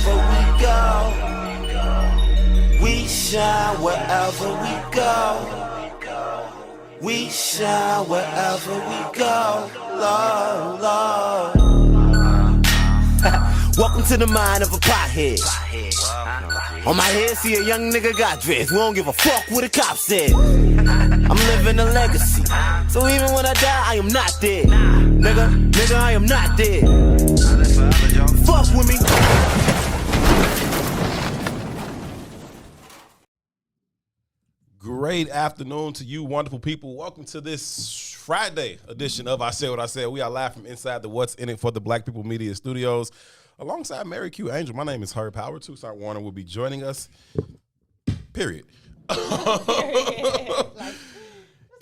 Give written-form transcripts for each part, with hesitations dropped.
wherever we go. We shine wherever we go. We shine wherever we go. Lord, Lord. Welcome to the mind of a pothead. On my head, see a young nigga got dressed. We don't give a fuck what the cop said. I'm living a legacy. So even when I die, I am not dead. Nigga, I am not dead. Fuck with me. Great afternoon to you, wonderful people. Welcome to this Friday edition of I Said What I Said. We are live from inside the What's In It for the Black People Media Studios. Alongside Mary Q Angel, my name is Howard and Toussaint Werner will be joining us. Period.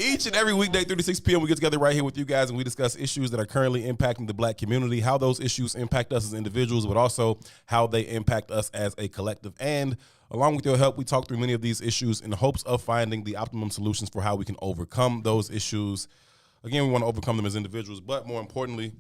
Each and every weekday, 3 to 6 p.m., we get together right here with you guys, and we discuss issues that are currently impacting the black community, how those issues impact us as individuals, but also how they impact us as a collective. And along with your help, we talk through many of these issues in the hopes of finding the optimum solutions for how we can overcome those issues. Again, we want to overcome them as individuals, but more importantly,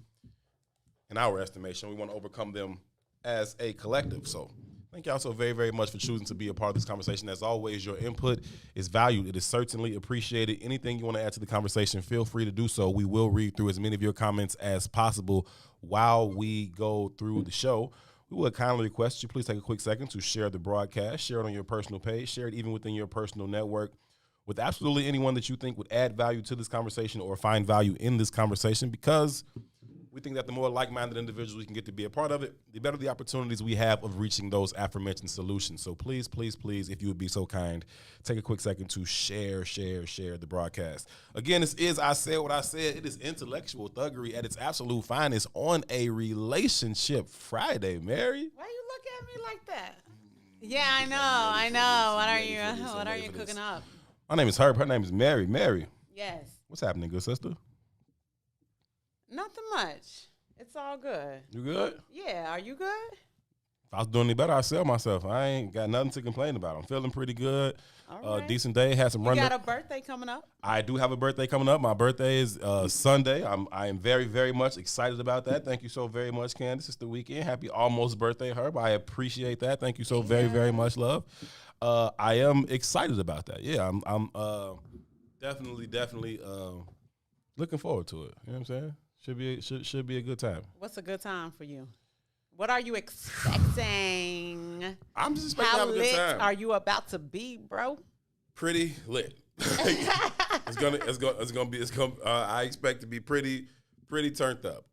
in our estimation, we want to overcome them as a collective. So thank y'all so very, very much for choosing to be a part of this conversation. As always, your input is valued. It is certainly appreciated. Anything you want to add to the conversation, feel free to do so. We will read through as many of your comments as possible while we go through the show. We would kindly request you please take a quick second to share the broadcast, share it on your personal page, share it even within your personal network with absolutely anyone that you think would add value to this conversation or find value in this conversation, because we think that the more like-minded individuals we can get to be a part of it, the better the opportunities we have of reaching those aforementioned solutions. So please, please, please, if you would be so kind, take a quick second to share the broadcast. Again, this is I Said What I Said. It is intellectual thuggery at its absolute finest on a Relationship Friday. Mary? Why you look at me like that? Yeah, I know. What are you cooking up? My name is Herb. Her name is Mary. Mary. Yes. What's happening, good sister? Nothing much. It's all good. You good? Yeah, are you good? If I was doing any better, I'd sell myself. I ain't got nothing to complain about. I'm feeling pretty good. All right. Decent day. Had some You run. got a birthday coming up? I do have a birthday coming up. My birthday is Sunday. I am very, very much excited about that. Thank you so very much, Candace. It's the weekend. Happy almost birthday, Herb. I appreciate that. Thank you so very, very much, love. I am excited about that. Yeah, I'm definitely looking forward to it. You know what I'm saying? Should be a good time. What's a good time for you? What are you expecting? I'm just expecting to have a good time. How lit are you about to be, bro? Pretty lit. It's gonna be. I expect to be pretty turned up.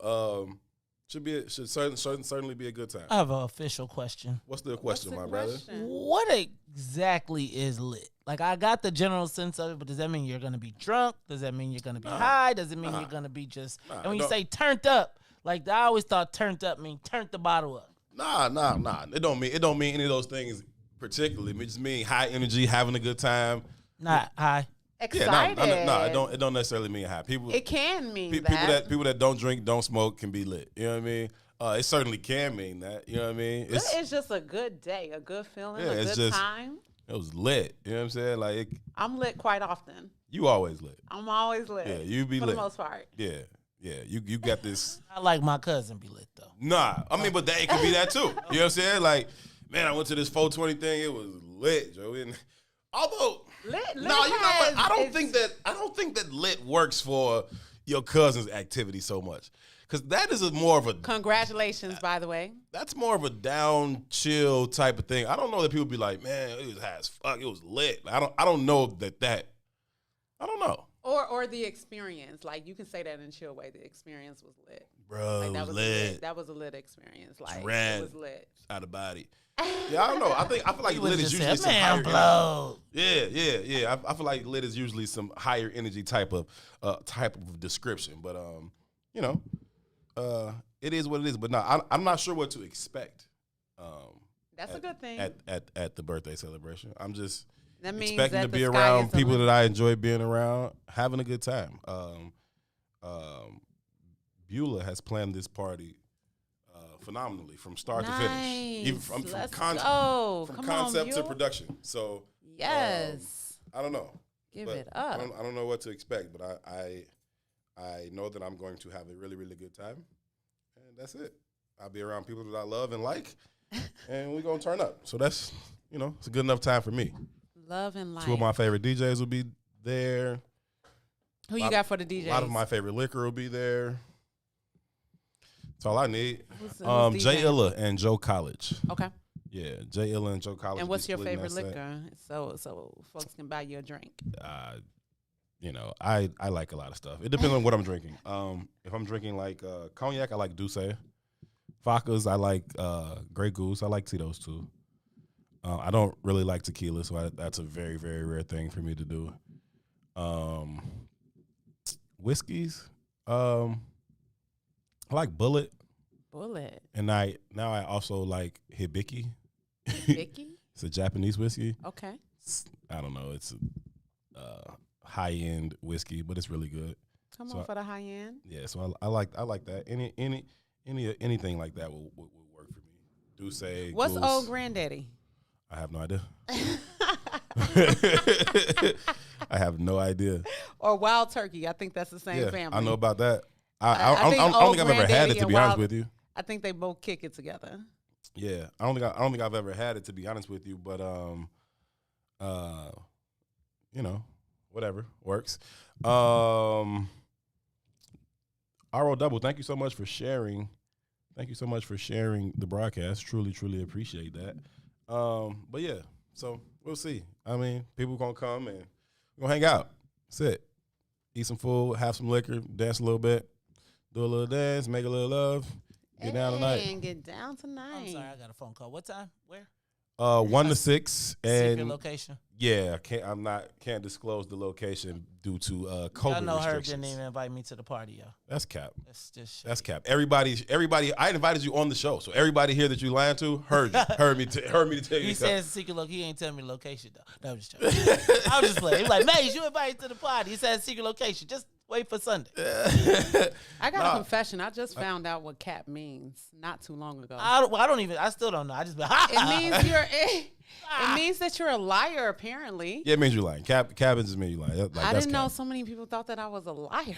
Should certainly be a good time. I have an official question. What's the question, my brother? What exactly is lit? Like, I got the general sense of it, but does that mean you're going to be drunk? Does that mean you're going to be high? Does it mean you're going to be just... and when you say turned up, like, I always thought turned up mean turned the bottle up. Nah. It don't mean any of those things particularly. It just mean high energy, having a good time. Not high. Excited. Yeah, it don't necessarily mean high. It can mean people that don't drink, don't smoke can be lit. You know what I mean? It certainly can mean that. You know what I mean? It's just a good day, a good feeling, a good time. It was lit. You know what I'm saying? Like I'm lit quite often. You always lit. I'm always lit. Yeah, you be for lit the most part. Yeah. You got this. I like my cousin be lit though. Nah, I mean, but it could be that too. You know what I'm saying? like, man, I went to this 420 thing. It was lit, Joe. Although, lit no, you know what? I don't think that lit works for your cousin's activity so much, because that is more of a congratulations, by the way. That's more of a down, chill type of thing. I don't know that people be like, man, it was high as fuck. It was lit. I don't know that. I don't know. Or the experience. Like, you can say that in a chill way. The experience was lit. Bro, like, that was lit. That was a lit experience. Like, it was lit. Out of body. Yeah, I don't know. I feel like lit is usually some higher energy. Yeah. I feel like lit is usually some higher energy type of description. But it is what it is. But no, I'm not sure what to expect. That's a good thing. At the birthday celebration, I'm just expecting to be around people that I enjoy being around, having a good time. Beulah has planned this party phenomenally from start to finish, even from concept to production. So yes, I don't know. Give it up. I don't know what to expect, but I know that I'm going to have a really, really good time, and that's it. I'll be around people that I love and like, and we're gonna turn up. So that's it's a good enough time for me. Love and light. 2 of my favorite DJs will be there. Who you got for the DJs? A lot of my favorite liquor will be there. That's all I need. Who's Jay DJing? Illa and Joe College. Okay. Yeah, Jay Illa and Joe College. And what's your favorite liquor? liquor? So folks can buy you a drink. I like a lot of stuff. It depends on what I'm drinking. If I'm drinking like cognac, I like Douce. Vodkas, I like Grey Goose. I like Tito's too. I don't really like tequila, so that's a very, very rare thing for me to do. Whiskeys, I like Bullet. Bullet. And I also like Hibiki. Vicky? It's a Japanese whiskey. Okay. I don't know. It's a high-end whiskey, but it's really good. Come on for the high end. Yeah, so I like that. Anything like that will work for me. Douce. What's Goose. Old Granddaddy? I have no idea. I have no idea. Or Wild Turkey. I think that's the same family. I know about that. I think don't Old think I've ever had Granddaddy it, to and be honest Wild- with you. I think they both kick it together. Yeah, I don't think I've ever had it, to be honest with you. But whatever works. RO Double, thank you so much for sharing. Thank you so much for sharing the broadcast. Truly, truly appreciate that. But yeah, so we'll see. I mean, people gonna come and we're gonna hang out. That's it. Eat some food, have some liquor, dance a little bit, do a little dance, make a little love, get down tonight. And get down tonight. I'm sorry, I got a phone call. What time? Where? 1 to 6, Secret and location. yeah, can't disclose the location due to COVID I know Herb restrictions. didn't even invite me to the party, yo. That's cap. That's just shit. That's cap. Everybody. I invited you on the show, so everybody here that you lying to heard me to tell you. He to come. says secret location. He ain't telling me the location though. No, I'm just joking. I was just playing. He was like, Maze, you invited to the party. He said secret location. Just wait for Sunday. I got a confession. I just found out what cap means not too long ago. I still don't know. I just It means it means that you're a liar, apparently. Yeah, it means you lying. Cabin just means you lying. Like, I that's didn't know cap. so many people thought that I was a liar.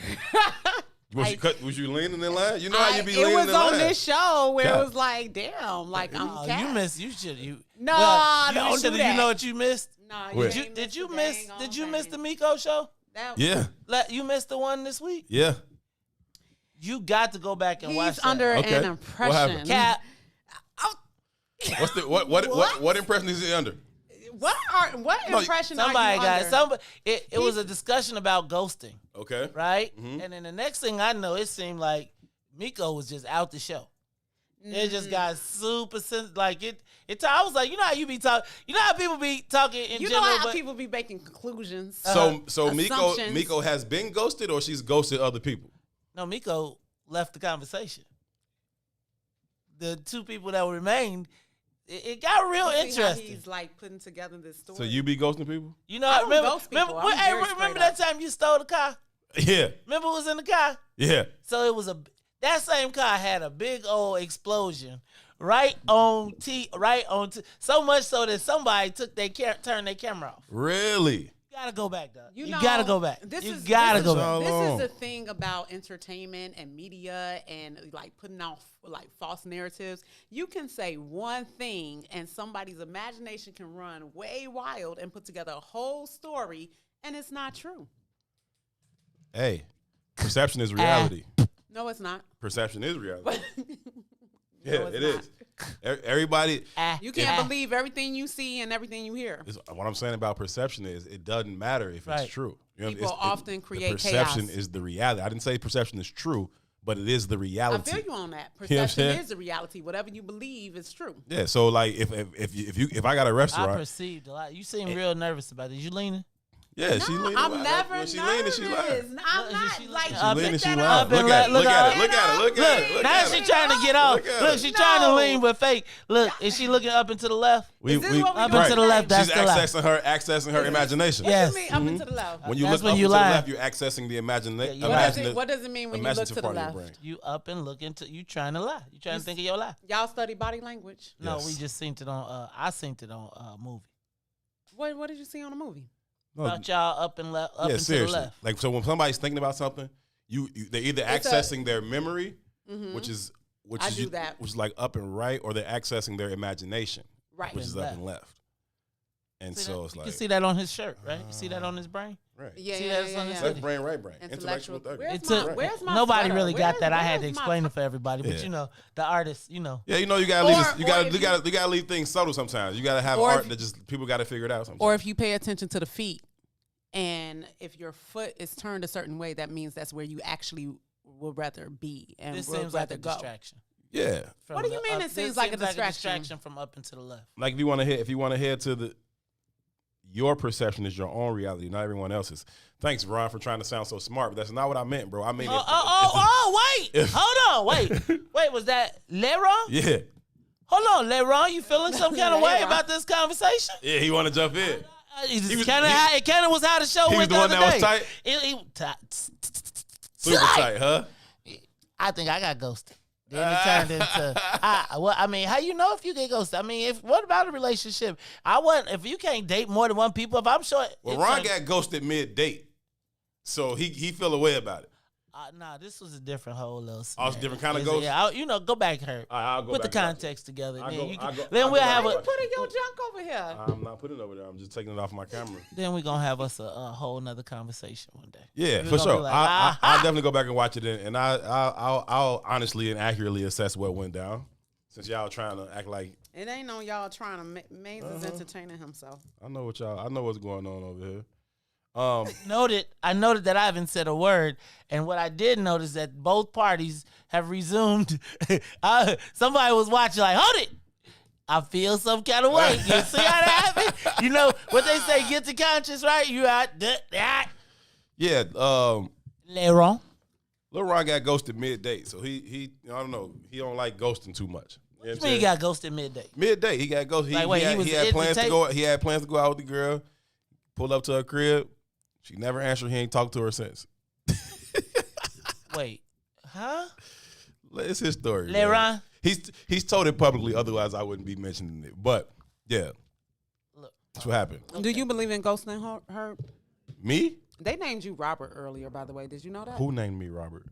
Was you leaning in line? You know how you be leaning it was in on line. this show where Cap. it was like, damn, like I'm Oh, cap. you missed. You should. No, don't do you that. know what you missed? No, Where? Did you miss the Miko show? Yeah, You missed the one this week. yeah. You got to go back and watch He's that. under Okay. an What impression. happened? Cap. What's the what impression is he under? What impression Somebody are you got under? somebody. It was a discussion about ghosting, Okay. right? Mhm. And then the next thing I know, it seemed like Miko was just out the show. It just got super like it. I was like, you know how you be talking. You know how people be talking in You general. know how but people be making conclusions. So Assumptions. Miko has been ghosted, or she's ghosted other people. no, Miko left the conversation. The two people that remained, it got real See how interesting. he's like putting together this story. So you be ghosting people? You know, I don't remember, ghost people. remember, I'm hey, very remember straight that up. time you stole the car? Yeah, Remember who was in the car? yeah. So it was that same car had a big old explosion right on so much so that somebody turned their camera off. Really? You gotta go back, dog. You know, gotta go back. This You is gotta this go is- back. This long? is the thing about entertainment and media and like putting out like false narratives. You can say one thing and somebody's imagination can run way wild and put together a whole story, and it's not true. Hey, perception is reality. No, it's not. Perception is reality. Yeah, No, it's it not. is. Everybody. You can't believe everything you see and everything you hear. What I'm saying about perception is it doesn't matter if Right. it's true. You know, People often create the perception chaos. is the reality. I didn't say perception is true, but it is the I reality. feel you on that. You know what I'm Perception saying? is the reality. Whatever you believe is true. Yeah. So like, if I got a I restaurant, perceived a lot. You seem real nervous about it. You leaning? yeah, she leaning. I'm never When she nervous. leaning, she lying. I'm Look, not she like leaning. She Up leaning, look she that lying. up. Up and Look at it. look Look at up. it. Look at it. Look at it. Look Now at she it. trying to get off. Look at Look, it. she trying to No. lean but fake. Look, is she looking up and to the left? Is this what we Up doing and to the today? left, that's She's the left. accessing her imagination. Yes. What do you mean up and to the left? When you That's look when up you and to the lying. left, you're accessing the imagination. Yeah, What does it mean when you look to the left? You up and looking to you trying to lie. You trying to think of your lie. Y'all study body language. No, Yes. we just seen it on. I seen it on movie. What did you see on the movie? About y'all up and left, up Yeah, and to the seriously. left. Like, so when somebody's thinking about something, they're either It's accessing their memory, Mm-hmm. which is which I is do that. which is like up and right, or they're accessing their imagination, Right. which is up and left. And See so that? it's You like can see that on his shirt, right? You see that on his brain? right. Yeah, See, yeah, that's yeah, on the yeah. Left brain, right brain. Intellectual. Thuggery. Where's my Nobody sweater? really got that. I had to Where's my explain it for everybody, but Yeah. you know, the artist, you know. Yeah, you know, you gotta leave. Or You gotta leave things subtle sometimes. You gotta have Or art if- that just people gotta figure it out. Sometimes. Or if you pay attention to the feet, and if your foot is turned a certain way, that means that's where you actually would rather be and This would seems like rather a go. distraction. yeah, From What do you the mean up- it seems this like a seems distraction? from up and to the left. like if you want to head to the your perception is your own reality, not everyone else's. Thanks, Ron, for trying to sound so smart, but that's not what I meant, bro. I mean, Wait. Hold on. Wait, was that Leron? yeah, Hold on, Leron. You feeling some kind of way Leron. about this conversation? yeah. He want to jump in. It kind of was how the show he was went the one other that was day. tight? He Super tight, huh? I think I got ghosted. Then it turned into, I mean, how you know if you get ghosted? I mean, what about a relationship? If you can't date more than one people, if I'm sure. Well, Ron got ghosted mid-date, so he feel a way about it. Nah, this was a different whole little. Oh, it's a different kind of scenario. ghost? Yeah, go back, Herb. I'll go Put the back and watch context together. I'll Then go- you I'll can, go- then I'll we'll go have back a. and Putting your junk over here. I'm not putting it over there. I'm just taking it off my camera. Then we're gonna have us a whole nother conversation one day. Yeah, We're for gonna sure. be like, I'll definitely go back and watch it, and I'll honestly and accurately assess what went down. Since y'all trying to act like It ain't on y'all trying to. Maze is entertaining himself. I know what's going on over here. I noted that I haven't said a word, and what I did notice that both parties have resumed. Somebody was watching, like, hold it. I feel some kind of way. You see how that happened? You know what they say, guilty conscience, right? You out that. Yeah, Leron. Lil Ron got ghosted mid-date, so he I don't know, he don't like ghosting too much. You know What you mean you got ghosted midday? mid-date? He got ghosted. Like, wait, he had was plans at the to go. He had plans to go out with the girl. Pulled up to her crib. She never answered. He ain't talked to her since. Wait, huh? It's his story. Leron? Man. He's told it publicly. Otherwise, I wouldn't be mentioning it. But yeah, Look, that's what happened. Do you believe in ghosting, Herb? Me? They named you Robert earlier, by the way. Did you know that? Who named me Robert?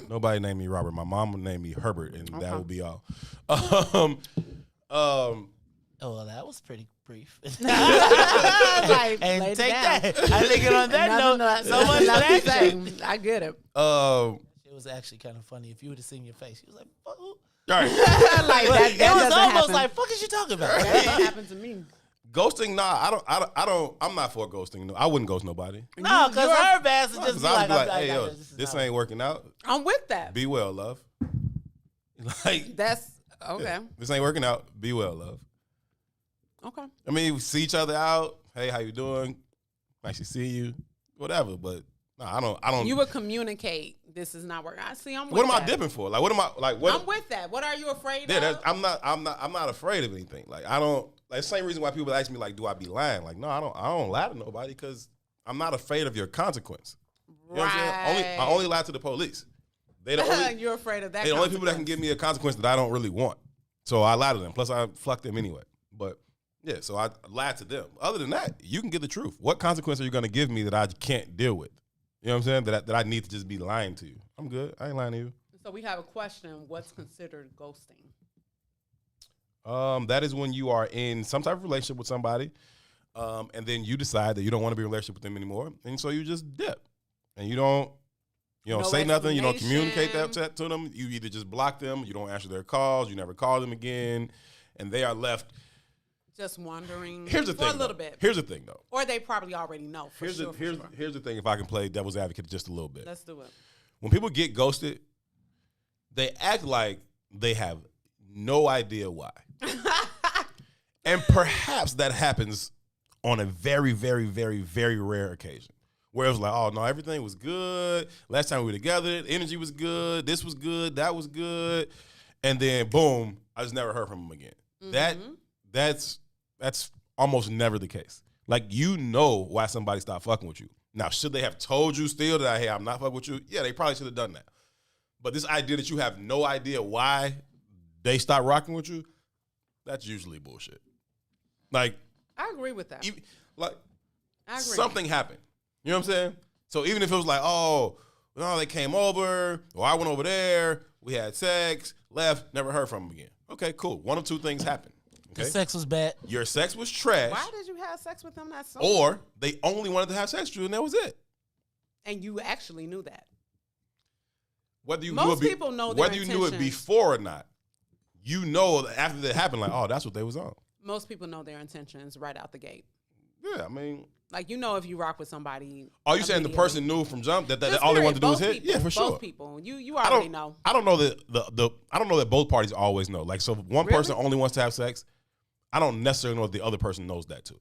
Nobody named me Robert. My mama named me Herbert, and that will be all. Oh, well, that was pretty brief. Like, And laid it take down. that. I think it on that note, so much for that shit. I get it. It was actually kind of funny. If you would have seen your face, you was like, fuck. All right. Like that, It was doesn't almost happen. like, fuck is you talking about? That doesn't happen to me. Ghosting? Nah, I don't. I'm not for ghosting. No, I wouldn't ghost nobody. No, because her ass is just Because be I'd like, be like, hey, yo, is this not- ain't working out. I'm with that. Be well, love. Like, That's okay. yeah, this ain't working out. Be well, love. Okay. I mean, we see each other out. Hey, how you doing? Nice to see you. Whatever. But no, I don't. You would communicate. This is not working. I see. I'm with What am I that. dipping for? Like, what am I like? What? I'm with that. What are you afraid Yeah, of? I'm not afraid of anything. Like, I don't. Like, same reason why people ask me, like, do I be lying? Like, no, I don't lie to nobody because I'm not afraid of your consequence. You know what I'm saying? I only lie to the police. They the only. You're afraid of that. They're the only people that can give me a consequence that I don't really want. So I lie to them. Plus, I fuck them anyway. But yeah, so I lie to them. Other than that, you can get the truth. What consequence are you going to give me that I can't deal with? You know what I'm saying? That I need to just be lying to you. I'm good. I ain't lying to you. So we have a question. What's considered ghosting? That is when you are in some type of relationship with somebody, and then you decide that you don't want to be in a relationship with them anymore, and so you just dip, and you don't No say nothing, you don't communicate explanation. that to them. You either just block them, you don't answer their calls, you never call them again, and they are left. Just wondering. Here's the for thing. a little though. bit. Here's the thing, though. Or they probably already know. For sure. Here's the thing. If I can play devil's advocate just a little bit, Let's do it. when people get ghosted, they act like they have no idea why. And perhaps that happens on a very, very, very, very rare occasion. Where it was like, oh, no, everything was good. Last time we were together, the energy was good. This was good. That was good. And then, boom, I just never heard from him again. Mm-hmm. That's almost never the case. Like, you know why somebody stopped fucking with you. Now, should they have told you still that, hey, I'm not fucking with you? Yeah, they probably should have done that. But this idea that you have no idea why they stopped rocking with you, that's usually bullshit. Like, I agree with that. I agree. something happened. You know what I'm saying? So even if it was like, oh, no, they came over, or I went over there, We had sex, left, never heard from him again. Okay, cool. One of two things happened. Okay? The sex was bad. Your sex was trash. Why did you have sex with him that soon? Or they only wanted to have sex with you and that was it. And you actually knew that. Whether you Most knew it people know their whether you knew it intentions. before or not, you know after that happened, like, oh, that's what they was on. Most people know their intentions right out the gate. Yeah, I mean, Like, you know, if you rock with somebody. are you saying the immediately. person knew from jump that Just all they period. wanted to do was Both hit? people. Yeah, for sure. Both people. You already know. I don't know that I don't know that both parties always know. Like, so if one Really? person only wants to have sex, I don't necessarily know if the other person knows that too.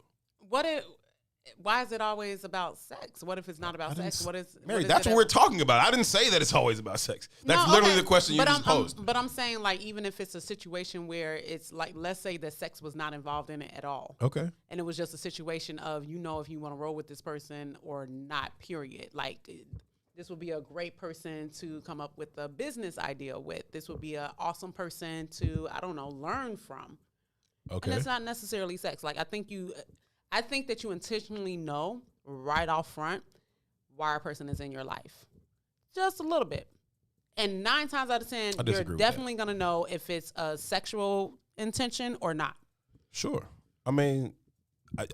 Why is it always about sex? What if it's not about sex? Mary, that's what we're talking about. I didn't say that it's always about sex. That's No, literally okay. the question you just posed. But I'm saying, like, even if it's a situation where it's like, let's say that sex was not involved in it at all. Okay. And it was just a situation of, you know, if you want to roll with this person or not, period. Like, this would be a great person to come up with a business idea with. This would be an awesome person to, I don't know, learn from. Okay. And it's not necessarily sex. Like, I think that you intentionally know right off front why a person is in your life. Just a little bit. And 9 times out of 10, you're definitely going to know if it's a sexual intention or not. Sure. I mean,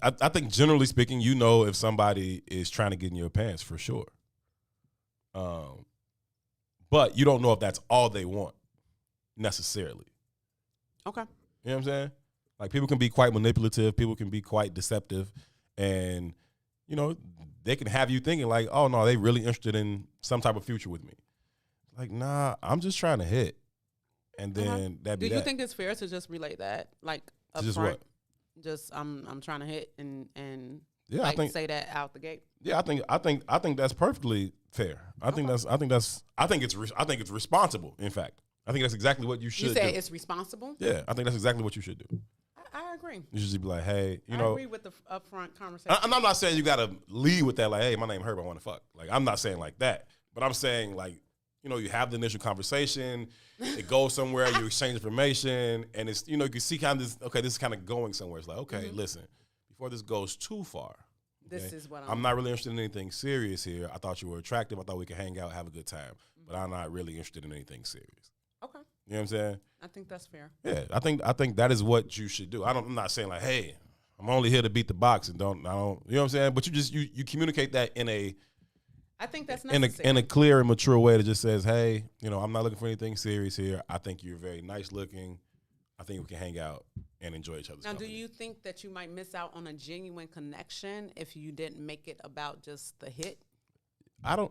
I think generally speaking, you know if somebody is trying to get in your pants for sure. But you don't know if that's all they want necessarily. Okay. You know what I'm saying? Like, people can be quite manipulative. People can be quite deceptive. And, you know, they can have you thinking like, oh, no, they really interested in some type of future with me. Like, nah, I'm just trying to hit. And then that'd be Do you think it's fair to just relate that? Like, up just front? what? Just, I'm trying to hit and Yeah, like, I think, say that out the gate. yeah, I think that's perfectly fair. I think it's responsible, in fact. I think that's exactly what you should do. You say it's responsible? Yeah, I think that's exactly what you should do. I agree. You should just be like, hey, I agree with the upfront conversation. I'm not saying you got to lead with that, like, hey, my name Herb, I want to fuck. Like, I'm not saying like that. But I'm saying, like, you know, you have the initial conversation, it goes somewhere, you exchange information, and it's, you know, you can see kind of this, okay, this is kind of going somewhere. It's like, okay, listen, before this goes too far, This is what I'm not really interested in anything serious here. I thought you were attractive. I thought we could hang out, have a good time. But I'm not really interested in anything serious. Okay. You know what I'm saying? I think that's fair. Yeah, I think that is what you should do. I'm not saying like, hey, I'm only here to beat the box and don't, you know what I'm saying? But you communicate that in a, I think that's necessary. in a clear and mature way that just says, hey, you know, I'm not looking for anything serious here. I think you're very nice looking. I think we can hang out and enjoy each other's company. Do you think that you might miss out on a genuine connection if you didn't make it about just the hit? I'm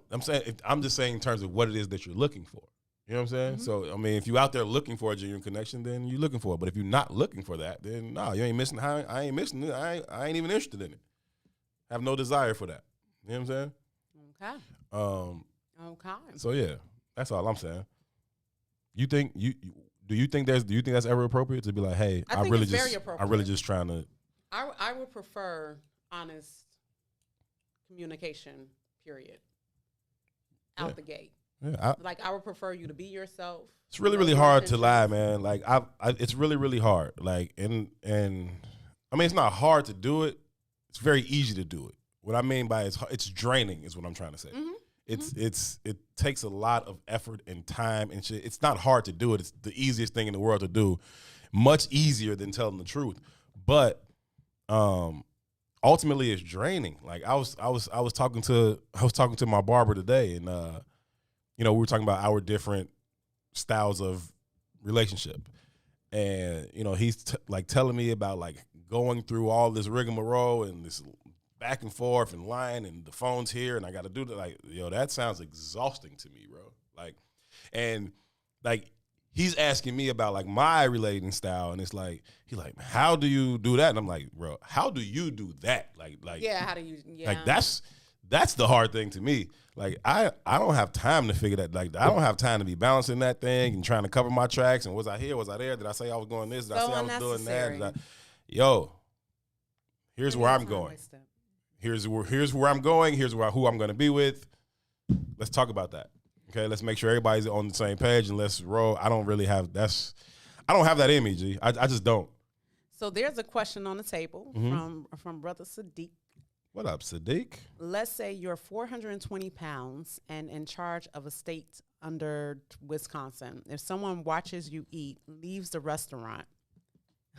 just saying in terms of what it is that you're looking for. You know what I'm saying? So, I mean, if you're out there looking for a genuine connection, then you're looking for it. But if you're not looking for that, then no, you ain't missing. I ain't missing it. I ain't even interested in it. I have no desire for that. You know what I'm saying? Okay. Okay. So yeah, that's all I'm saying. You think do you think that's ever appropriate to be like, hey, I think it's very appropriate. I'm really just trying to. I would prefer honest communication. Period. Out the gate. Yeah, I would prefer you to be yourself. It's really, really hard to lie, man. Like it's really, really hard. Like and I mean, it's not hard to do it. It's very easy to do it. What I mean by it's draining is what I'm trying to say. It takes a lot of effort and time and shit. It's not hard to do it. It's the easiest thing in the world to do. Much easier than telling the truth. But ultimately it's draining. Like I was talking to my barber today, and you know, we were talking about our different styles of relationship. And, you know, he's like telling me about like going through all this rigmarole and this back and forth and lying and the phone's here and I got to do that. Like, yo, that sounds exhausting to me, bro. Like, and like he's asking me about like my relating style, and it's like, he's like, how do you do that? And I'm like, bro, how do you do that? Like, yeah, how do you, yeah. Like that's the hard thing to me. Like I don't have time to figure that. Like I don't have time to be balancing that thing and trying to cover my tracks. And was I here? Was I there? Did I say I was going this? Did I say I was doing that? Yo, here's where I'm going. Here's where I'm going. Here's who I'm going to be with. Let's talk about that. Okay, let's make sure everybody's on the same page and let's roll. I don't have that in me, G. I just don't. So there's a question on the table from Brother Sadiq. What up, Sadiq? Let's say you're 420 pounds and in charge of a state under Wisconsin. If someone watches you eat, leaves the restaurant.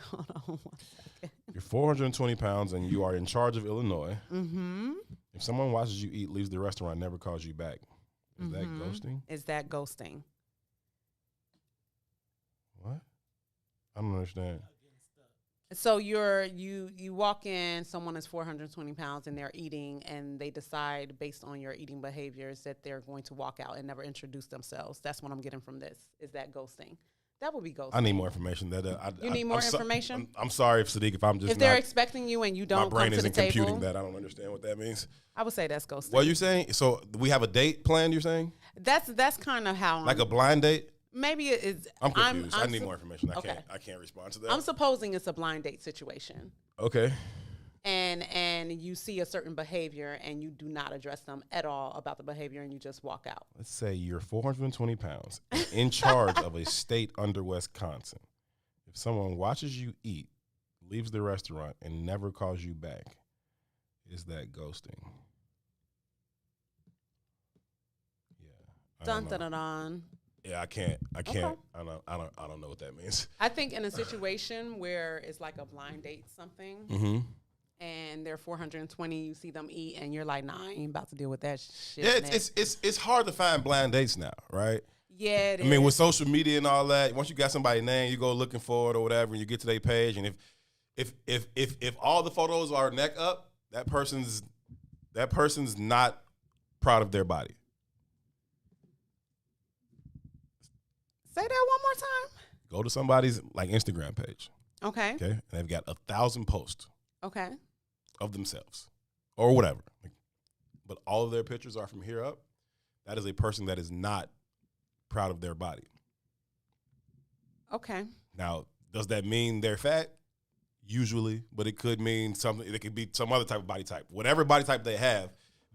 Hold on 1 second. You're 420 pounds and you are in charge of Illinois. Mm-hmm. If someone watches you eat, leaves the restaurant, never calls you back, is that ghosting? Is that ghosting? What? I don't understand. So you walk in, someone is 420 pounds and they're eating, and they decide based on your eating behaviors that they're going to walk out and never introduce themselves. That's what I'm getting from this. Is that ghosting? That would be ghosting. I need more information. You need more information? I'm sorry, Sadiq, if I'm just if they're expecting you and you don't my brain come to the isn't table, computing that. I don't understand what that means. I would say that's ghosting. What are you saying? So we have a date planned, you're saying? That's kind of how Like a blind date? maybe it is. I'm confused. I need more information. Okay. I can't respond to that. I'm supposing it's a blind date situation. Okay. And you see a certain behavior and you do not address them at all about the behavior and you just walk out. Let's say you're 420 pounds in charge of a state under Wisconsin. If someone watches you eat, leaves the restaurant, and never calls you back, is that ghosting? Yeah. Dun dun dun dun. Yeah, I can't. Okay. I don't know what that means. I think in a situation where it's like a blind date something, Mm-hmm. and they're 420, you see them eat, and you're like, nah, I ain't about to deal with that shit. Yeah, next. it's hard to find blind dates now, right? Yeah, it I mean, is. with social media and all that, once you got somebody's name, you go looking for it or whatever, and you get to their page, and if all the photos are neck up, that person's not proud of their body. Say that one more time. Go to somebody's like Instagram page, Okay. okay, and they've got 1,000 posts Okay. of themselves or whatever, but all of their pictures are from here up. That is a person that is not proud of their body. Okay. Now, does that mean they're fat? Usually, but it could mean something. It could be some other type of body type. Whatever body type they have,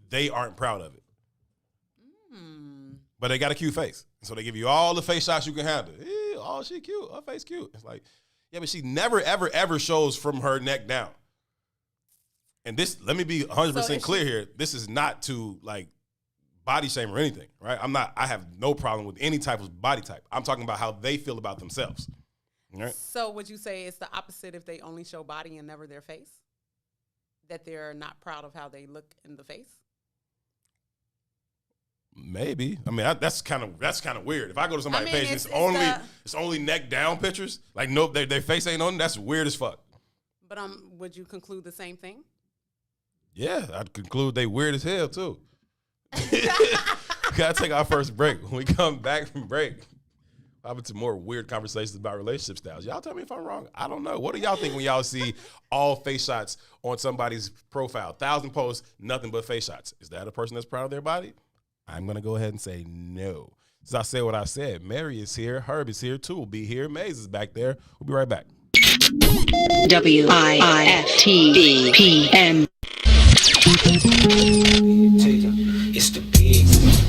they aren't proud of it. But they got a cute face, so they give you all the face shots you can handle. Oh, she cute. Her face cute. It's like, yeah, but she never, ever, ever shows from her neck down. And this, let me be 100% clear here. This is not to like body shame or anything, right? I have no problem with any type of body type. I'm talking about how they feel about themselves. Right? So would you say it's the opposite if they only show body and never their face? That they're not proud of how they look in the face? Maybe. I mean, that's kind of weird. If I go to somebody's page, it's only neck down pictures. Like, no, their face ain't on. That's weird as fuck. But would you conclude the same thing? Yeah, I'd conclude they weird as hell too. Gotta take our first break. When we come back from break, I'll have some more weird conversations about relationship styles. Y'all tell me if I'm wrong. I don't know. What do y'all think when y'all see all face shots on somebody's profile? 1,000 posts, nothing but face shots. Is that a person that's proud of their body? I'm going to go ahead and say no. Since I said what I said, Mary is here. Herb is here too. Will be here. Maze is back there. We'll be right back. WIFTBPM.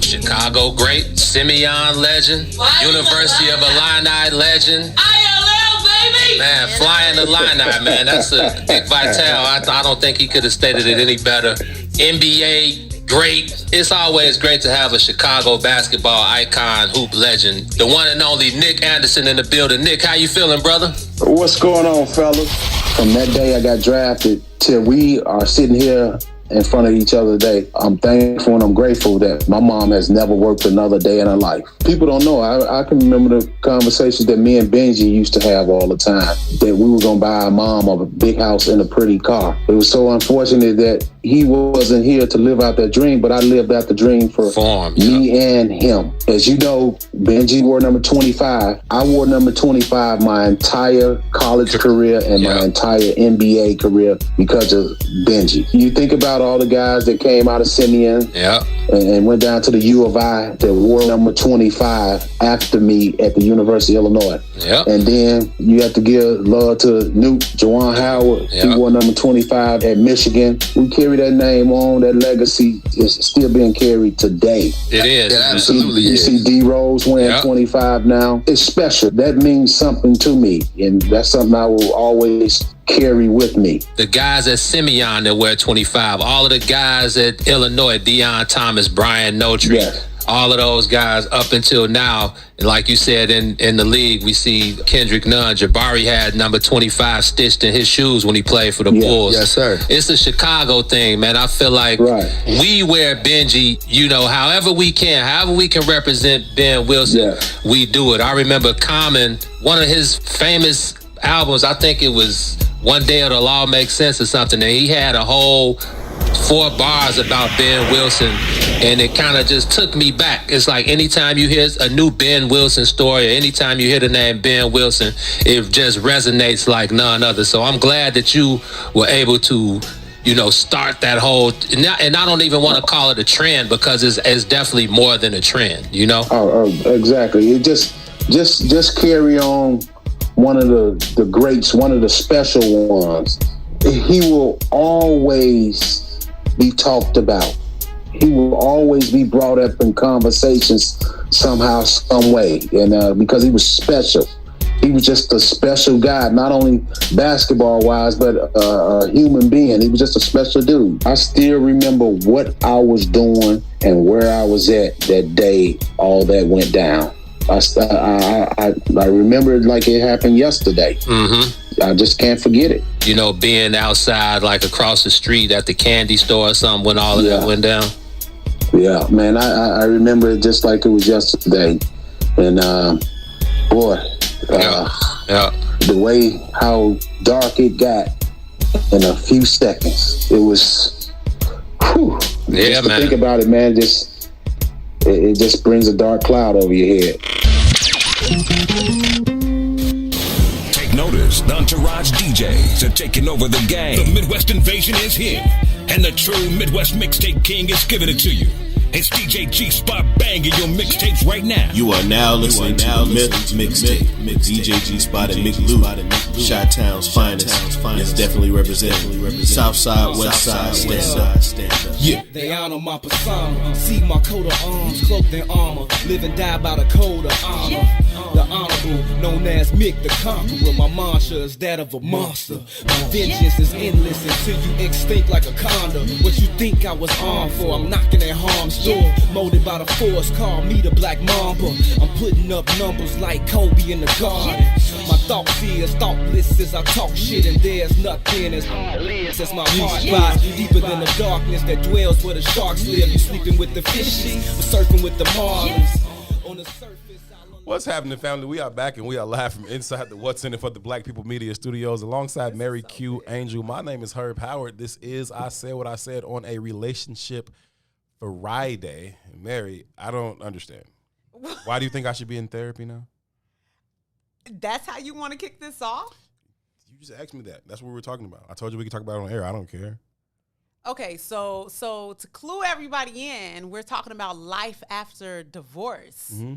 Chicago great, Simeon legend, University of Illini legend. ILL, baby! Man, flying the Illini, man. That's a Dick Vitale. I don't think he could have stated it any better. NBA great. It's always great to have a Chicago basketball icon, hoop legend, the one and only Nick Anderson in the building. Nick, how you feeling, brother? What's going on, fellas? From that day I got drafted till we are sitting here in front of each other today, I'm thankful and I'm grateful that my mom has never worked another day in her life. People don't know. I can remember the conversations that me and Benji used to have all the time, that we were going to buy our mom a big house and a pretty car. It was so unfortunate that he wasn't here to live out that dream, but I lived out the dream for me and him. As you know, Benji wore number 25. I wore number 25 my entire college career and my entire NBA career because of Benji. You think about all the guys that came out of Simeon and went down to the U of I that wore number 25 after me at the University of Illinois. And then you have to give love to Newt, Juwan Howard. He wore number 25 at Michigan. We carry that name on. That legacy is still being carried today. It is. It absolutely is. You see D Rose wearing 25 now. It's special. That means something to me. And that's something I will always carry with me. The guys at Simeon that wear 25, all of the guys at Illinois, Deion Thomas, Brian Notary, all of those guys up until now. And like you said, in the league, we see Kendrick Nunn. Jabari had number 25 stitched in his shoes when he played for the Bulls. Yes, sir. It's a Chicago thing, man. I feel like we wear Benji, however we can represent Ben Wilson, we do it. I remember Common, one of his famous albums, I think it was One Day It'll All Make Sense or something, and he had a whole 4 bars about Ben Wilson, and it kind of just took me back. It's like anytime you hear a new Ben Wilson story, or anytime you hear the name Ben Wilson, it just resonates like none other. So I'm glad that you were able to, start that whole, and I don't even want to call it a trend, because it's definitely more than a trend, Oh, exactly. It just carry on. One of the greats, one of the special ones. He will always be talked about. He will always be brought up in conversations somehow, some way. And because he was special. He was just a special guy, not only basketball-wise, but a human being. He was just a special dude. I still remember what I was doing and where I was at that day all that went down. I remember it like it happened yesterday. Mm-hmm. I just can't forget it. Being outside, like across the street at the candy store or something when all of that went down. Yeah, man, I remember it just like it was yesterday. And the way how dark it got in a few seconds, it was. Whew, just to think about it, man, it just brings a dark cloud over your head. Take notice, the Entourage DJs are taking over the game. The Midwest invasion is here, and the true Midwest mixtape king is giving it to you. It's DJ G-Spot banging your mixtapes right now. You are now listening to the Myth Mixtape with DJ G-Spot and Mick Lou, Chi-Town's finest. It's definitely representing Southside, Westside, stand up. Yeah. They honor my persona, see my coat of arms, cloaked in armor, live and die by the code of honor. The honorable, known as Mick the Conqueror. My mantra is that of a monster. My vengeance is endless until you extinct like a condor. What you think I was armed for? I'm knocking at harm's door. Molded by the force, call me the Black Mamba. I'm putting up numbers like Kobe in the garden. My thoughts is thoughtless as I talk shit, and there's nothing as heartless as my heart lies deeper than the darkness that dwells where the sharks live. You sleeping with the fishes, or surfing with the marlins. On the surface. What's happening, family? We are back, and we are live from inside the What's In It for the Black People Media Studios alongside Mary Q Angel. My name is Herb Howard. This is I Said What I Said on a Relationship Friday. Mary, I don't understand. Why do you think I should be in therapy now? That's how you want to kick this off? You just asked me that. That's what we were talking about. I told you we could talk about it on air. I don't care. Okay, so to clue everybody in, we're talking about life after divorce. Mm-hmm.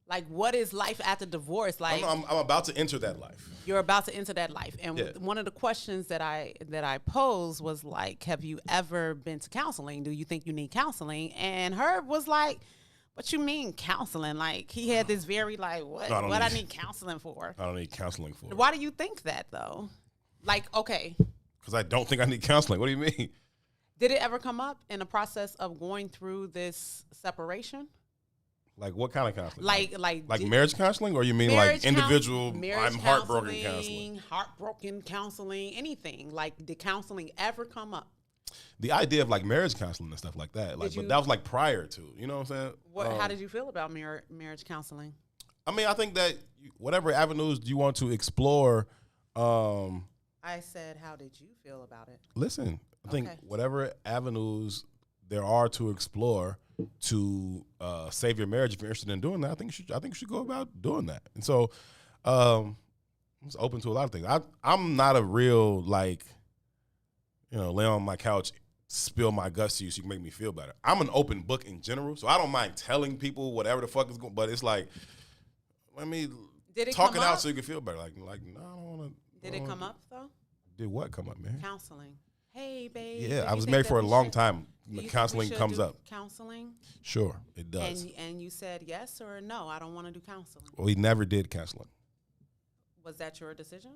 Like, what is life after divorce? Like, I'm about to enter that life. You're about to enter that life. And one of the questions that I posed was like, have you ever been to counseling? Do you think you need counseling? And Herb was like, what you mean counseling? Like, he had this very like, what I need counseling for? I don't need counseling for. Why do you think that though? Like, okay. Because I don't think I need counseling. What do you mean? Did it ever come up in the process of going through this separation? Like what kind of counseling? Like marriage counseling, or you mean like individual? I'm heartbroken counseling. Heartbroken counseling, anything. Like, did counseling ever come up? The idea of like marriage counseling and stuff like that, like, but that was like prior to, you know what I'm saying? How did you feel about marriage counseling? I mean, I think that whatever avenues you want to explore. I said, how did you feel about it? Listen, I think whatever avenues there are to explore to save your marriage, if you're interested in doing that, I think you should go about doing that. And so, I'm just open to a lot of things. I'm not a real like, lay on my couch, spill my guts to you so you can make me feel better. I'm an open book in general, so I don't mind telling people whatever the fuck is going. But it's like, let me talk it out so you can feel better. Like no, I don't want to. Did it come up though? Did what come up, man? Counseling. Hey, babe. Yeah, I was married for a long time. Counseling comes up. Counseling? Sure, it does. And you said yes or no, I don't want to do counseling. Well, we never did counseling. Was that your decision?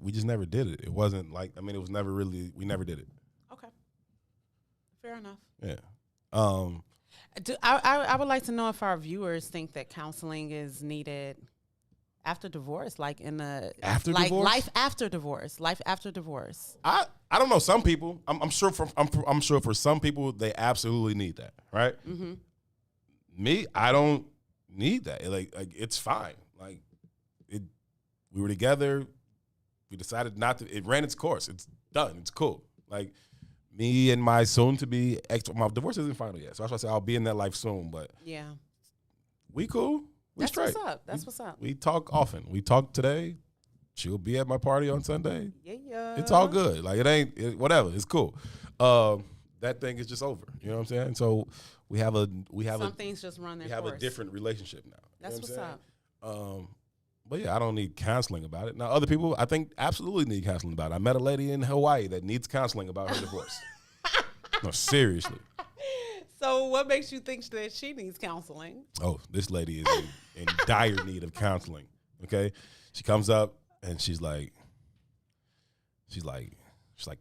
We just never did it. It wasn't like, it was never really, we never did it. Okay. Fair enough. Yeah. I would like to know if our viewers think that counseling is needed after divorce, like in the divorce? life after divorce, life after divorce. I don't know. Some people, I'm sure for some people they absolutely need that, right? Mm-hmm. Me, I don't need that. Like it's fine. Like we were together. We decided not to. It ran its course. It's done. It's cool. Like me and my soon-to-be ex. My divorce isn't final yet, so that's why I say I'll be in that life soon. But Yeah, we cool. We that's straight. what's up. That's what's up. We talk often. We talk today. She'll be at my party on Sunday. Yeah. It's all good. Like whatever. It's cool. That thing is just over. You know what I'm saying? So we have Some things just run their course. a different relationship now. That's what's up. But yeah, I don't need counseling about it. Now other people I think absolutely need counseling about it. I met a lady in Hawaii that needs counseling about her divorce. No, seriously. So what makes you think that she needs counseling? Oh, this lady is in dire need of counseling. Okay, she comes up and she's like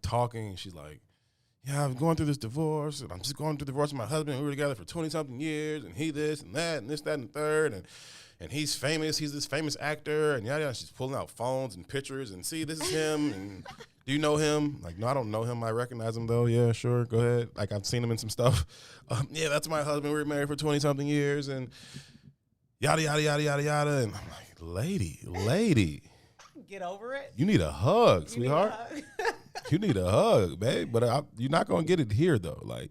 talking. And she's like, yeah, I'm going through this divorce, and I'm just going through the divorce with my husband. We were together for 20-something years, and he this and that, and this, that, and the third, and he's famous. He's this famous actor, and yada yada. She's pulling out phones and pictures, and see, this is him, and do you know him? Like, no, I don't know him. I recognize him, though. Yeah, sure, go ahead. Like, I've seen him in some stuff. Yeah, that's my husband. We were married for 20-something years, and yada, yada, yada, yada, yada. And I'm like, lady. Get over it. You need a hug, sweetheart. You need a hug, babe. But you're not going to get it here, though. Like,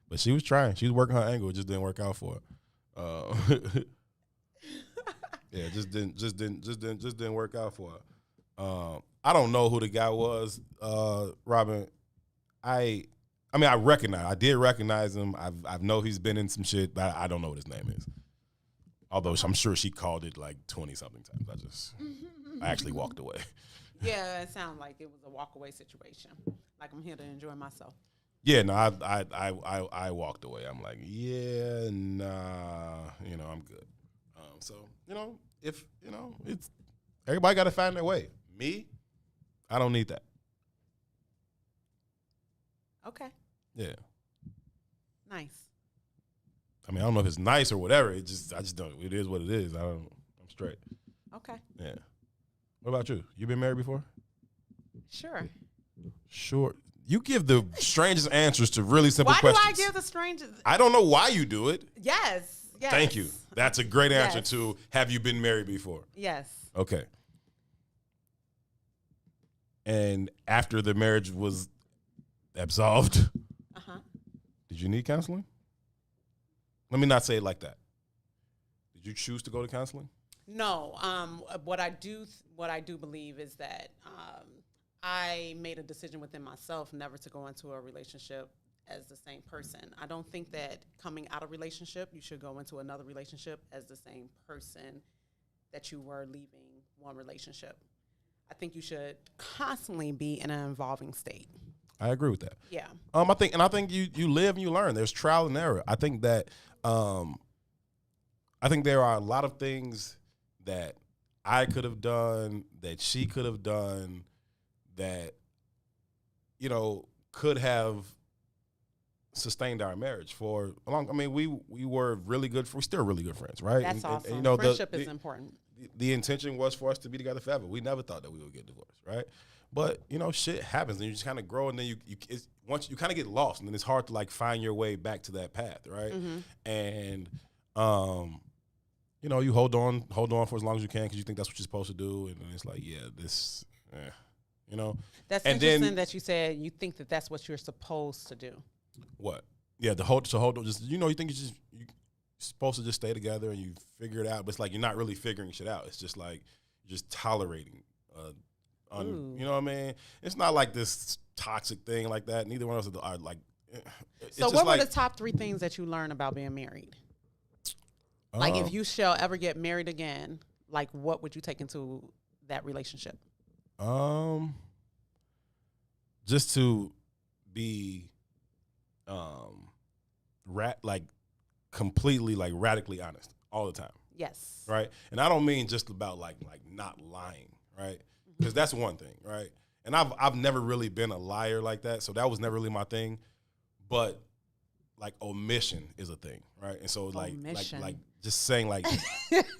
but she was trying. She was working her angle. It just didn't work out for her. Yeah, just didn't work out for her. I don't know who the guy was, Robin. I did recognize him. I know he's been in some shit, but I don't know what his name is. Although I'm sure she called it like 20-something times. I actually walked away. Yeah, it sounded like it was a walk away situation. Like I'm here to enjoy myself. Yeah, no, I walked away. I'm like, yeah, nah, I'm good. So if it's everybody got to find their way. Me, I don't need that. Okay. Yeah. Nice. I mean, I don't know if it's nice or whatever. I just don't. It is what it is. I'm straight. Okay. Yeah. What about you? You been married before? Sure. Sure. You give the strangest answers to really simple Why questions. do I give the strangest? I don't know why you do it. Yes. Thank you. That's a great answer Yes. to have you been married before? Yes. Okay. And after the marriage was absolved, did you need counseling? Let me not say it like that. Did you choose to go to counseling? No. What I do believe is that I made a decision within myself never to go into a relationship as the same person. I don't think that coming out of a relationship, you should go into another relationship as the same person that you were leaving one relationship. I think you should constantly be in an evolving state. I agree with that. Yeah. I think you live and you learn. There's trial and error. I think that there are a lot of things that I could have done, that she could have done, that could have sustained our marriage for a long. I mean, we were really good. We're still really good friends, right? That's awesome. And, Friendship is important. The intention was for us to be together forever. We never thought that we would get divorced, right? But shit happens, and you just kind of grow, and then once you kind of get lost, and then it's hard to like find your way back to that path, right? Mm-hmm. And you hold on for as long as you can because you think that's what you're supposed to do, and then it's like, That's and interesting then, that you said you think that that's what you're supposed to do. What? Yeah, to hold on. Just you think you're supposed to just stay together and you figure it out, but it's like you're not really figuring shit out. It's just like you're just tolerating. You know what I mean? It's not like this toxic thing like that. Neither one of us are like. So, what were the top 3 things that you learned about being married? Like, if you shall ever get married again, like, what would you take into that relationship? Just to be, completely like radically honest all the time. Yes. Right. And I don't mean just about like not lying, right? Because that's one thing, right? And I've never really been a liar like that, so that was never really my thing. But like omission is a thing, right? And so like Omission. just saying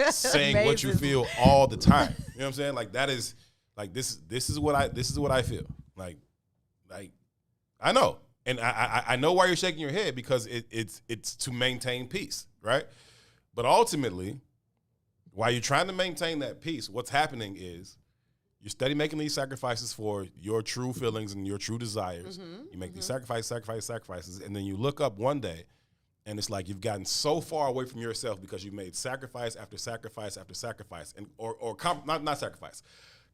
saying what you feel all the time. You know what I'm saying? Like that is like this is what I feel. Like I know. And I know why you're shaking your head, because it's to maintain peace, right? But ultimately, while you're trying to maintain that peace, what's happening is you're steady making these sacrifices for your true feelings and your true desires. You make these sacrifices, and then you look up one day, and it's like you've gotten so far away from yourself because you've made sacrifice after sacrifice after sacrifice, and not sacrifice,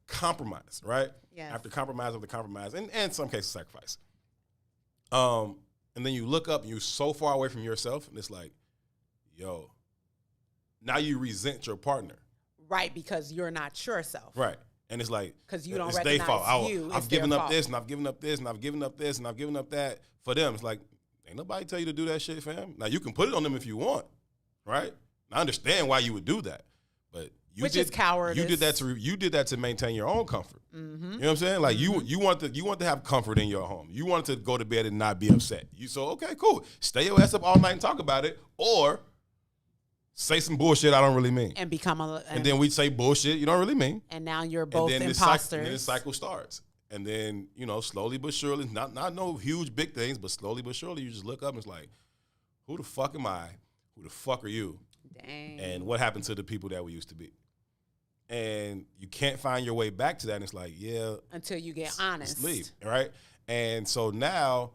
compromise, right? Yes. After compromise after compromise, and in some cases sacrifice. And then you look up and you're so far away from yourself, and it's like, yo, now you resent your partner. Right, because you're not yourself. Right. And it's like, because you don't it's recognize their fault. you. I've given up this, and I've given up this, and I've given up this, and I've given up that for them. It's like, ain't nobody tell you to do that shit, fam. Now, you can put it on them if you want, right? I understand why you would do that, but is cowardice. You did that to maintain your own comfort. You know what I'm saying? Like you want to have comfort in your home. You want to go to bed and not be upset. Okay, cool. Stay your ass up all night and talk about it, or say some bullshit I don't really mean. And become and then we say bullshit you don't really mean. And now you're both imposters. And then the cycle starts. And then, slowly but surely, not no huge big things, but slowly but surely you just look up and it's like, who the fuck am I? Who the fuck are you? Dang. And what happened to the people that we used to be? And you can't find your way back to that. And it's like, yeah. Until you get honest. Just leave, right? And so now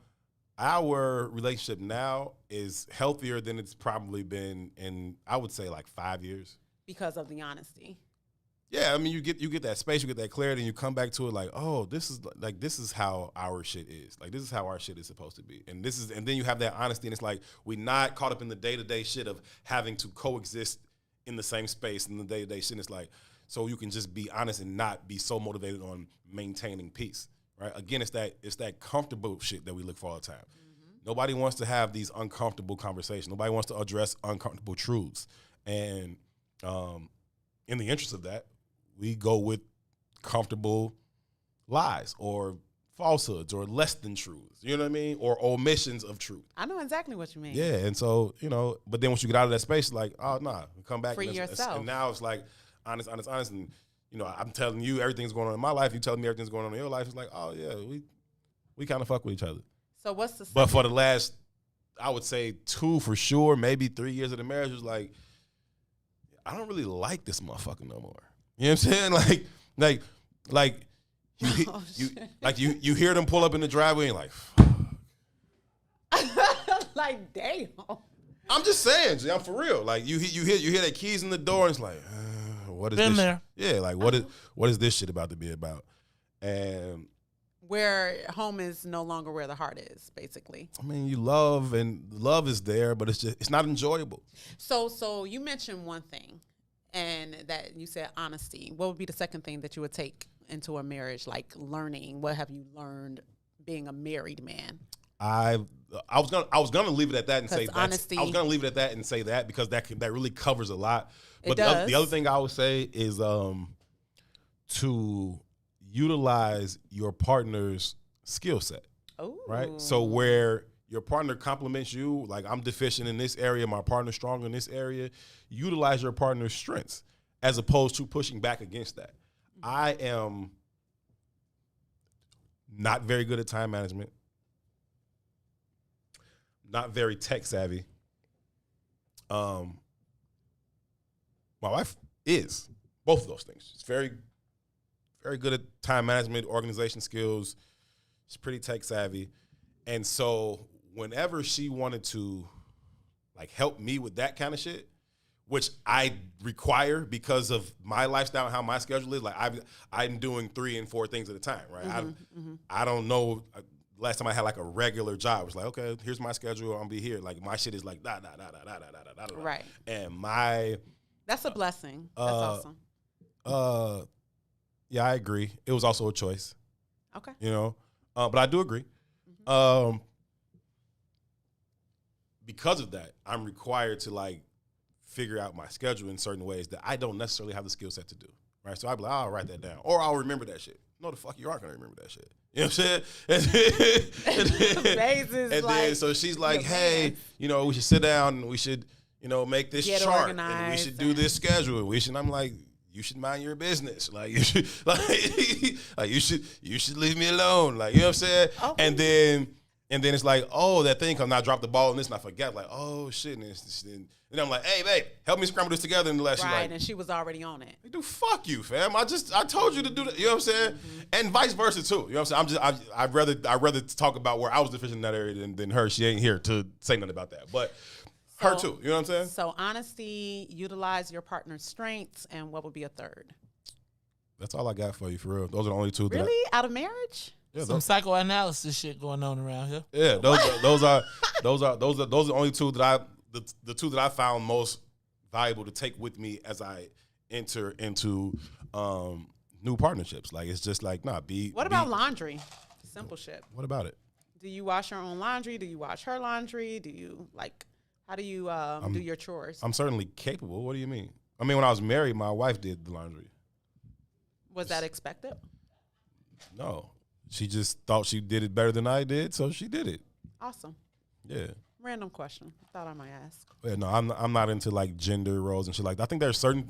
our relationship now is healthier than it's probably been in, I would say, like 5 years. Because of the honesty. Yeah, I mean, you get that space, you get that clarity, and you come back to it like, oh, this is how our shit is. Like, this is how our shit is supposed to be. And then you have that honesty, and it's like, we're not caught up in the day-to-day shit of having to coexist in the same space in the day-to-day shit. And it's like, so you can just be honest and not be so motivated on maintaining peace. Right? Again, it's that comfortable shit that we look for all the time. Nobody wants to have these uncomfortable conversations. Nobody wants to address uncomfortable truths. And in the interest of that, we go with comfortable lies or falsehoods or less than truths. You know what I mean? Or omissions of truth. I know exactly what you mean. Yeah, and so, but then once you get out of that space, it's like, oh, nah, come back. Free yourself. And now it's like honest. And, I'm telling you everything's going on in my life. You telling me everything's going on in your life. It's like, oh, yeah, we kind of fuck with each other. So what's the But for the last, I would say 2 for sure, maybe 3 years of the marriage, was like, I don't really like this motherfucker no more. You know what I'm saying? Like you hear them pull up in the driveway and like, like, damn. I'm just saying, I'm for real. Like you hear that keys in the door and it's like, what is Been this? there. Yeah, like what is this shit about to be about? And where home is no longer where the heart is, basically. I mean, you love and love is there, but it's not enjoyable. So you mentioned one thing, and that you said honesty. What would be the second thing that you would take into a marriage, like learning? What have you learned being a married man? I was gonna leave it at that and say honesty. I was gonna leave it at that and say that because that really covers a lot. But It does. The other thing I would say is to utilize your partner's skill set. Oh, Right. So where your partner compliments you, like I'm deficient in this area, my partner's strong in this area, utilize your partner's strengths as opposed to pushing back against that. I am not very good at time management, not very tech savvy. My wife is both of those things. She's very, very good at time management, organization skills. She's pretty tech savvy. And so whenever she wanted to like help me with that kind of shit, which I require because of my lifestyle and how my schedule is, like I'm doing 3 and 4 things at a time, right? I don't know. Last time I had like a regular job, it was like, okay, here's my schedule. I'll be here. Like my shit is like da da da da da da da da. Right. And that's a blessing. That's awesome. Yeah, I agree. It was also a choice. Okay. But I do agree. Because of that, I'm required to like figure out my schedule in certain ways that I don't necessarily have the skill set to do. right? So I'll be like, I'll write that down. Or I'll remember that shit. No, the fuck you aren't going to remember that shit. You know what I'm saying? And then, so she's like, hey, you know, we should sit down and we should, you know, make this chart. And we should do this schedule. And I'm like, you should mind your business. Like, you should, you should leave me alone. Like, you know what I'm saying? Okay. And then it's like, oh, that thing comes, I dropped the ball on this and I forgot. Like, oh, shit. And I'm like, hey, babe, help me scramble this together. And right, and she was already on it. Dude, fuck you, fam. I told you to do that. You know what I'm saying? Mm-hmm. And vice versa, too. You know what I'm saying? I'd rather talk about where I was deficient in that area than her. She ain't here to say nothing about that. But her, too. You know what I'm saying? So, honesty, utilize your partner's strengths, and what would be a third? That's all I got for you, for real. Those are the only two. Really? Out of marriage? Yeah, some psychoanalysis shit going on around here. Yeah, those are the only two that the two that I found most valuable to take with me as I enter into new partnerships. Like, it's just like, What about laundry? Simple shit. What about it? Do you wash your own laundry? Do you wash her laundry? Do you, like, how do you do your chores? I'm certainly capable. What do you mean? I mean, when I was married, my wife did the laundry. Was that expected? No. She just thought she did it better than I did, so she did it. Awesome. Yeah. Random question. Thought I might ask. Yeah, no, I'm not into like gender roles and shit like that. I think there's certain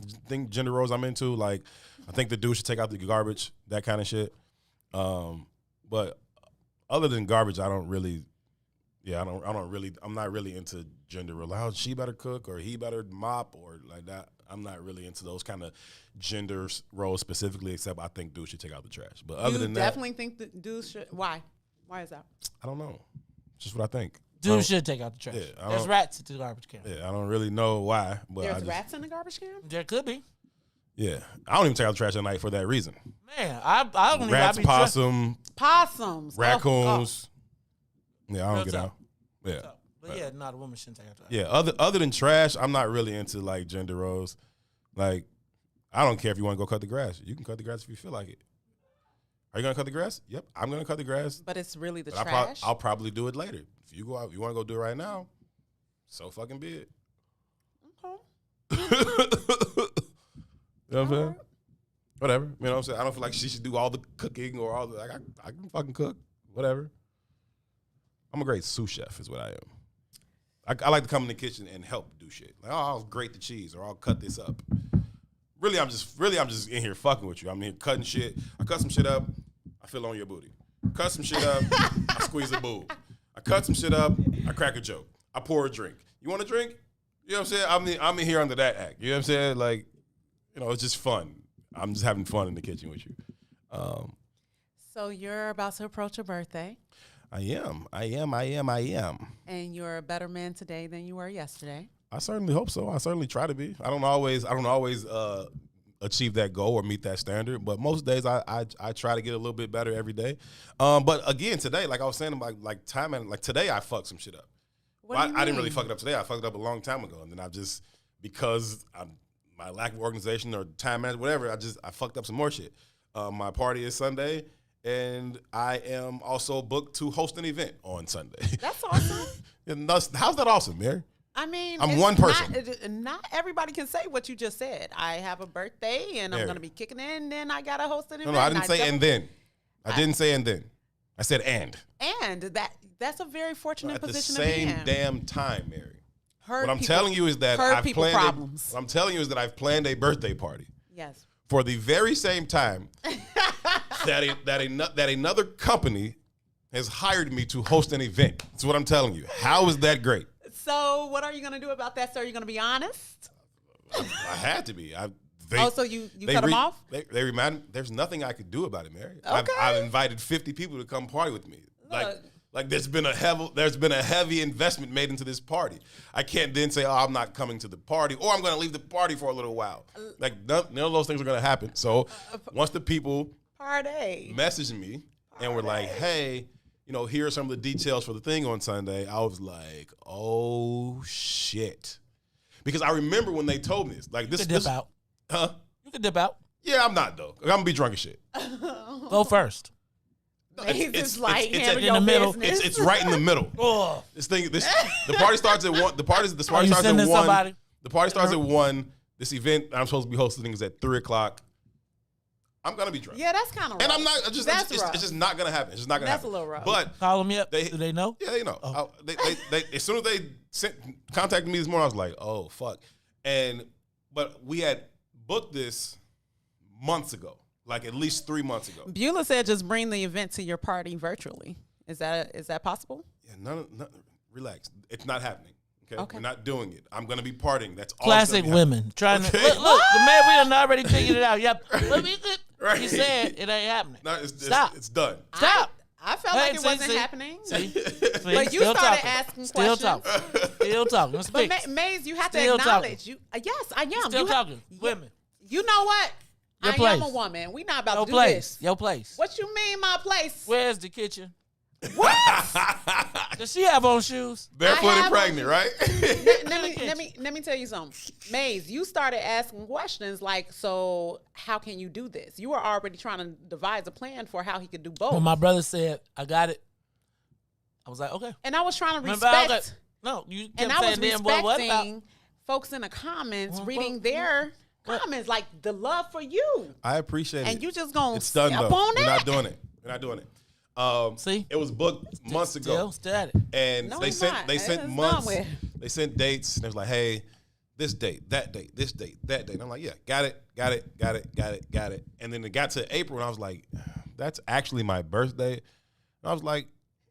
gender roles I'm into. Like, I think the dude should take out the garbage, that kind of shit. But other than garbage, I don't really. Yeah, I'm not really into gender roles. How she better cook or he better mop or like that. I'm not really into those kind of gender roles specifically, except I think dudes should take out the trash. But other than that, you definitely think that dudes should. Why? Why is that? I don't know. Just what I think. Dudes should take out the trash. Yeah, there's rats at the garbage can. Yeah, I don't really know why. But there's rats in the garbage can? There could be. Yeah, I don't even take out the trash at night for that reason. Man, I don't even. Rats, possums, raccoons. Yeah, I don't get out. Yeah. But yeah, no, the woman shouldn't take out trash. Yeah, other than trash, I'm not really into like gender roles. Like, I don't care if you want to go cut the grass. You can cut the grass if you feel like it. Are you gonna cut the grass? Yep, I'm gonna cut the grass. But it's really the trash. I'll probably do it later. If you go out, you want to go do it right now, so fucking be it. Okay. You know what I'm saying? Whatever. You know what I'm saying? I don't feel like she should do all the cooking or all the. Like, I can fucking cook. Whatever. I'm a great sous chef, is what I am. I like to come in the kitchen and help do shit. Like, oh, I'll grate the cheese or I'll cut this up. Really, I'm just in here fucking with you. I'm here cutting shit. I cut some shit up. I feel on your booty. Cut some shit up. I squeeze a boob. I cut some shit up. I crack a joke. I pour a drink. You want a drink? You know what I'm saying? I'm in here under that act. You know what I'm saying? Like, you know, it's just fun. I'm just having fun in the kitchen with you. So you're about to approach your birthday. I am. And you're a better man today than you were yesterday. I certainly hope so. I certainly try to be. I don't always achieve that goal or meet that standard, but most days I try to get a little bit better every day. But again, today, like I was saying, like time and like today, I fucked some shit up. I didn't really fuck it up today. I fucked it up a long time ago, and then because my lack of organization or time management, whatever, I fucked up some more shit. My party is Sunday. And I am also booked to host an event on Sunday. That's awesome. How's that awesome, Mary? I mean, I'm one person. Not everybody can say what you just said. I have a birthday, and I'm going to be kicking in, and then I got to host an event. No, I didn't say and then. I didn't say and then. I said and. And that's a very fortunate position to be in. At the same damn time, Mary. What I'm telling you is that I've planned a birthday party. Yes. For the very same time that another company has hired me to host an event. That's what I'm telling you. How is that great? So what are you going to do about that, sir? Are you going to be honest? I had to be. So you cut them off? They remind me, there's nothing I could do about it, Mary. Okay. I've invited 50 people to come party with me. Like there's been a heavy investment made into this party. I can't then say, oh, I'm not coming to the party, or I'm going to leave the party for a little while. Like none of those things are going to happen. So once the people messaged me and were like, hey, you know, here are some of the details for the thing on Sunday, I was like, oh shit, because I remember when they told me this. Like this, you could dip out. Huh? You could dip out. Yeah, I'm not though. I'm gonna be drunk as shit. Go first. It's in the middle. It's right in the middle. Oh. The party starts at 1. The party starts at 1. Somebody? The party starts at 1. This event I'm supposed to be hosting is at 3:00. I'm gonna be drunk. Yeah, that's kind of rough. And I'm not just. That's It's rough. just not gonna happen. It's just not gonna That's happen. a little rough. But Call them up. Do they know? Yeah, they know. Oh. They as soon as they contacted me this morning, I was like, oh fuck. But we had booked this months ago, like at least 3 months ago. Beulah said just bring the event to your party virtually. Is that possible? Yeah, none, relax. It's not happening. Okay? Okay. We're not doing it. I'm gonna be partying. That's all. Classic women trying to look. The man, we done already figured it out. Yep. Right. You said it ain't happening. No, Stop. It's done. Stop. I felt like it wasn't happening. See? But you started asking Still questions. talking. Still talking. Let's But fix. Maze, you have to Still acknowledge talking. you. Yes, I am. Still You talking. Women. You know what? Your I place. am a woman. We not about Your to do place. this. Your place. What you mean, my place? Where's the kitchen? What? Does she have on shoes? Barefoot I and have pregnant, right? let me tell you something. Maze, you started asking questions like, so how can you do this? You were already trying to devise a plan for how he could do both. When my brother said, I got it, I was like, okay. And I was trying to Remember, I was respect. like, no, you kept And I was saying then, well, what about? respecting folks in the comments reading their comments, like the love for you. I appreciate it. And you just gonna It's done step though. on We're that? not doing it. We're not doing it. See? It was booked months ago. Still at it. And No, they it's sent not. they sent It's months. done with. They sent dates and it was like, hey, this date, that date, this date, that date. And I'm like, yeah, got it. And then it got to April and I was like, that's actually my birthday. And I was like,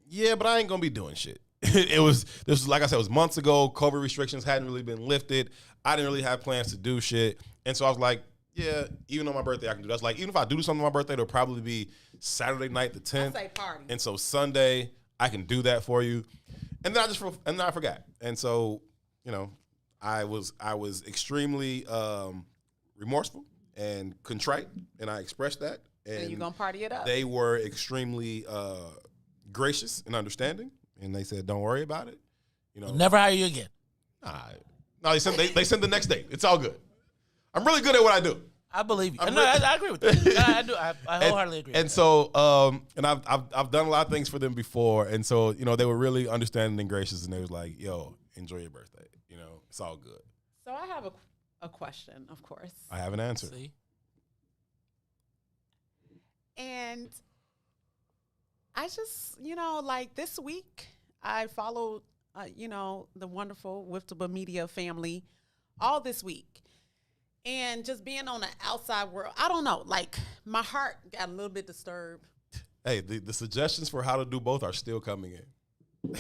yeah, but I ain't gonna be doing shit. This was like I said, it was months ago. COVID restrictions hadn't really been lifted. I didn't really have plans to do shit. And so I was like, yeah, even on my birthday I can do that. That's like, even if I do something on my birthday, it'll probably be Saturday night the 10th. I say party. And so Sunday, I can do that for you. And then I forgot. And so, you know, I was extremely remorseful and contrite, and I expressed that. And you gonna party it up. They were extremely gracious and understanding, and they said, "Don't worry about it." You know, Never hire you again. No, they sent the next date. It's all good. I'm really good at what I do. I believe you. I agree with that. I do. I wholeheartedly agree. And so, and I've done a lot of things for them before, and so you know they were really understanding and gracious, and they was like, "Yo, enjoy your birthday. You know, it's all good." So I have a question, of course. I have an answer. See? And I just, like this week, I followed, the wonderful Wiftable Media family all this week. And just being on the outside world, I don't know, like my heart got a little bit disturbed. Hey, the suggestions for how to do both are still coming in.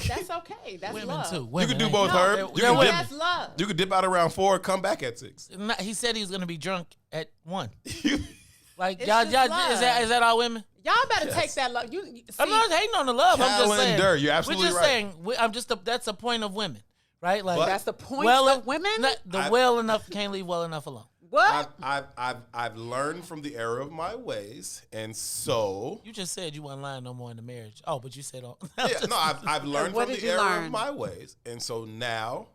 That's okay. That's Women love. too. You Women, can do ain't both, it? Herb. They're women. That's love. You could dip out around 4, come back at 6. He said he was gonna be drunk at 1. It's y'all, just is love. that all women? Y'all better take that love. I'm not hating on the love. I'm just saying. Calendar, you're absolutely we're just right. saying. That's the point of women, right? Like That's the point of women? well enough can't leave well enough alone. What? I've learned from the error of my ways, and so You just said you weren't lying no more in the marriage. Oh, but you said I've learned What from did the you error learn? of my ways, and so now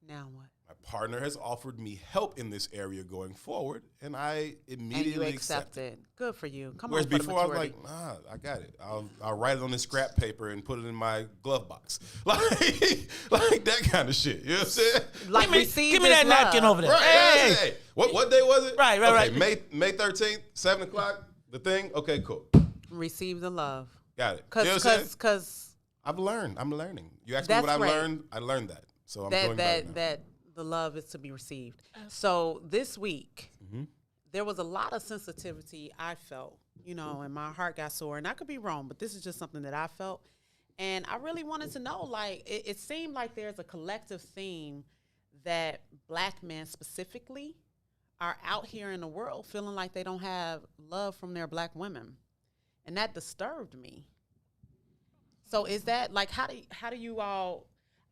Now what? my partner has offered me help in this area going forward, and I And immediately you accept it. Good for you. Come Whereas on, for before I the was maturity. like, nah, I got it. I'll write it on this scrap paper and put it in my glove box, like that kind of shit. You know what I'm saying? Like, give me receive that this napkin love. over there. Right, Hey, hey. What day was it? Right. May 13th, 7 o'clock. The thing. Okay, cool. Receive the love. Got it. You know what I'm saying? Because I've learned. I'm learning. You asked me what That's I've right. learned. I learned that. So I'm doing better now. that the love is to be received. So this week, there was a lot of sensitivity I felt, and my heart got sore. And I could be wrong, but this is just something that I felt. And I really wanted to know, like, it seemed like there's a collective theme that black men specifically are out here in the world feeling like they don't have love from their black women. And that disturbed me. So is that, like, how do you all...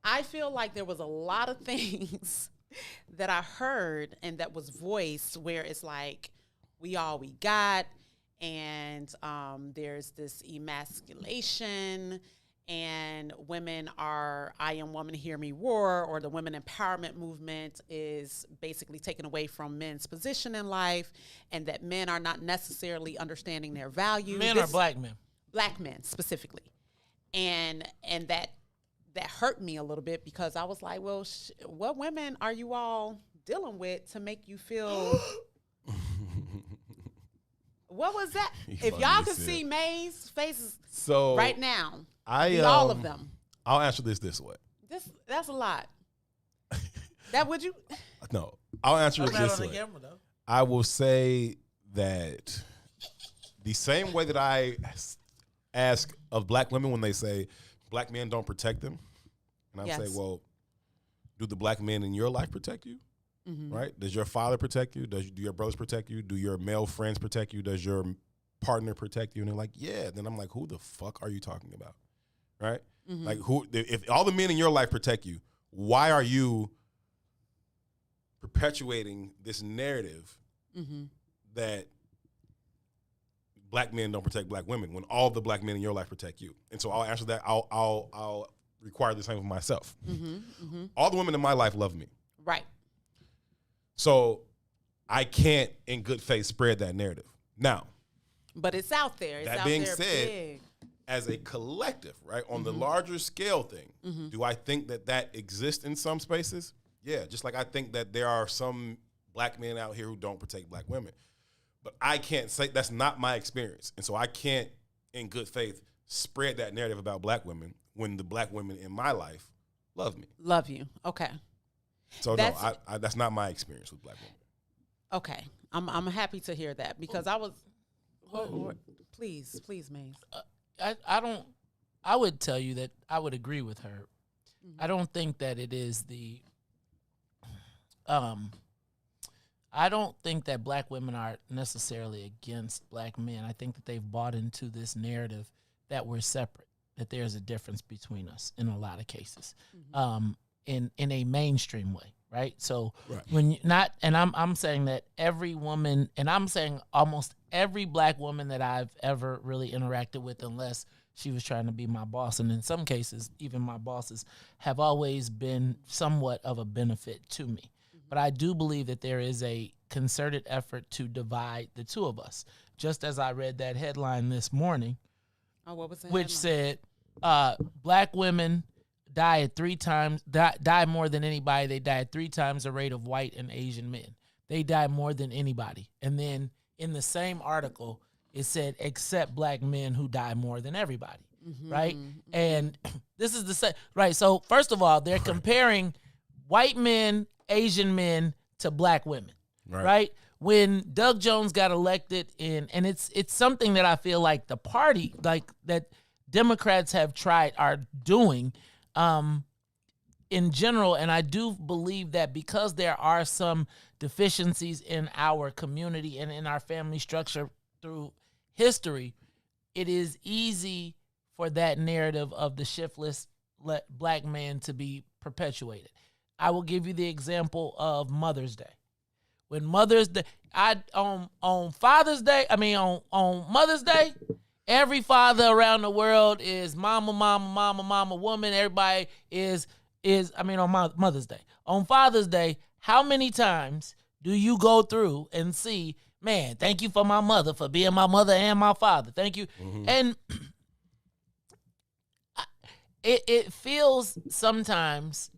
I feel like there was a lot of things that I heard and that was voiced where it's like, we all we got, and there's this emasculation, and women are, I am woman, hear me roar, or the women empowerment movement is basically taken away from men's position in life, and that men are not necessarily understanding their value. Men or black men? Black men specifically. And that hurt me a little bit because I was like, well, what women are you all dealing with to make you feel What was that? You If funny y'all as could hell. see May's faces So right now, I all of them. I'll answer this way. That's a lot. That would you? No, I'll answer it Not this on the way. camera though. I will say that the same way that I ask of black women when they say black men don't protect them, and I say, well, do the black men in your life protect you? Right? Does your father protect you? Do your brothers protect you? Do your male friends protect you? Does your partner protect you? And they're like, yeah. Then I'm like, who the fuck are you talking about? Right? Like, who? If all the men in your life protect you, why are you perpetuating this narrative that black men don't protect black women when all the black men in your life protect you? And so I'll answer that. I'll require the same of myself. All the women in my life love me. Right. So I can't, in good faith, spread that narrative. Now, But it's out there. It's that out being there said, big. as a collective, right, on the larger scale thing, do I think that exists in some spaces? Yeah, just like I think that there are some black men out here who don't protect black women. But I can't say that's not my experience. And so I can't, in good faith, spread that narrative about black women when the black women in my life love me. Love you. Okay. So That's- no, that's not my experience with black women. Okay. I'm happy to hear that because I was. Please, Maze. I don't. I would tell you that I would agree with her. I don't think that it is the. I don't think that black women are necessarily against black men. I think that they've bought into this narrative that we're separate, that there's a difference between us in a lot of cases, in a mainstream way, right? So when you not, and I'm saying that every woman, and I'm saying almost every black woman that I've ever really interacted with, unless she was trying to be my boss, and in some cases, even my bosses have always been somewhat of a benefit to me. But I do believe that there is a concerted effort to divide the two of us. Just as I read that headline this morning, What was that? which said black women die more than anybody. They die at 3 times the rate of white and Asian men. They die more than anybody. And then in the same article, it said, except black men who die more than everybody, right? And this is the same, right? So first of all, they're comparing white men, Asian men to black women, right? When Doug Jones got elected and it's something that I feel like the party, like that Democrats are doing in general, and I do believe that because there are some deficiencies in our community and in our family structure through history, it is easy for that narrative of the shiftless black man to be perpetuated. I will give you the example of Mother's Day. When Mother's Day, on Father's Day, on Mother's Day, every father around the world is mama, woman. Everybody is on Mother's Day. On Father's Day, how many times do you go through and see, man, thank you for my mother, for being my mother and my father. Thank you. And it feels sometimes,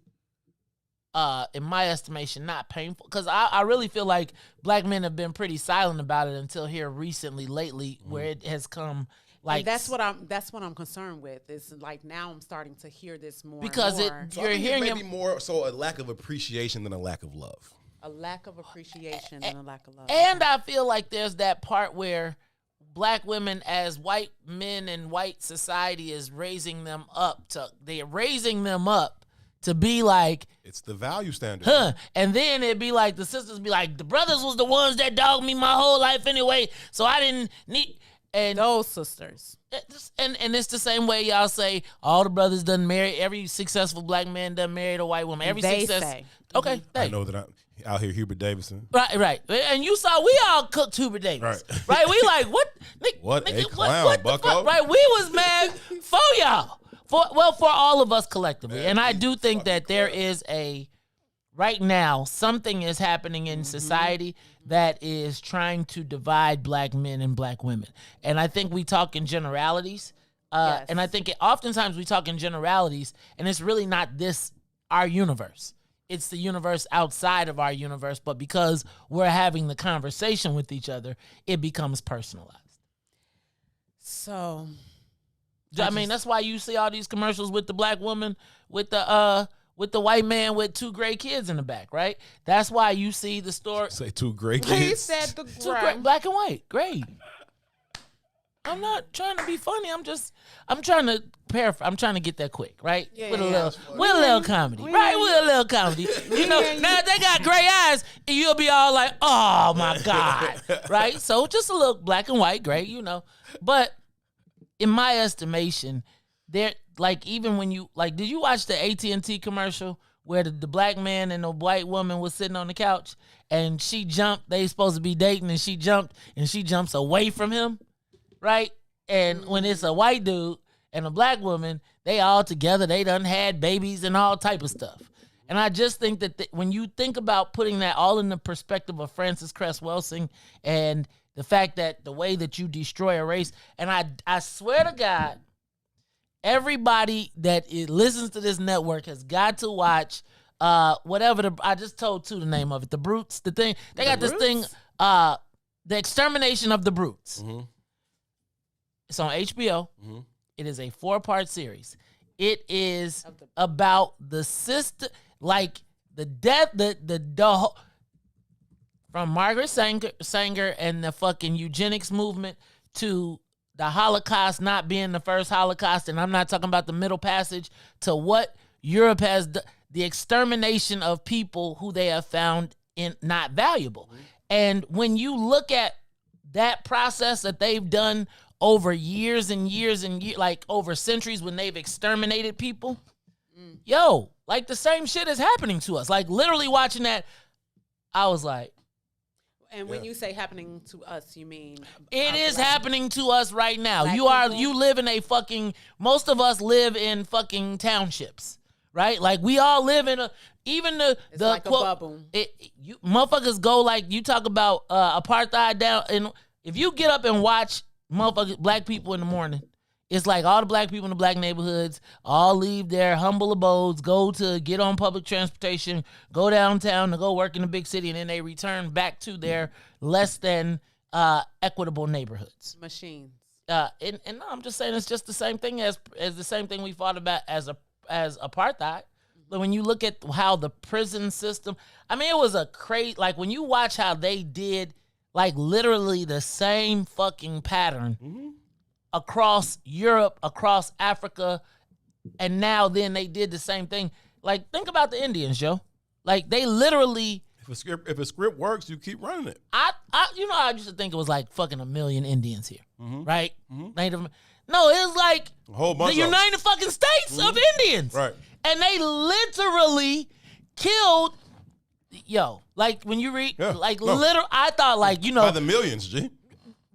in my estimation, not painful, because I really feel like black men have been pretty silent about it until here lately, where it has come. Like, and that's what I'm concerned with. It's like now I'm starting to hear this more because and more. So you're hearing maybe more so a lack of appreciation than a lack of love. A lack of appreciation and a lack of love. And I feel like there's that part where black women, as white men and white society is raising them up to be like, It's the value standard. and then it'd be like the sisters be like, the brothers was the ones that dogged me my whole life anyway, so I didn't need. And those sisters. And it's the same way y'all say all the brothers done marry, every successful black man done married a white woman. Every They success. say. Okay, I know that I'm out here, Hubert Davidson. Right. And you saw we all cooked Hubert Davis. Right? We like, what? What a clown, the bucko. fuck? Right? We was mad for y'all. For all of us collectively. And I do think that there is right now, something is happening in society that is trying to divide black men and black women. And I think we talk in generalities. Yes. And I think oftentimes we talk in generalities, and it's really not our universe. it's the universe outside of our universe, but because we're having the conversation with each other, it becomes personalized. So, I mean, that's why you see all these commercials with the black woman with the white man with 2 gray kids in the back, right? That's why you see the story. Say 2 gray he kids. said the Black and white, gray. I'm not trying to be funny. I'm trying to paraphrase. I'm trying to get that quick, right? With a little comedy, right? With a little comedy. You know, now if they got gray eyes, and you'll be all like, oh my God, right? So just a little black and white, gray, you know. But in my estimation, there, like, even when you, like, did you watch the AT&T commercial where the black man and the white woman was sitting on the couch and she jumped, they supposed to be dating, and she jumps away from him? Right? And when it's a white dude and a black woman, they all together, they done had babies and all type of stuff. And I just think that when you think about putting that all in the perspective of Frances Cress Welsing and the fact that the way that you destroy a race, and I swear to God, everybody that listens to this network has got to watch whatever I just told the name of it, The Brutes, the thing. They got this thing, The Extermination of the Brutes. Mm-hmm. It's on HBO. Mm-hmm. It is a 4-part series. It is about the system, like the death, the from Margaret Sanger and the fucking eugenics movement to the Holocaust not being the first Holocaust, and I'm not talking about the Middle Passage, to what Europe has the extermination of people who they have found not valuable. Mm-hmm. And when you look at that process that they've done over years and years and years, like over centuries, when they've exterminated people, yo, like the same shit is happening to us. Like literally watching that, I was like, and when you say happening to us, you mean it is happening to us right now. You live in a fucking, most of us live in fucking townships, right? Like we all live in it's like quote, a bubble. You motherfuckers go, like, you talk about apartheid down, and if you get up and watch motherfuckers, black people in the morning, it's like all the black people in the black neighborhoods all leave their humble abodes, go to get on public transportation, go downtown to go work in the big city, and then they return back to their less than equitable neighborhoods. Machines. And no, I'm just saying it's just the same thing as the same thing we fought about as apartheid. But when you look at how the prison system, I mean, it was a crazy, like when you watch how they did, like literally the same fucking pattern across Europe, across Africa, and now then they did the same thing. Like, think about the Indians, yo. Like, they literally... If a script works, you keep running it. I used to think it was like fucking 1 million Indians here, right? Native... No, it was like a whole bunch the United fucking States of Indians. Right. And they literally killed... Yo, like when you read, I thought, like, you know, by the millions, G.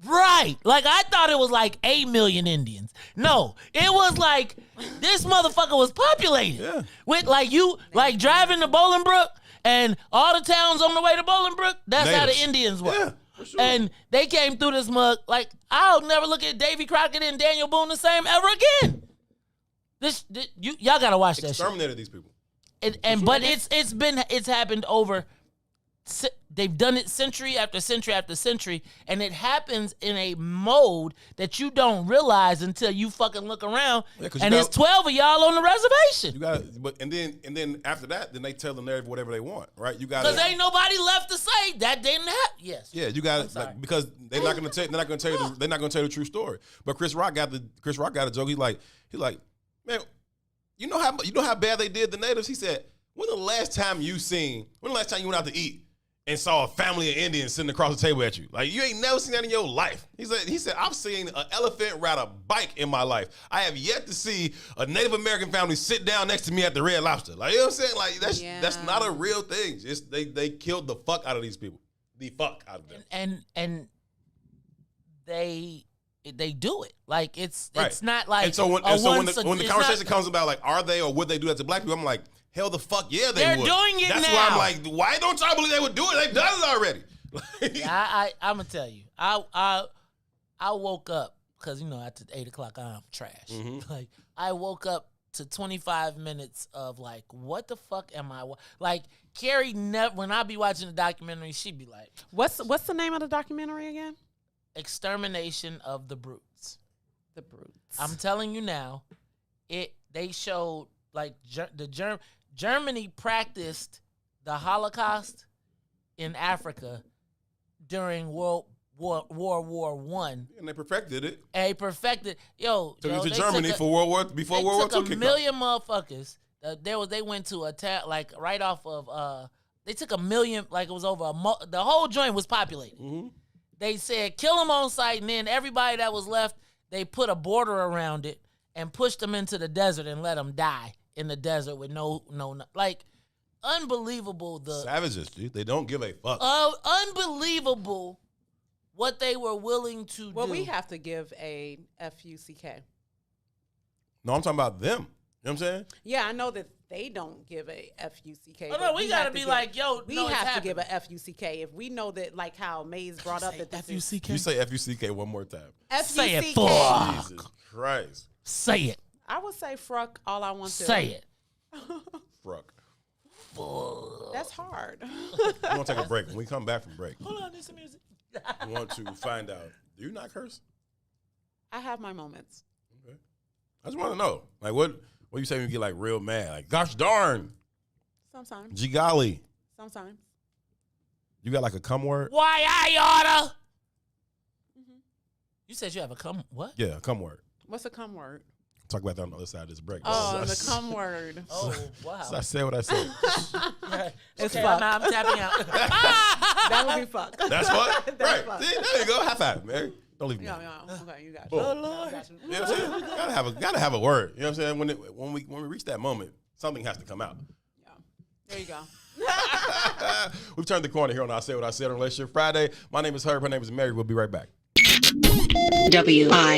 Right. Like, I thought it was like 8 million Indians. No, it was like this motherfucker was populated. Yeah. With like driving to Bolingbrook and all the towns on the way to Bolingbrook, that's Natives. how the Indians were. Yeah, for sure. And they came through this mug. Like, I'll never look at Davy Crockett and Daniel Boone the same ever again. Y'all gotta watch that shit. Exterminated these people. But it's happened over. They've done it century after century after century, and it happens in a mode that you don't realize until you fucking look around. Yeah, and it's 12 of y'all on the reservation. You got, and then after that, then they tell the narrative whatever they want, right? You got, because ain't nobody left to say that didn't happen. Yes. Yeah, you got, like, because they're not going to tell you the true story. But Chris Rock got a joke. He's like, man, you know how bad they did the natives. He said, when the last time you went out to eat and saw a family of Indians sitting across the table at you? Like, you ain't never seen that in your life. He said, I've seen an elephant ride a bike in my life. I have yet to see a Native American family sit down next to me at the Red Lobster. Like, you know what I'm saying? Like, that's not a real thing. Just they killed the fuck out of these people. The fuck out of them. And they do it. Like, it's not like. And so when the conversation comes about, like, are they or would they do that to black people? I'm like, hell the fuck yeah, they're would. doing it. That's now. why I'm like, why don't y'all believe they would do it? They've done it already. Yeah, I'm gonna tell you, I woke up because, you know, after 8 o'clock I'm trash. Like, I woke up to 25 minutes of like, what the fuck am I? Like Carrie, when I be watching the documentary, she'd be like, What's the name of the documentary again? Extermination of the Brutes. The Brutes. I'm telling you now, they showed like Germany practiced the Holocaust in Africa during World War One, and they perfected it. They perfected. Took you to Germany for World War before World War II. They took a million motherfuckers. They went to attack like right off of. They took a million, like it was over the whole joint was populated. Mm-hmm. They said kill them on sight, and then everybody that was left, they put a border around it and pushed them into the desert and let them die in the desert with no like unbelievable. Savages, dude. They don't give a fuck. Unbelievable what they were willing to do. Well, we have to give a FUCK. No, I'm talking about them. You know what I'm saying? Yeah, I know that they don't give a FUCK. Oh, no, we got to be like, yo, we have to give a FUCK. If we know that, like how Maze brought up that this FUCK. You say FUCK one more time. FUCK. Say it, fuck. Jesus Christ. Say it. I would say fruck all I want to. Say it. Fruck. That's hard. We're going to take a break. When we come back from break, Hold on, there's some music. we want to find out, do you not curse? I have my moments. Okay. I just want to know, like, what you say when you get, like, real mad? Like, gosh darn. Sometimes. Gee golly. Sometimes. You got, like, a cum word? Why I oughta? Mm-hmm. You said you have a cum, what? Yeah, a cum word. What's a cum word? Talk about that on the other side of this break. Oh, the cum word. Oh, wow. So I said what I said. It's okay, fuck. I'm tapping out. That would be fuck. That's what? That's Right. fuck. See, there you go. High five, Mary. Don't leave me. Yeah. Okay, you got it. Boom. Oh, Lord. You know what I'm saying? Gotta have a word. You know what I'm saying? When we reach that moment, something has to come out. Yeah. There you go. We've turned the corner here on I Say What I Said on Relationship Friday. My name is Herb. Her name is Mary. We'll be right back. WIIFTBPN.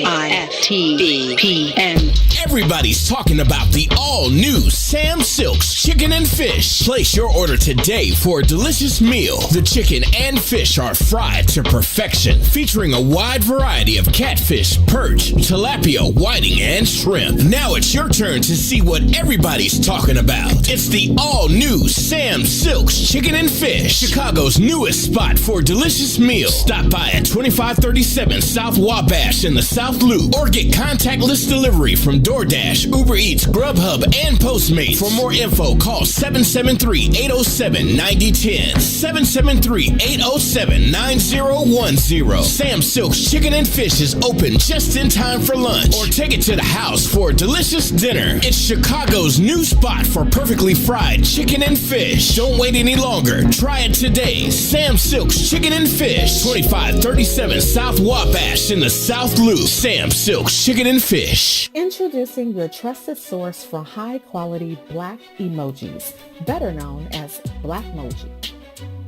Everybody's talking about the all-new Sam Silk's Chicken and Fish. Place your order today for a delicious meal. The chicken and fish are fried to perfection, featuring a wide variety of catfish, perch, tilapia, whiting, and shrimp. Now it's your turn to see what everybody's talking about. It's the all-new Sam Silk's Chicken and Fish, Chicago's newest spot for delicious meals. Stop by at 2537 South Wabash in the South Loop, or get contactless delivery from DoorDash, Uber Eats, Grubhub, and Postmates. For more info, call 773-807-9010, 773-807-9010. Sam Silk's Chicken and Fish is open just in time for lunch, or take it to the house for a delicious dinner. It's Chicago's new spot for perfectly fried chicken and fish. Don't wait any longer. Try it today. Sam Silk's Chicken and Fish, 2537 South Wabash in the South Loop. Sam Silk's Chicken and Fish. Introducing your trusted source for high-quality black emojis, better known as Blackmoji.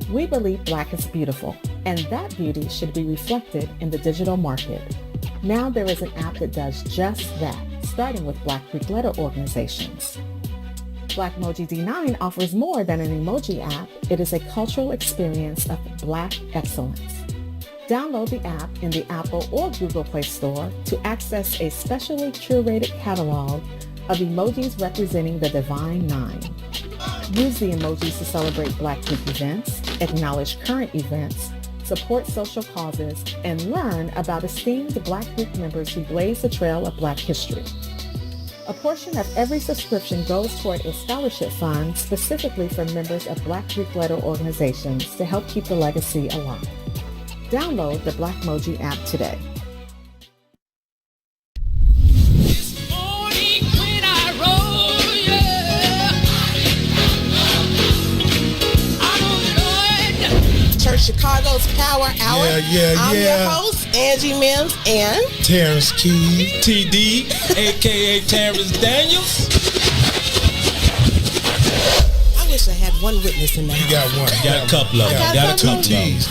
We believe black is beautiful, and that beauty should be reflected in the digital market. Now there is an app that does just that, starting with Black Greek letter organizations. Blackmoji D9 offers more than an emoji app. It is a cultural experience of black excellence. Download the app in the Apple or Google Play Store to access a specially curated catalog of emojis representing the Divine Nine. Use the emojis to celebrate Black Greek events, acknowledge current events, support social causes, and learn about esteemed Black Greek members who blaze the trail of Black history. A portion of every subscription goes toward a scholarship fund specifically for members of Black Greek letter organizations to help keep the legacy alive. Download the Blackmoji app today. Church Chicago's Power Hour. I'm your host, Angie Mims, and Terrence Keys, TD, a.k.a. Terrence Daniels. I wish I had one witness in the house. You got one. Got a couple of them. Got two T's.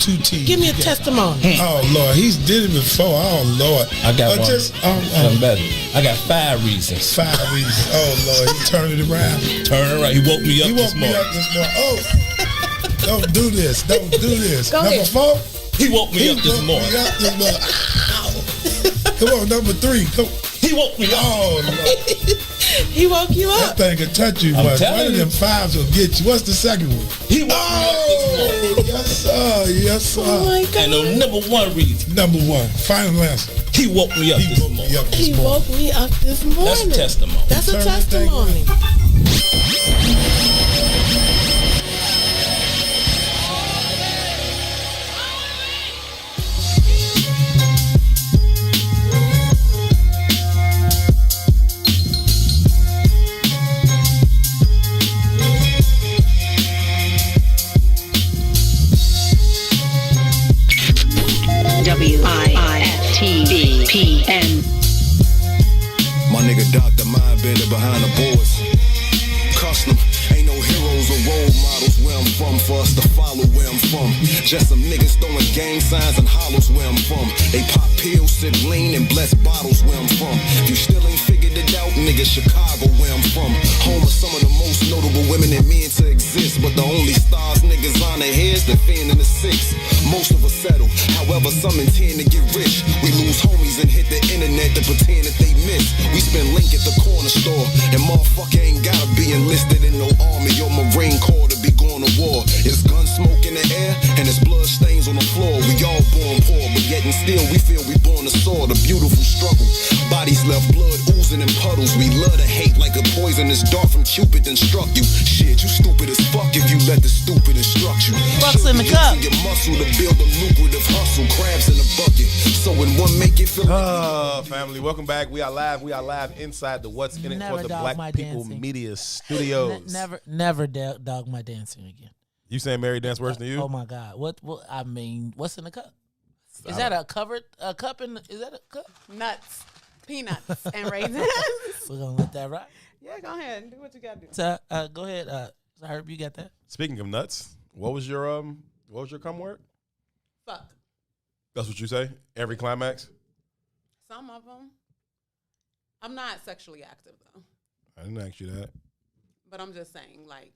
Give me a testimony. Oh, Lord. He's did it before. Oh, Lord. I got one. Something better. I got 5 reasons. 5 reasons. Oh, Lord. He turned it around. Turn it around. He woke me up this morning. Oh. Don't do this. Don't do this. Go number ahead. 4. He woke me up this morning. Come on, number 3. Come. He woke me up. Oh, Lord. He woke you up. That thing can touch you, but one of them fives will get you. What's the second one? He woke me up. Yes, sir. Yes, sir. Oh, my God. And the number one reason. Number one. Final answer. He woke me up this morning. He woke me up this morning. That's a testimony. That's a testimony. WIFTBPN. My nigga Dr. Mindbender behind the boards. Custom, ain't no heroes or role models where I'm from for us to follow where I'm from. Just some niggas throwing gang signs and hollows where I'm from. They pop pills, sip lean, and bless bottles where I'm from. You still ain't figured it out, nigga, Chicago where I'm from. Home of some of the most notable women and men to exist. But the only stars niggas on their heads, the fin and the six. Most of us settle, however some intend to get rich. We lose homies and hit the internet to pretend that they miss. We spend link at the corner store, and motherfucker ain't gotta be enlisted in no army or Marine Corps to be going to war. It's gun smoke in the air, and it's blood stains on the floor. We all born poor, but yet and still we feel we born to soar. The beautiful struggle, bodies left blood oozing in puddles. We love to hate like a poisonous dart from Cupid and struck you. Shit, you stupid as fuck if you let the stupid instruct you. Bucks in the cup. Your muscle to build a lucrative hustle, crabs in a bucket. So when one make it feel family, welcome back. We are live inside the What's in It for the Black People Media Studios. Never dog my dancing again. You saying Mary dance worse than you? Oh my God! What? I mean, what's in the cup? Is that a cup? Is that a cup? Nuts, peanuts, and raisins. We're gonna let that ride. Yeah, go ahead and do what you gotta do. So, go ahead. Herb, you got that? Speaking of nuts, what was your cum word? Fuck. That's what you say? Every climax? Some of them. I'm not sexually active though. I didn't ask you that. But I'm just saying, like,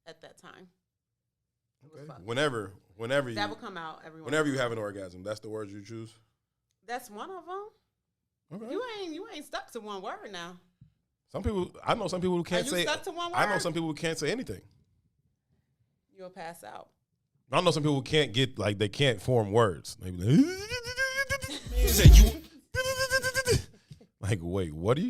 at that time. Okay. Whenever you that will come out every. Whenever you have an orgasm, that's the words you choose. That's one of them. Okay. You ain't stuck to one word now. I know some people who can't say. Stuck to one word? I know some people who can't say anything. You'll pass out. I know some people who can't get they can't form words. They be like, wait, what are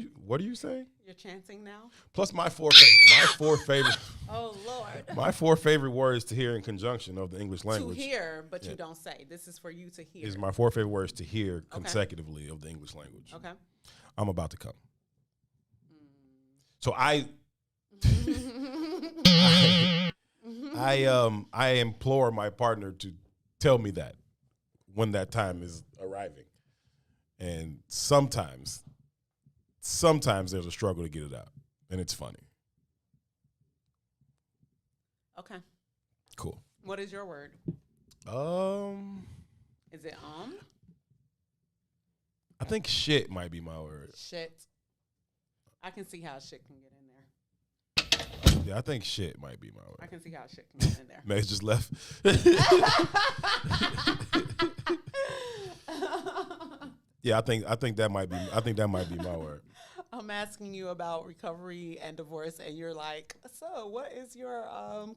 you saying? You're chanting now. Plus my four favorite. Oh Lord. My four favorite words to hear in conjunction of the English language. To hear, but you don't say. This is for you to hear. Is my four favorite words to hear consecutively of the English language. Okay. I'm about to come. So I implore my partner to tell me that when that time is arriving. And sometimes there's a struggle to get it out. And it's funny. Okay. Cool. What is your word? Is it I think shit might be my word. Shit. I can see how shit can get in there. Yeah, I think shit might be my word. I can see how shit can get in there. Max just left. Yeah, I think that might be my word. I'm asking you about recovery and divorce, and you're like, so what is your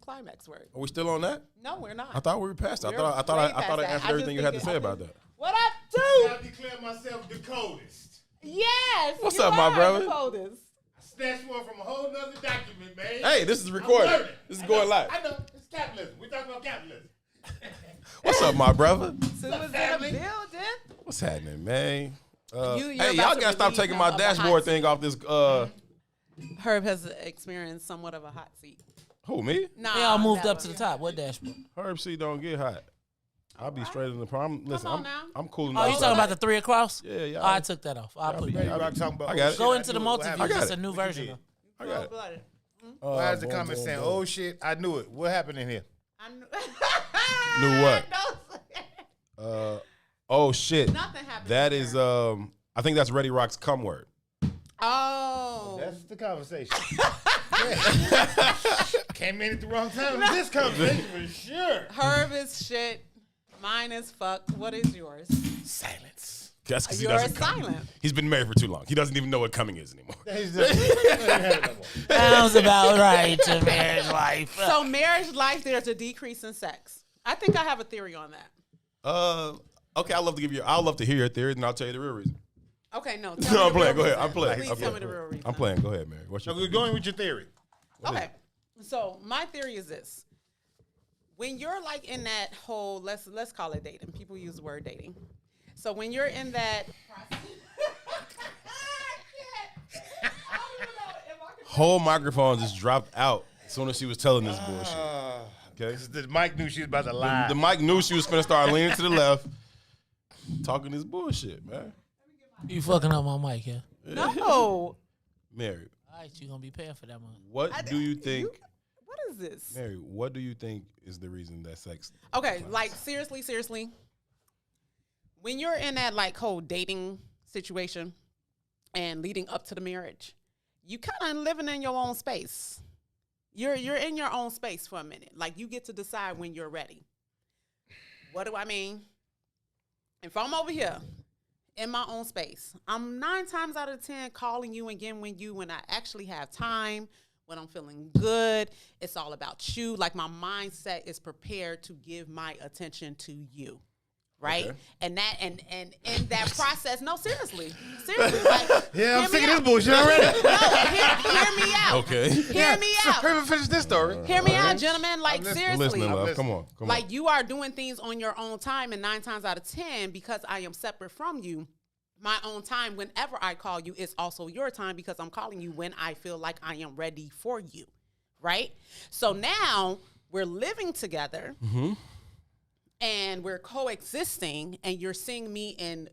climax word? Are we still on that? No, we're not. I thought we were past that. I thought I answered everything you had to say about that. What I do? I declare myself the coldest. Yes. What's up, my brother? The coldest. I snatched one from a whole nother document, man. Hey, this is recorded. This is going live. I know. It's capitalism. We're talking about capitalism. What's up, my brother? Sue was in the building. What's happening, man? You're hey, about y'all to gotta stop relieve taking him my of a dashboard hot thing seat. off this. Herb has experienced somewhat of a hot seat. Who, me? Nah, They all moved that up to the top. What dashboard? Herb C don't get hot. I'll be straight in the prom. Listen, on now. I'm cool. Oh, you talking about the 3 across? Yeah, yeah. Oh, I took that off. I'll put it. I'm talking about. I got it. Go into the I multi-view. got It's it. a new version. I got it. Why is the comment saying, "Oh shit, I knew it"? What happened in here? Knew what? Don't say Oh shit. Nothing happened. That is I think that's Ready Rock's cum word. Oh. That's the conversation. Came in at the wrong time. This conversation for sure. Herb is shit. Mine is fuck. What is yours? Silence. That's because he You're doesn't come. silent. He's been married for too long. He doesn't even know what coming is anymore. Sounds about right to marriage life. So marriage life, there's a decrease in sex. I think I have a theory on that. Okay, I'd love to hear your theory, and I'll tell you the real reason. Okay, no. No, I'm playing. Go ahead. I'm playing. Please tell me the real reason. I'm playing. Go ahead, Mary. What's your Going with your theory. Okay, so my theory is this: when you're like in that whole let's call it dating. People use the word dating. So when you're in that whole microphone just dropped out as soon as she was telling this bullshit. Okay, the mic knew she was about to lie. The mic knew she was going to start leaning to the left, talking this bullshit, man. You fucking up my mic, yeah? No. Mary. All right, you're going to be paying for that money. What do you think? What is this? Mary, what do you think is the reason that sex? Okay, like seriously. When you're in that like whole dating situation and leading up to the marriage, you kind of living in your own space. You're in your own space for a minute. Like you get to decide when you're ready. What do I mean? If I'm over here in my own space, I'm 9 times out of 10 calling you and getting with you when I actually have time, when I'm feeling good. It's all about you. Like my mindset is prepared to give my attention to you. Right? Okay. And that and in that process, no, seriously. Like, yeah, I'm sick of this bullshit already. No, hear me out. Okay. Hear me out. Hurry finish this story. Hear me out, gentlemen. Like seriously. Love. Come on. Like you are doing things on your own time, and 9 times out of 10, because I am separate from you, my own time, whenever I call you, is also your time because I'm calling you when I feel like I am ready for you. Right? So now we're living together. Mm-hmm. And we're coexisting, and you're seeing me in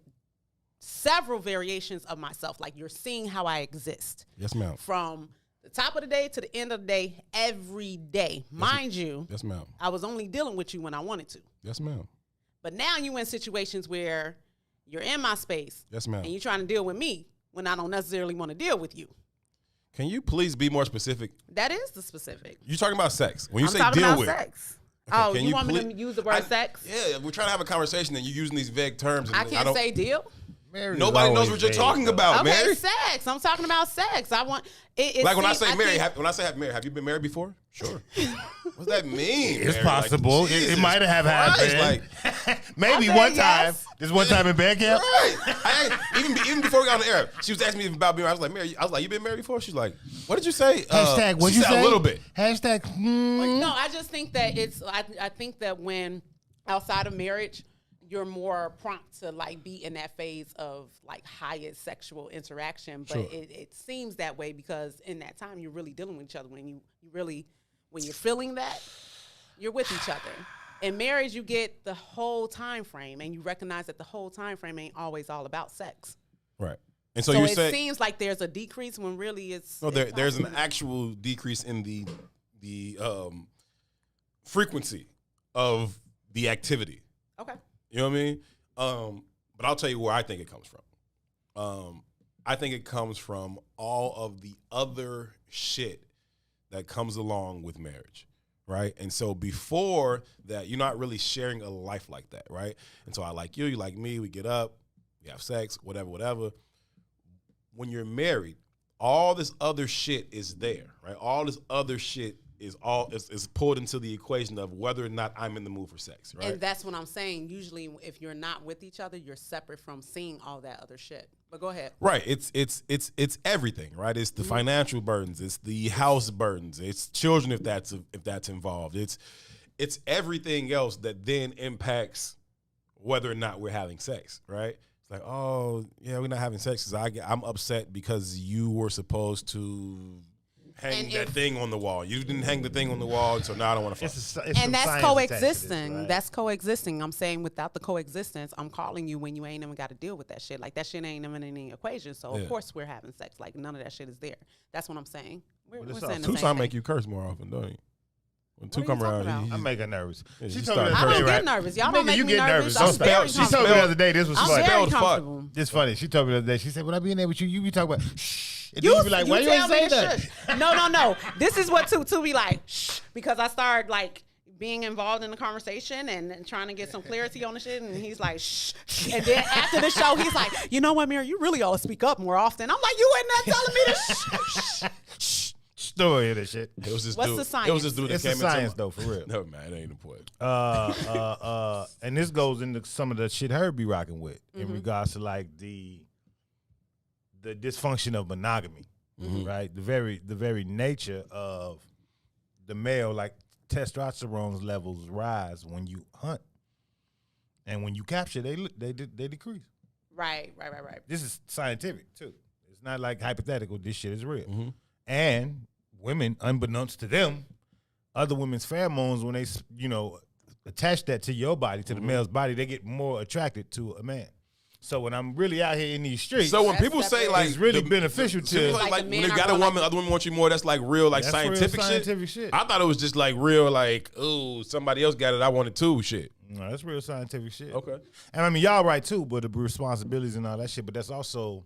several variations of myself. Like you're seeing how I exist. Yes, ma'am. From the top of the day to the end of the day, every day. Mind you. Yes, ma'am. I was only dealing with you when I wanted to. Yes, ma'am. But now you in situations where you're in my space. Yes, ma'am. And you're trying to deal with me when I don't necessarily want to deal with you. Can you please be more specific? That is the specific. You're talking about sex. When you I'm say talking deal about with sex. Okay, oh, you want me to use the word sex? Yeah, we're trying to have a conversation and you're using these vague terms. And I can't say deal. Mary's nobody knows what you're talking about, okay, Mary. Sex. I'm talking about sex. I want it. Like when I say married, have you been married before? Sure. What does that mean? It's Mary? possible. Like, it might have happened. Like, maybe one time. This one time in bed camp. Right. Even before we got on the air, she was asking me about being. I was like, Mary. I was like, you been married before? She's like, what did you say? Hashtag. What you say? A little bit. Hashtag. No, I just think that it's. I think that when outside of marriage, you're more prompt to like be in that phase of like highest sexual interaction. But sure. it seems that way because in that time you're really dealing with each other. When you're feeling that, you're with each other. In marriage, you get the whole time frame, and you recognize that the whole time frame ain't always all about sex. Right. And so it seems like there's a decrease when really it's. No, there's an actual decrease in the frequency of the activity. Okay. You know what I mean? But I'll tell you where I think it comes from. I think it comes from all of the other shit that comes along with marriage, right? And so before that, you're not really sharing a life like that, right? And so I like you like me, we get up, we have sex, whatever. When you're married, all this other shit is there, right? All this other shit is pulled into the equation of whether or not I'm in the mood for sex, right? And that's what I'm saying. Usually, if you're not with each other, you're separate from seeing all that other shit. But go ahead. Right. It's everything, right? It's the financial burdens. It's the house burdens. It's children if that's involved. It's everything else that then impacts whether or not we're having sex, right? It's like, oh yeah, we're not having sex because I'm upset because you were supposed to hang that thing on the wall. You didn't hang the thing on the wall, so now I don't want to fuck. And that's coexisting. Right? That's coexisting. I'm saying without the coexistence, I'm calling you when you ain't even got to deal with that shit. Like that shit ain't even in the equation. So of course we're having sex. Like none of that shit is there. That's what I'm saying. We're saying the same thing. Toussaint make you curse more often, don't you? When two come around, I make her nervous. Yeah, she told me I don't get nervous. Y'all don't make me nervous. She told me the other day this was funny. Very comfortable. This funny. She told me the other day. She said, "When I be in there with you, you be talking about shh." And you be like, "Why you ain't say that?" No. This is what Tutu be like, shh, because I started like being involved in the conversation and trying to get some clarity on the shit, and he's like, shh. And then after the show, he's like, you know what, Mary, you really ought to speak up more often. I'm like, you ain't not telling me to shh. Story of this shit. It was this What's dude. the science? It was this dude that It's came the science into though, for real. No, man, it ain't important. And this goes into some of the shit Herb be rocking with in regards to like the dysfunction of monogamy, right? The very nature of the male, like testosterone levels rise when you hunt, and when you capture, they decrease. Right. This is scientific too. It's not like hypothetical. This shit is real. And women, unbeknownst to them, other women's pheromones, when they attach that to your body, to the male's body, they get more attracted to a man. So when I'm really out here in these streets, So when people say like it's really beneficial to Like like the when men they are got a gonna woman, other women want you more. That's like real, like That's real scientific, scientific shit. I thought it was just like real, like oh somebody else got it, I want it too. Shit. no, that's real scientific shit. Okay. And I mean, y'all right too, but the responsibilities and all that shit. But it also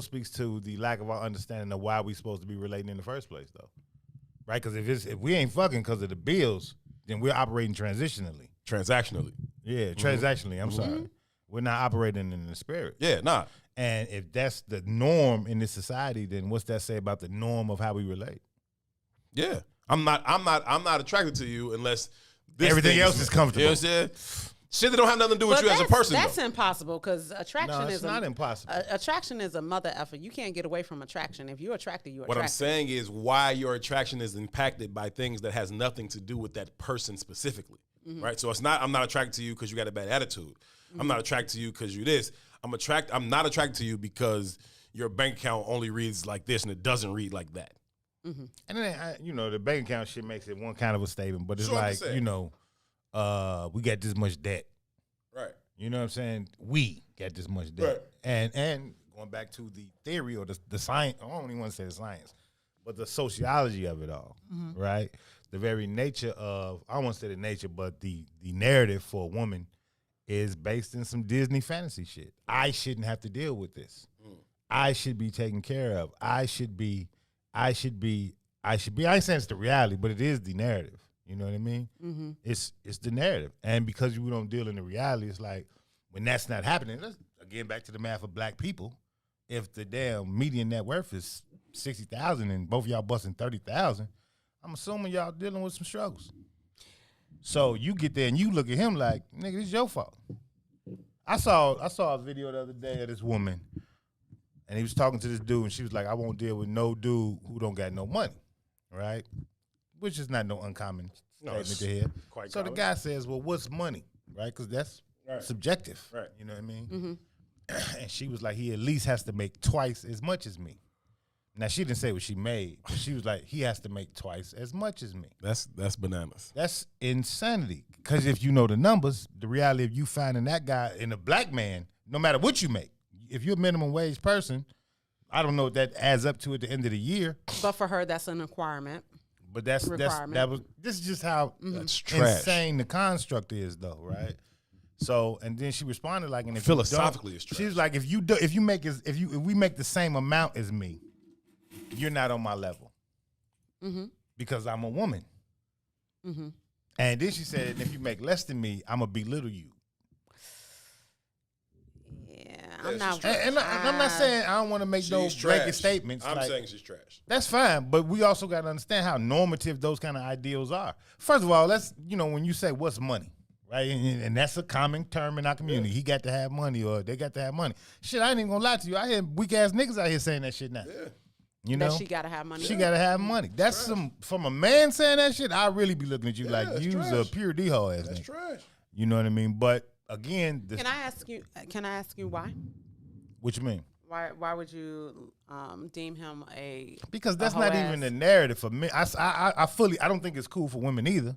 speaks to the lack of our understanding of why we supposed to be relating in the first place, though, right? Because if we ain't fucking because of the bills, then we're operating transactionally. Yeah, transactionally. I'm sorry, we're not operating in the spirit. Yeah, nah. And if that's the norm in this society, then what's that say about the norm of how we relate? Yeah. I'm not attracted to you unless Everything thing else is comfortable. You know what I'm saying? Shit that don't have nothing to do with But you as a person. That's though. impossible because attraction No, is it's not impossible. Attraction is a mother effer. You can't get away from attraction. If you're attracted, you're What attracted. I'm saying is why your attraction is impacted by things that has nothing to do with that person specifically, right? So I'm not attracted to you because you got a bad attitude. I'm not attracted to you because you this. I'm not attracted to you because your bank account only reads like this and it doesn't read like that. And then the bank account shit makes it one kind of a statement, but it's Sure, I'm like saying. we got this much debt. Right. You know what I'm saying? We got this much debt. And going back to the theory or the science, I don't even want to say the science, but the sociology of it all, right? The very nature of, I don't want to say the nature, but the narrative for a woman is based in some Disney fantasy shit. I shouldn't have to deal with this. I should be taken care of. I should be. I ain't saying it's the reality, but it is the narrative. You know what I mean? It's the narrative. And because we don't deal in the reality, it's like when that's not happening, let's again back to the math of black people. If the damn median net worth is 60,000 and both of y'all busting 30,000, I'm assuming y'all dealing with some struggles. So you get there and you look at him like, nigga, this is your fault. I saw a video the other day of this woman, and he was talking to this dude, and she was like, I won't deal with no dude who don't got no money, right? Which is not no uncommon statement to hear. Quite so common. the guy says, well, what's money, right? Because that's subjective, Right. You know what I mean? And she was like, he at least has to make twice as much as me. Now, she didn't say what she made, but she was like, he has to make twice as much as me. That's bananas. That's insanity. Because if you know the numbers, the reality of you finding that guy in a black man, no matter what you make, if you're a minimum wage person, I don't know what that adds up to at the end of the year. But for her, that's an requirement. But this is just how That's trash. insane the construct is, though, right? So, and then she responded like, and if Philosophically, you it's trash. she was like, if we make the same amount as me, you're not on my level because I'm a woman. And then she said, if you make less than me, I'm gonna belittle you. I'm not. And I'm not saying I don't want to make no blanket statements. I'm like, saying she's trash. That's fine, but we also got to understand how normative those kind of ideals are. First of all, let's, when you say what's money, right? And that's a common term in our community. He got to have money or they got to have money. Shit, I ain't even gonna lie to you. I hear weak ass niggas out here saying that shit now. Yeah. You know, That she gotta have money. She gotta have money. That's from a man saying that shit. I really be looking at you like that's you's a trash. pure d-hole ass That's nigga. trash. You know what I mean? But again, Can I ask you why? what you mean? Why would you deem him a? Because that's a not hoe even the ass? narrative for me. I don't think it's cool for women either.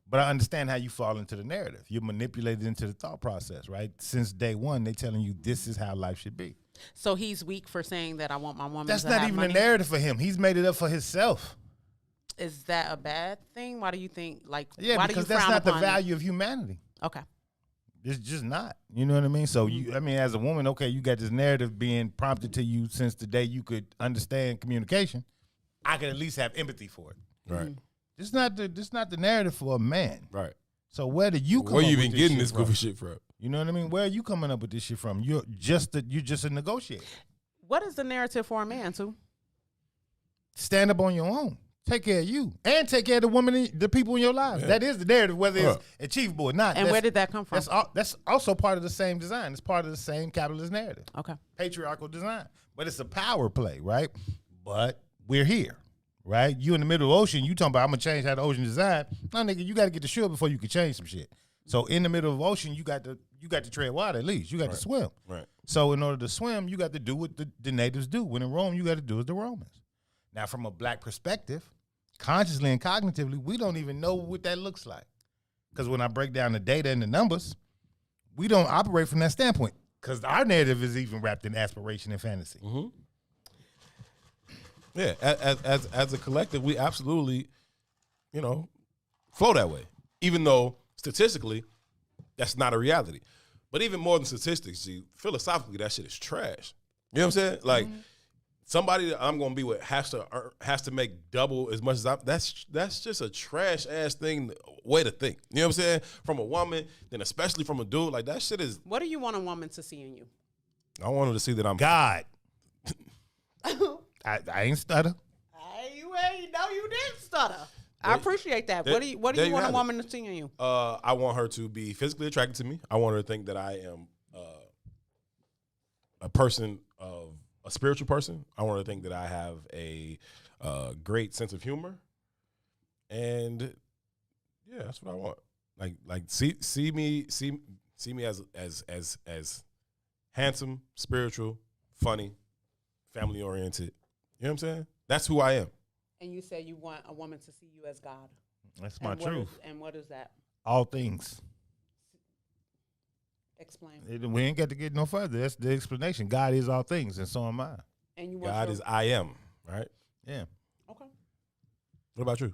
But I understand how you fall into the narrative. You're manipulated into the thought process, right? Since day one, they telling you this is how life should be. So he's weak for saying that I want my woman. That's to not have even money? the narrative for him. He's made it up for himself. Is that a bad thing? Why do you think Yeah, why because do you that's frown not the upon it? value of humanity. Okay. It's just not. You know what I mean? So as a woman, okay, you got this narrative being prompted to you since the day you could understand communication. I can at least have empathy for it. Right. This not the narrative for a man. Right. So where do you come Where up you with been this getting shit this from? goofy shit from? You know what I mean? Where are you coming up with this shit from? You're just a negotiator. What is the narrative for a man, too? Stand up on your own. Take care of you. And take care of the women, the people in your lives. Yeah. That is the narrative, whether it's achievable or not. And where did that come from? That's also part of the same design. It's part of the same capitalist narrative. Okay. Patriarchal design. But it's a power play, right? But we're here, right? You in the middle of the ocean, you talking about I'm going to change how the ocean design. No, nigga, you got to get to shore before you can change some shit. So in the middle of the ocean, you got to tread water at least. You got to swim. Right. So in order to swim, you got to do what the natives do. When in Rome, you got to do as the Romans. Now, from a black perspective, consciously and cognitively, we don't even know what that looks like. Because when I break down the data and the numbers, we don't operate from that standpoint. Because our narrative is even wrapped in aspiration and fantasy. Mm-hmm. Yeah, as a collective, we absolutely, flow that way. Even though statistically, that's not a reality. But even more than statistics, see, philosophically, that shit is trash. You know what I'm saying? Like, somebody that I'm gonna be with has to make double as much as that's just a trash ass way to think. You know what I'm saying? From a woman, then especially from a dude, like that shit is. What do you want a woman to see in you? I want her to see that I'm God. I ain't stutter. You didn't stutter. I appreciate that. What do you want a woman to see in you? I want her to be physically attracted to me. I want her to think that I am a person of a spiritual person. I want her to think that I have a great sense of humor, and yeah, that's what I want. Like see me as handsome, spiritual, funny, family oriented. You know what I'm saying? That's who I am. And you said you want a woman to see you as God. That's my truth. And what is that? All things. Explain. We ain't got to get no further. That's the explanation. God is all things, and so am I. And you want God is I am, right? Yeah. Okay. What about you?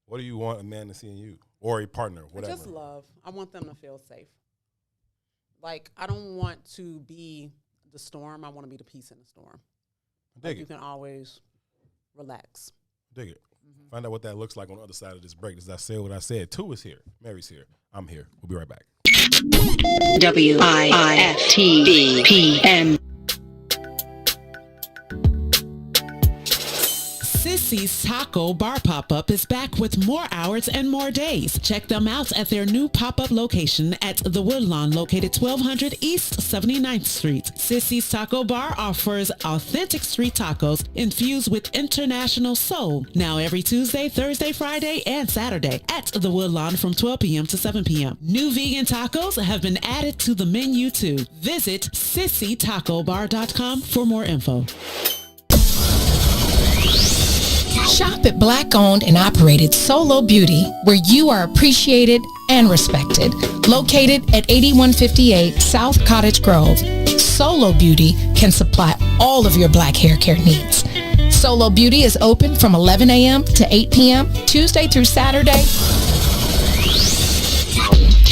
What do you want a man to see in you? Or a partner, whatever. Just love. I want them to feel safe. Like, I don't want to be the storm. I want to be the peace in the storm. Dig it. You can always relax. Dig it. Find out what that looks like on the other side of this break. As I said what I said, Two is here. Mary's here. I'm here. We'll be right back. WIFTBPM. Sissy's Taco Bar Pop-Up is back with more hours and more days. Check them out at their new pop-up location at The Woodlawn, located 1200 East 79th Street. Sissy's Taco Bar offers authentic street tacos infused with international soul. Now every Tuesday, Thursday, Friday, and Saturday at The Woodlawn from 12 p.m. to 7 p.m. New vegan tacos have been added to the menu too. Visit sissytacobar.com for more info. Shop at Black-owned and operated Solo Beauty, where you are appreciated and respected. Located at 8158 South Cottage Grove, Solo Beauty can supply all of your black hair care needs. Solo Beauty is open from 11 a.m. to 8 p.m., Tuesday through Saturday.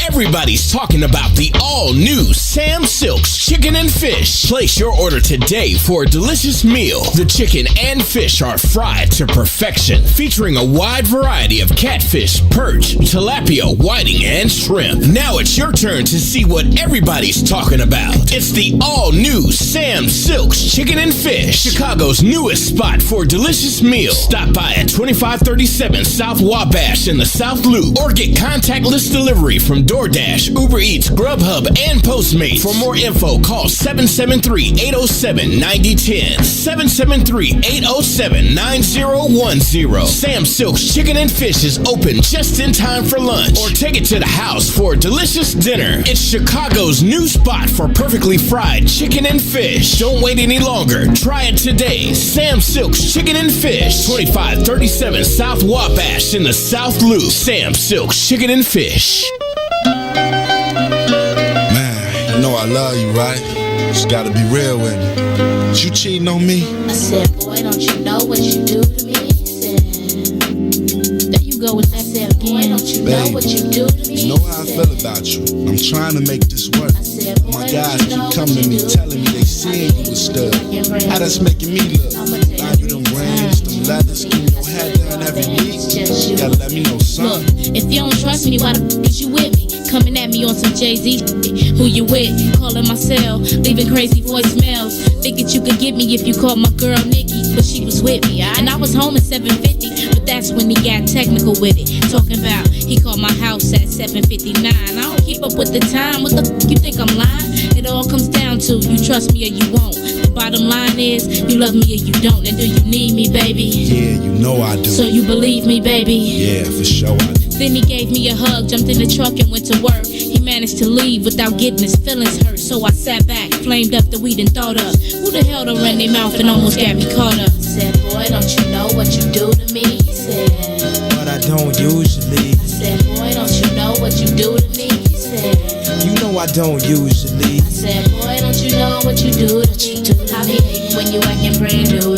Everybody's talking about the all-new Sam Silk's Chicken and Fish. Place your order today for a delicious meal. The chicken and fish are fried to perfection, featuring a wide variety of catfish, perch, tilapia, whiting, and shrimp. Now it's your turn to see what everybody's talking about. It's the all-new Sam Silk's Chicken and Fish, Chicago's newest spot for delicious meals. Stop by at 2537 South Wabash in the South Loop, or get contactless delivery from DoorDash, Uber Eats, Grubhub, and Postmates. For more info, call 773-807-9010. 773-807-9010. Sam Silk's Chicken and Fish is open just in time for lunch, or take it to the house for a delicious dinner. It's Chicago's new spot for perfectly fried chicken and fish. Don't wait any longer. Try it today. Sam Silk's Chicken and Fish, 2537 South Wabash in the South Loop. Sam Silk's Chicken and Fish. Man, you know I love you, right? Just gotta be real with me. You cheating on me? I said, boy, don't you know what you do to me? He said, there you go with that. Said, boy, don't you know Babe, what you do to me? you know how I feel about you. I'm trying to make this work. My guys keep coming to me, telling me they seeing you was stud. How that's making me look. Now you them rings, them leathers, keep your head down every week. You gotta let me know something. Look, if you don't trust me, why the f is you with me? Coming at me on some Jay-Z shit. Who you with? Calling my cell, leaving crazy voicemails. Thinking you could get me if you called my girl Nikki, but she was with me. And I was home at 7:50, but that's when he got technical with it. Talking about he called my house at 7:59. I don't keep up with the time. What the f you think I'm lying? It all comes down to you trust me or you won't. The bottom line is you love me or you don't. And do you need me, baby? Yeah, you know I do. So you believe me, baby? Yeah, for sure I do. Then he gave me a hug, jumped in the truck and went to work. He managed to leave without getting his feelings hurt. So I sat back, flamed up the weed and thought up. Who the hell done ran their mouth and almost got me caught up? Said, boy, don't you know what you do to me? He said, but I don't usually. I said, boy, don't you know what you do to me? He said, you know I don't usually. I said, boy, don't you know what you do to me? I be hating when you acting brand new.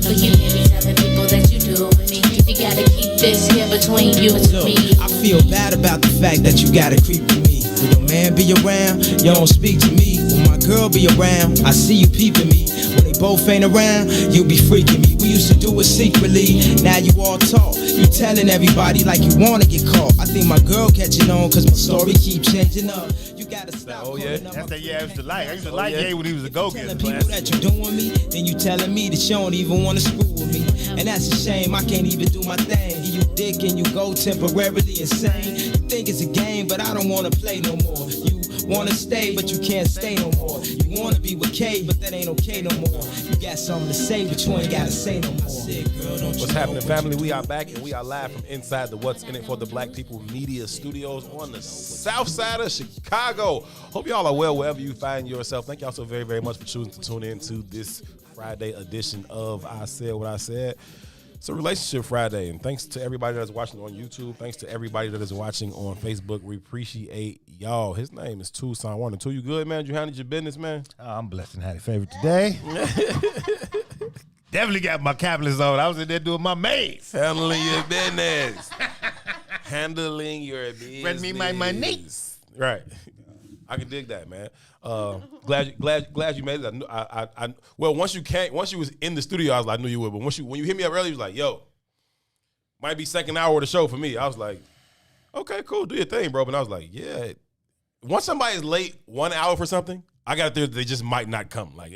But you can't be telling people that you do with me. You gotta keep this here between you and me. I feel bad about the fact that you gotta creep with me. When your man be around, you don't speak to me. When my girl be around, I see you peeping me. When they both ain't around, you be freaking me. We used to do it secretly, now you all talk. You telling everybody like you wanna get caught. I think my girl catching on cause my story keep changing up. You gotta stop. Oh yeah, that's that. Yeah, I used to like. I used to like Ye when he was a go-getter. Telling people that you're doing me, then you telling me that you don't even wanna screw with me. And that's a shame, I can't even do my thing. You dick and you go temporarily insane. You think it's a game, but I don't wanna play no more. You wanna stay, but you can't stay no more. You wanna be with K, but that ain't okay no more. You got something to say, but you ain't gotta say no more. What's happening, family? We are back and we are live from inside the What's in It for the Black People Media Studios on the south side of Chicago. Hope y'all are well wherever you find yourself. Thank y'all so very, very much for choosing to tune in to this Friday edition of I Said What I Said. It's a Relationship Friday, and thanks to everybody that's watching on YouTube. Thanks to everybody that is watching on Facebook. We appreciate y'all. His name is Toussaint Werner. You good, man? You handled your business, man? I'm blessed and had a favorite today. Definitely got my capitalist on. I was in there doing my maze. Handling your business. Handling your business. Spread me my money. Right. I can dig that, man. Glad you made it. I well, once you was in the studio, I knew you would. But when you hit me up earlier, you was like, yo, might be second hour of the show for me. I was like, okay, cool, do your thing, bro. But I was like, yeah. Once somebody is late 1 hour for something, I got to think they just might not come. Like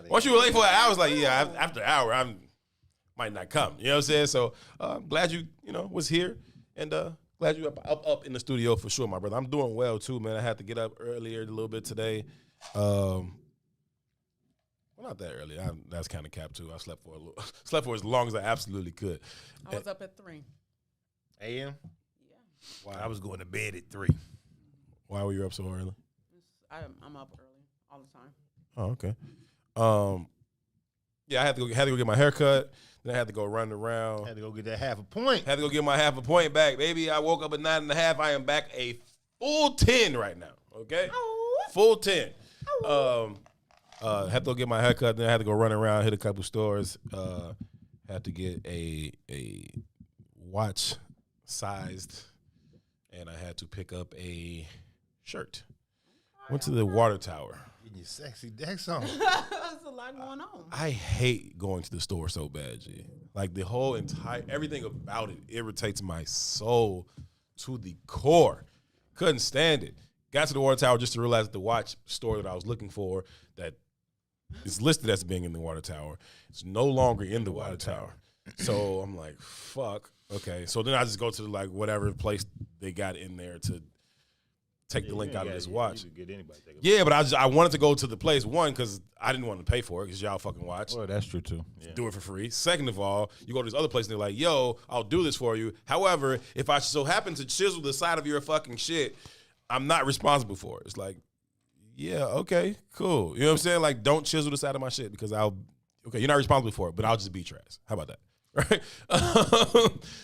once you were late for an hour, I was like, yeah, after an hour, I might not come. You know what I'm saying? So I'm glad you was here and glad you up in the studio for sure, my brother. I'm doing well too, man. I had to get up earlier a little bit today. Well, not that early. That's kind of cap too. I slept for as long as I absolutely could. I was up at 3 a.m. Yeah. Wow. I was going to bed at 3. Why were you up so early? I'm up early all the time. Oh, okay. Yeah, I had to go get my hair cut. Then I had to go run around. Had to go get that half a point. Had to go get my half a point back, baby. I woke up at 9.5. I am back a full 10 right now. Okay, full 10. Had to go get my hair cut. Then I had to go run around, hit a couple stores. Had to get a watch sized, and I had to pick up a shirt. Went to the water tower. Getting your sexy decks on. There's a lot going on. I hate going to the store so bad, G. Like the whole everything about it irritates my soul to the core. Couldn't stand it. Got to the water tower just to realize that the watch store that I was looking for that is listed as being in the water tower is no longer in the water tower. So I'm like, fuck. Okay. So then I just go to whatever place they got in there to take the link out of this watch. Yeah, but I wanted to go to the place, one, because I didn't want to pay for it because y'all fucking watch. Well, that's true, too. Yeah. Do it for free. Second of all, you go to this other place and they're like, yo, I'll do this for you. However, if I so happen to chisel the side of your fucking shit, I'm not responsible for it. It's like, yeah, okay, cool. You know what I'm saying? Like, don't chisel the side of my shit because you're not responsible for it, but I'll just be trash. How about that? Right?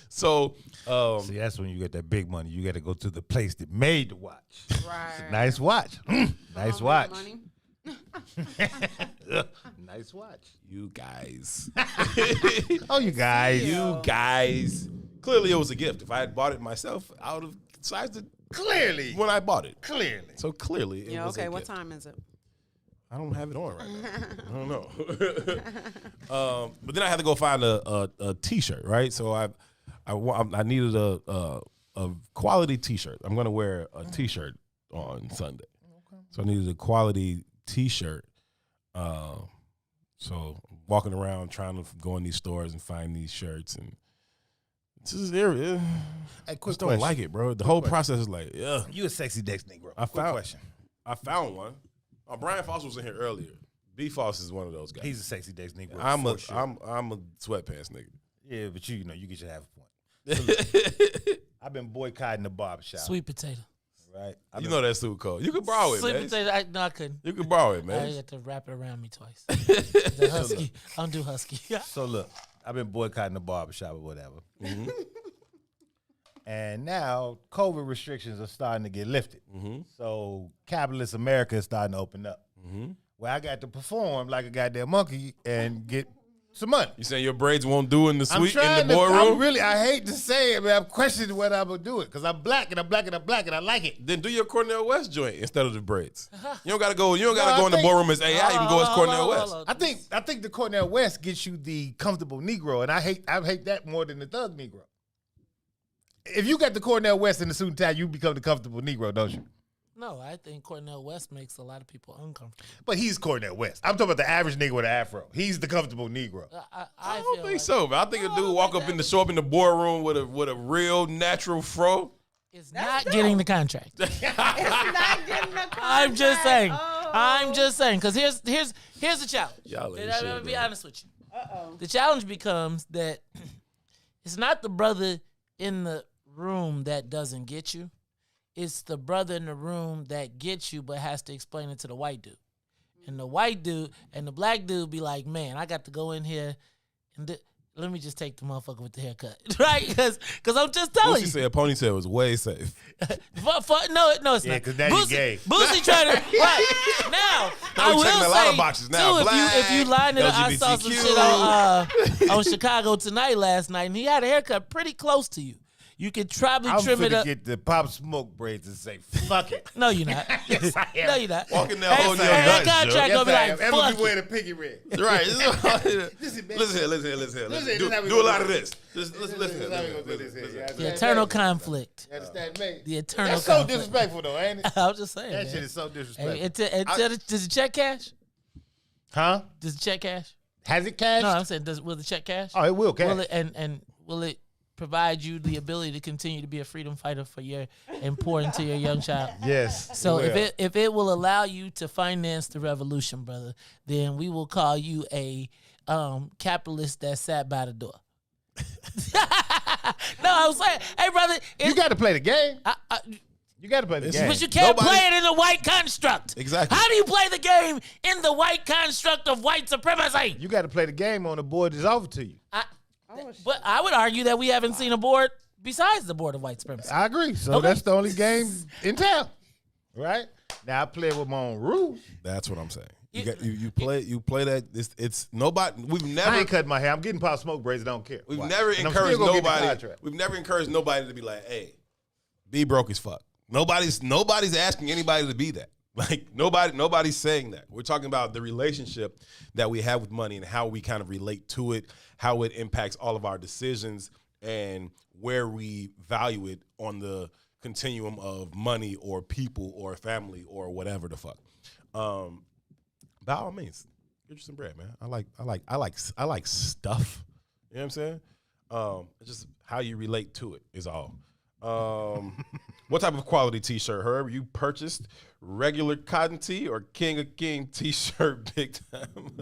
See, that's when you get that big money. You got to go to the place that made the watch. Right. Nice watch. Nice watch. Money. Nice watch. You guys. Oh, you guys. You guys. Clearly, it was a gift. If I had bought it myself, I would have sized it Clearly. when I bought it. Clearly. So clearly, it was Okay. a What gift. time is it? I don't have it on right now. I don't know. But then I had to go find a T-shirt, right? So I needed a quality T-shirt. I'm gonna wear a T-shirt on Sunday, so I needed a quality T-shirt. So walking around trying to go in these stores and find these shirts, and it's just area. Hey, I quick just don't question. like it, bro. The whole process is like, yeah. You a sexy Dex Negro. I Quick found question. I found one. Brian Foss was in here earlier. B Foss is one of those guys. He's a sexy Dex Negro. I'm a for sure. I'm a sweatpants nigga. Yeah, but you know, you get your half a point. So look, I've been boycotting the barbershop. Sweet potato. Right? You know that's too cold. You can borrow it, Sweet man. potato. No, I couldn't. You can borrow it, I man. had to wrap it around me twice. The husky. I don't do husky. So look, I've been boycotting the barbershop or whatever. Mm-hmm. And now COVID restrictions are starting to get lifted. Mm-hmm. So capitalist America is starting to open up. Mm-hmm. Where I got to perform like a goddamn monkey and get some money. You saying your braids won't do in the I'm suite in trying the to, boardroom? I hate to say it, but I'm questioning whether I'm gonna do it because I'm black and I'm black and I'm black and I like it. Then do your Cornell West joint instead of the braids. You don't gotta go. You don't No, gotta go I in the think- boardroom as AI. You can go as Cornell West. I think the Cornell West gets you the comfortable Negro, and I hate that more than the thug Negro. If you got the Cornell West in the suit and tie, you become the comfortable Negro, don't you? No, I think Cornell West makes a lot of people uncomfortable. But he's Cornell West. I'm talking about the average nigga with an afro. He's the comfortable Negro. I don't think so, but I think a dude show up in the boardroom with a real natural fro. It's not getting the contract. It's not getting the contract. I'm just saying. Oh. I'm just saying. Because here's the challenge. Y'all ain't And I'm shit, gonna be man. honest with you. Uh-oh. The challenge becomes that it's not the brother in the room that doesn't get you. It's the brother in the room that gets you but has to explain it to the white dude. And the white dude and the black dude be like, man, I got to go in here and let me just take the motherfucker with the haircut. Right? Because I'm just telling Boosie you. said a ponytail was way safe. No, it's Yeah, not. because now you gay. Boosie trying to right now. Now I we will checking say a lot of boxes now. too. If you line it up, I saw some LGBTQ. shit on Chicago Tonight last night, and he had a haircut pretty close to you. You could probably I'm trim it finna up. get the Pop Smoke braids and say, fuck it. No, you're not. Yes, I am. No, you're not. Walking there holding your that nuts, contract Joe. gonna be Yes, I like, am. Ever fuck be wearing it. a piggy red. Right. Listen, man. Listen here. Listen, Do this how we a gonna lot do of this. this. Listen This is how we gonna do this here. You The understand eternal me? conflict. You understand me? The eternal That's so conflict. disrespectful, though, ain't it? I was just saying. That man. shit is so disrespectful. Does it check cash? Huh? Does it check cash? Has it cashed? No, I'm saying, will it check cash? Oh, it will cash. Will it, and will it provide you the ability to continue to be a freedom fighter for your and pour into your young child? Yes. So it will. if it will allow you to finance the revolution, brother, then we will call you a capitalist that sat by the door. No, I was saying, hey, brother, You got to play the game. You got to play the game. but you can't play it in the white construct. Exactly. How do you play the game in the white construct of white supremacy? You got to play the game on the board that's offered to you. But I would argue that we haven't seen a board besides the board of white supremacy. I agree. So Okay. that's the only game in town, right? Now I play with my own rules. That's what I'm saying. You play that. It's nobody. We've never. I ain't cutting my hair. I'm getting Pop Smoke braids. I don't care. We've Why? never And I'm encouraged still gonna get the nobody. contract. We've never encouraged nobody to be like, hey, be broke as fuck. Nobody's asking anybody to be that. Like nobody's saying that. We're talking about the relationship that we have with money and how we kind of relate to it, how it impacts all of our decisions, and where we value it on the continuum of money or people or family or whatever the fuck. By all means, get you some bread, man. I like stuff. You know what I'm saying? It's just how you relate to it is all. What type of quality T-shirt, Herb? You purchased regular cotton tee or King of King T-shirt big time?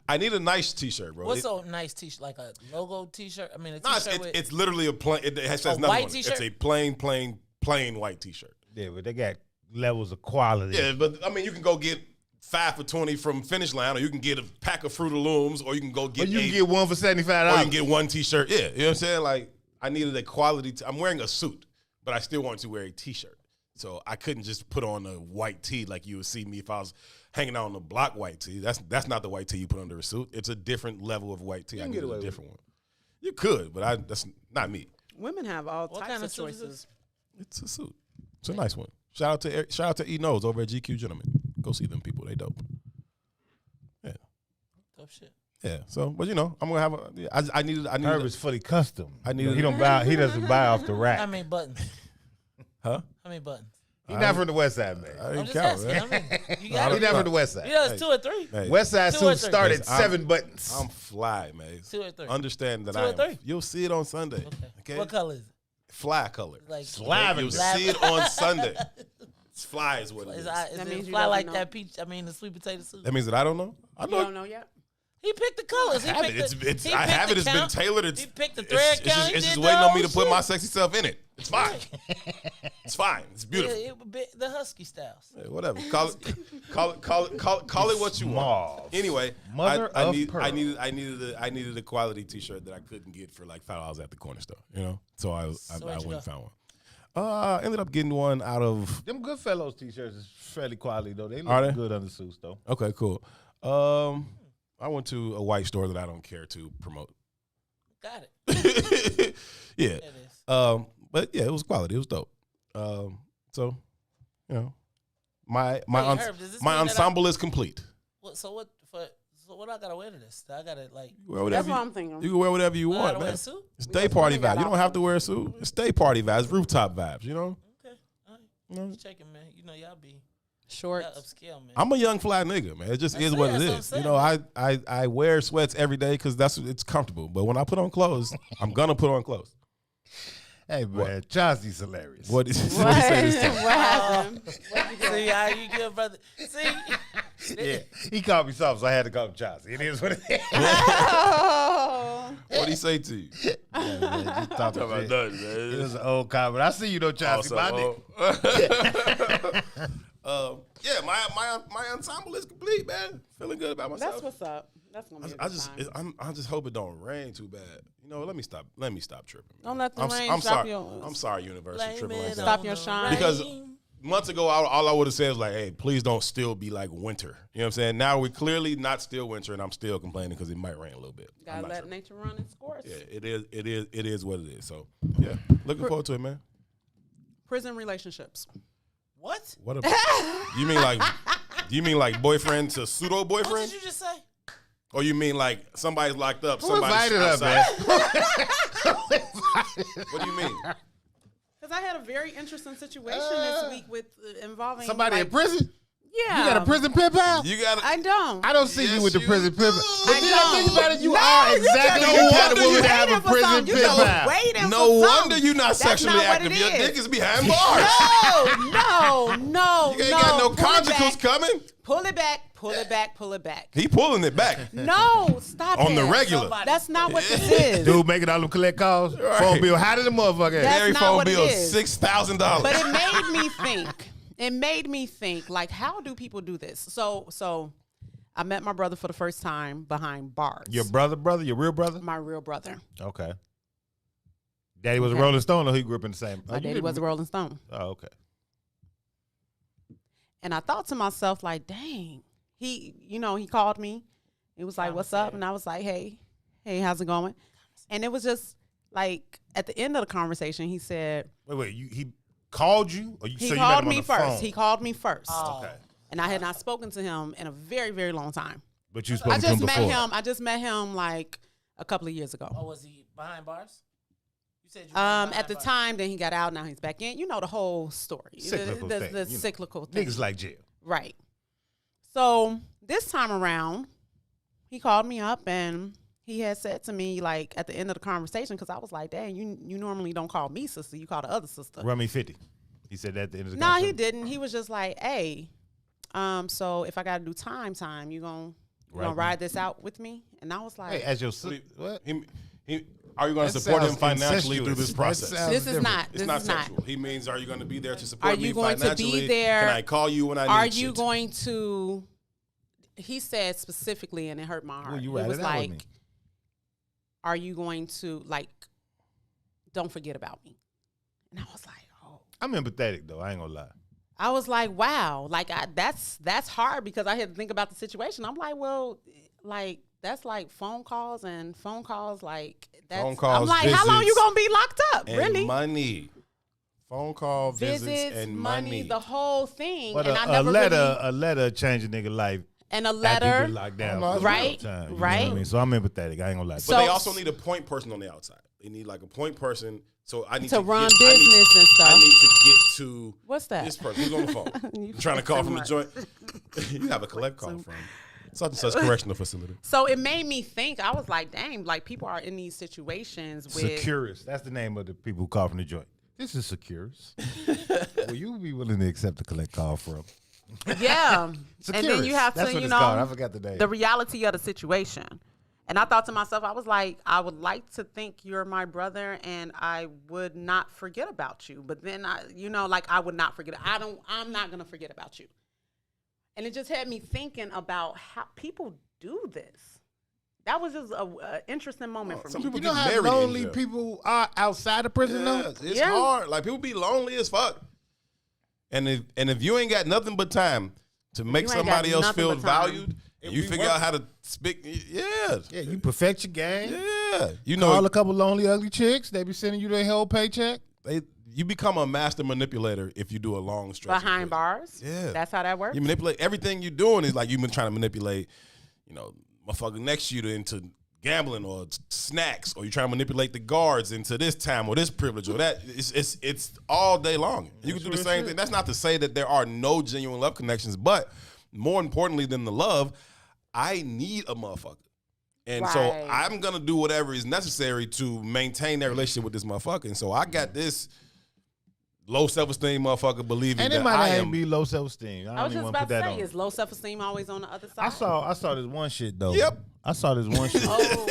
I need a nice T-shirt, bro. What's a nice T-shirt? Like a logo T-shirt? I mean, a No, T-shirt with it's literally a plain. It says nothing white on it. T-shirt? It's a plain white T-shirt. Yeah, but they got levels of quality. Yeah, but I mean, you can go get 5 for $20 from Finish Line, or you can get a pack of Fruit of Looms, or you can go get. But you can get one for $75. Or you can get one T-shirt. Yeah, you know what I'm saying? Like, I needed a quality. I'm wearing a suit, but I still wanted to wear a T-shirt. So I couldn't just put on a white tee like you would see me if I was hanging out on the block white tee. That's not the white tee you put under a suit. It's a different level of white tee. I can needed get away a with different one. You could, but that's not me. Women have all What types kind of of suit is choices. It's a suit. It's a nice one. Shout out to E Nose over at GQ Gentlemen. Go see them people. They dope. Yeah. Dope shit. Yeah. So, but I'm gonna have a. I needed. Herb is fully custom. I needed. He doesn't buy off the rack. How many buttons? Huh? How many buttons? He's not from the West Side, man. I I'm didn't just count, asking. man. I mean, you He's got not from the West Side. He does 2 or 3. Hey. West Side 2 or suits 3. started 7 buttons. I'm fly, man. 2 or 3. Understand that 2 or 3. You'll see it on Sunday. Okay. What color is it? Fly color. Like You'll see it on Sunday. It's fly is what it is. Is That it means you fly don't like know. that peach? I mean, the sweet potato soup. That means that I don't know. I You know. don't know yet? He picked the colors. I have it. I have it. It's been tailored. He picked the thread count. It's just waiting on me to put my sexy self in it. It's fine. It's fine. It's beautiful. Yeah, the husky styles. Yeah, whatever. Call it what you want. Anyway, I needed a quality T-shirt that I couldn't get for like $5 at the corner store. So I went and found one. I ended up getting one out of Them Goodfellas T-shirts is fairly quality though. They Are look they? good under suits though. Okay, cool. I went to a white store that I don't care to promote. Got it. Yeah. It is. But yeah, it was quality. It was dope. So, my Herb, does this my mean that ensemble is complete. So what I gotta wear to this? I gotta like. Wear whatever That's what I'm thinking. You can wear whatever you I want, gotta wear man. a suit? It's day party got vibes. You don't have to wear a suit. It's day party vibes, rooftop vibes. Okay. All right. Just checking, man. Y'all be Shorts. upscale, man. I'm a young fly nigga, man. It just I is see, what it that's is. what I'm saying. I wear sweats every day because it's comfortable. But when I put on clothes, I'm gonna put on clothes. Hey man, Chauncey's hilarious. What is what you say this time? What happened? See how you good, brother? See, Yeah, he called me soft, so I had to call him Chauncey. It is what it is. What do he say to you? Yeah, man, just talking Talking about shit. nothing, man. It was an old comment. I see you though, Chauncey. My nigga. Yeah, my ensemble is complete, man. Feeling good about myself. That's what's up. That's gonna be a good time. I just hope it don't rain too bad. Let me stop tripping. Don't let the rain I'm stop sorry. your- I'm sorry, University tripping like that. Stop your shine. Because months ago, all I would have said was like, "Hey, please don't still be like winter." You know what I'm saying? Now we're clearly not still winter, and I'm still complaining because it might rain a little bit. Gotta let nature run its course. Yeah, it is what it is. So yeah, looking forward to it, man. Prison relationships. what? What about? You mean like boyfriend to pseudo What boyfriend? did you just say? Or you mean like somebody's locked up? Who Somebody's invited her, outside? man? What do you mean? Because I had a very interesting situation this week with involving Somebody in prison? Yeah, You got a prison pen pal? You got I don't. I don't see you with the prison pen pal. But I then I think don't. about it, you No, are you exactly just the kind of waiting woman to have a for prison something. You pen just pal. waiting No for wonder something. you're not That's sexually not what active. it Your is. dick is behind bars. No. You ain't got no Pull it conjugals back. coming. Pull it back. Pull it back. Pull it back. He pulling it back. No, stop On it. the regular. That's not what this is. Dude making all them collect calls. Phone bill higher than the motherfucker. That's Every not phone what it bill is. $6,000. But it made me think. It made me think, like, how do people do this? So I met my brother for the first time behind bars. Your brother? Your real brother? My real brother. Okay. Daddy was Okay. a Rolling Stone or he grew up in the same? My daddy was a Rolling Stone. Oh, okay. And I thought to myself, like, dang. He called me. He was like, what's up? And I was like, hey, how's it going? And it was just like at the end of the conversation, he said, Wait, he called you? Or he so you met called him on me the first. phone? He called me first. Okay. And I had not spoken to him in a very, very long time. But you spoke to him before? I just met him like a couple of years ago. Oh, was he behind bars? You said you At the time, then he got out. Now he's back in. You know the whole story. Cyclical the thing. the You know, cyclical thing. Niggas like jail. Right. So this time around, he called me up and he had said to me, like, at the end of the conversation, because I was like, dang, you normally don't call me sister. You call the other sister. Run me 50. He said that at the end of the No, conversation? he didn't. He was just like, hey, so if I got to do time, you gonna ride this out with me? And I was like, Hey, as your sister. What? Are you going to support him financially through this process? This is not. It's not sexual. He means, are you going to be there to support me Are you going to financially? be there? Can I call you when I need Are shit? you going to? He said specifically, and it hurt my heart. Well, you it ratted was out with like, me. are you going to don't forget about me? And I was like, oh. I'm empathetic though. I ain't gonna lie. I was like, wow, like that's hard because I had to think about the situation. I'm like, well, like that's like phone calls like that's. Phone calls, I'm like, how long you gonna be locked up? And Really? money. Phone call, visits, and money. The whole thing. But and a letter change a nigga life. And a After letter, you get locked down, right? For a time, you know right. what I mean? So I'm empathetic. I ain't gonna lie. But they also need a point person on the outside. They need like a point person. So I need to run business and stuff. I need to get to what's that? This person who's on the phone. I'm trying to call from the joint. You have a collect call from such and such correctional facility. So it made me think. I was like, dang, like people are in these situations with Securus. That's the name of the people who call from the joint. This is Securus. Will you be willing to accept a collect call from? Yeah. And then you have That's to, what you it's know, called. I forgot the name. the reality of the situation. And I thought to myself, I was like, I would like to think you're my brother and I would not forget about you. But then I would not forget. I'm not going to forget about you. And it just had me thinking about how people do this. That was just an interesting moment for me. People You know get how married lonely in jail. people are outside of prison, though? It's hard. Like people be lonely as fuck. And if you ain't got nothing but time to make You ain't somebody got else nothing feel but time. valued, and you figure out how to speak, yeah, you perfect your game. Yeah, you know, Call a couple lonely, ugly chicks. They be sending you their whole paycheck. You become a master manipulator if you do a long stretch Behind bars. Yeah, That's how that works. You manipulate everything you're doing is like you've been trying to manipulate, motherfucker next to you into gambling or snacks, or you trying to manipulate the guards into this time or this privilege or that. It's all day long. You can do the same thing. That's not to say that there are no genuine love connections, but more importantly than the love, I need a motherfucker. And so I'm going to do whatever is necessary to maintain that relationship with this motherfucker. And so I got this low self-esteem motherfucker believing And that it might I not am. be low self-esteem. I was just about to that say, on. is low self-esteem always on the other side? I saw this one shit though. Yep. I saw this one shit. Oh.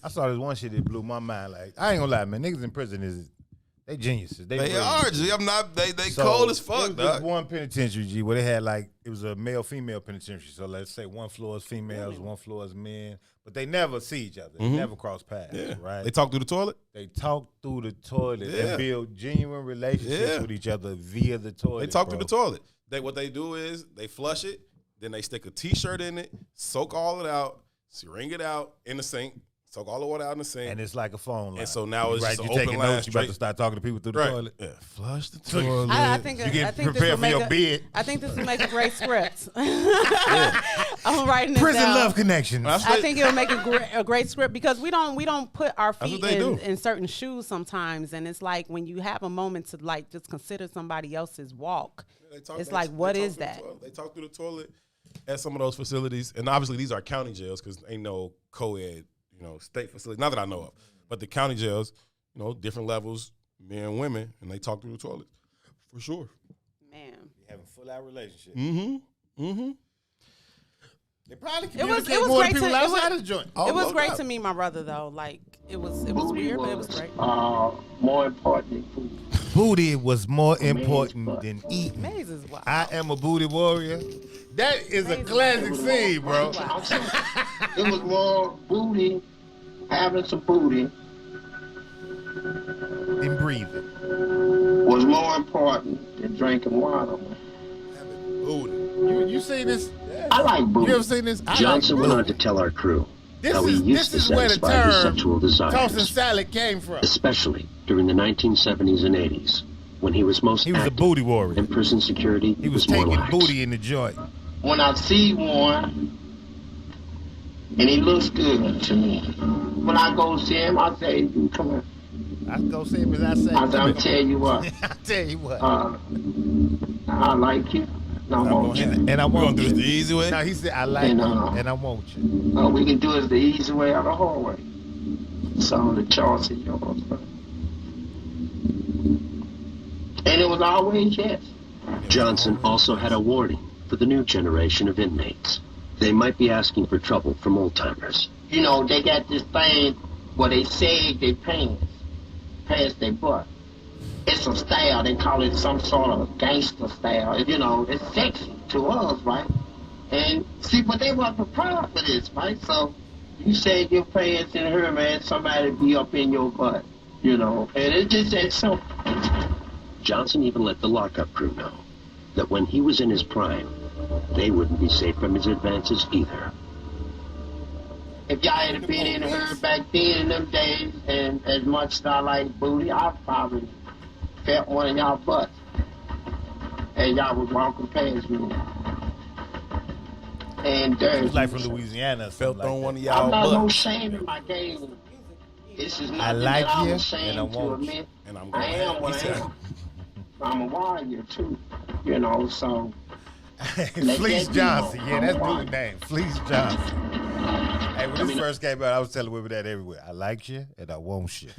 I saw this one shit that blew my mind. Like, I ain't gonna lie, man. Niggas in prison they geniuses. They are, G. I'm not. They cold as fuck, There was dog. one penitentiary, G, where they had it was a male-female penitentiary. So let's say one floor is females, one floor is men, but they never see each other. They never cross paths, right? They talk through the toilet. They talk through the toilet Yeah. and build genuine relationships with each other via the toilet. They talk through the toilet. What they do is they flush it, then they stick a T-shirt in it, soak all it out, wring it out in the sink, soak all the water out in the sink, and it's like a phone line. And so now it's right, just an you open taking line. notes. You about to start talking to people through the Right. toilet. Yeah, flush the toilet. I think you get I think prepared for your bed. I think this will make a great script. I'm writing this Prison down. love connections. I think it'll make a great script because we don't put our That's feet what they do. in certain shoes sometimes, and it's like when you have a moment to like just consider somebody else's walk. It's like, what is that? They talk through the toilet at some of those facilities, and obviously these are county jails because ain't no co-ed, state facilities. Not that I know of, but the county jails, different levels, men and women, and they talk through the toilet for sure. Man, You having full out relationship. They probably It was communicate more great to people to outside of the joint. it was great to meet my brother though. Like it was weird, but it was great. More important than food. Booty was more important than eating. Maze is wild. I am a booty warrior. That is a classic scene, bro. It was more booty, having some booty, And breathing. was more important than drinking water. You seen this? I like booty. You ever seen this? I Johnson like went on booty. to tell our crew This how he used to is where the satisfy his term sexual tossing desires, salad came from. especially during the 1970s and 80s, when he was most He was a active booty warrior. and prison security He was more taking lax. booty in the joint. When I see one, and he looks good to me, when I go see him, I say, "You come here." I go see him as I say. I say, "I'll tell you what. I tell you what. I like you. And I want you. And I We're want gonna do you. this the easy way. No, he said, I like And, you and I want you. We can do it the easy way or the hard way. So the choice is yours. And it was always yes. Johnson also had a warning for the new generation of inmates. They might be asking for trouble from old-timers. They got this thing where they sag their pants past their butt. It's a style. They call it some sort of gangster style. It's sexy to us, right? And see, but they weren't prepared for this, right? So you sag your pants in her, man, somebody be up in your butt, and it's just that simple. Johnson even let the lockup crew know that when he was in his prime, they wouldn't be safe from his advances either. if y'all had been in her back then in them days, and as much as I like booty, I probably felt one of y'all butts. And y'all was walking past me. And dirty. Like from Louisiana. Felt like on that. one of y'all I'm not no butts. shame in my game. This is I nothing like that I'm you, ashamed and I to won't. admit. And I'm I am what I am. I'm a warrior too, you know. So Fleece Johnson, yeah, that's dude's name. Fleece Johnson. Hey, when this first came out, I was telling women that everywhere. I like you, and I want you.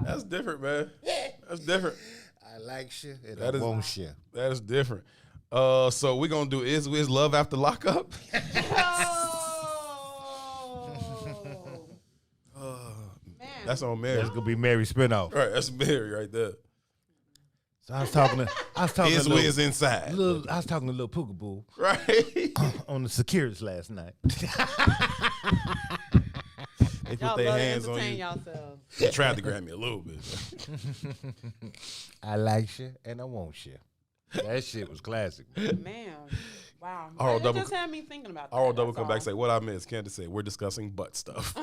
That's different, man. That's different. I like you, and I want you. That is different. So we're gonna do is love after lockup? That's on Mary. That's gonna be Mary spinoff. Right, that's Mary right there. So I was talking to Wiz inside. I was talking to little Pookaboo. Right. On the Securities last night. They put Y'all their love to hands on entertain you. yourselves. They tried to grab me a little bit. I like you and I want you. That shit was classic. Man, wow. ROW It just had me thinking about that. ROW that's come all. back and say, what I missed. Candace said, we're discussing butt stuff.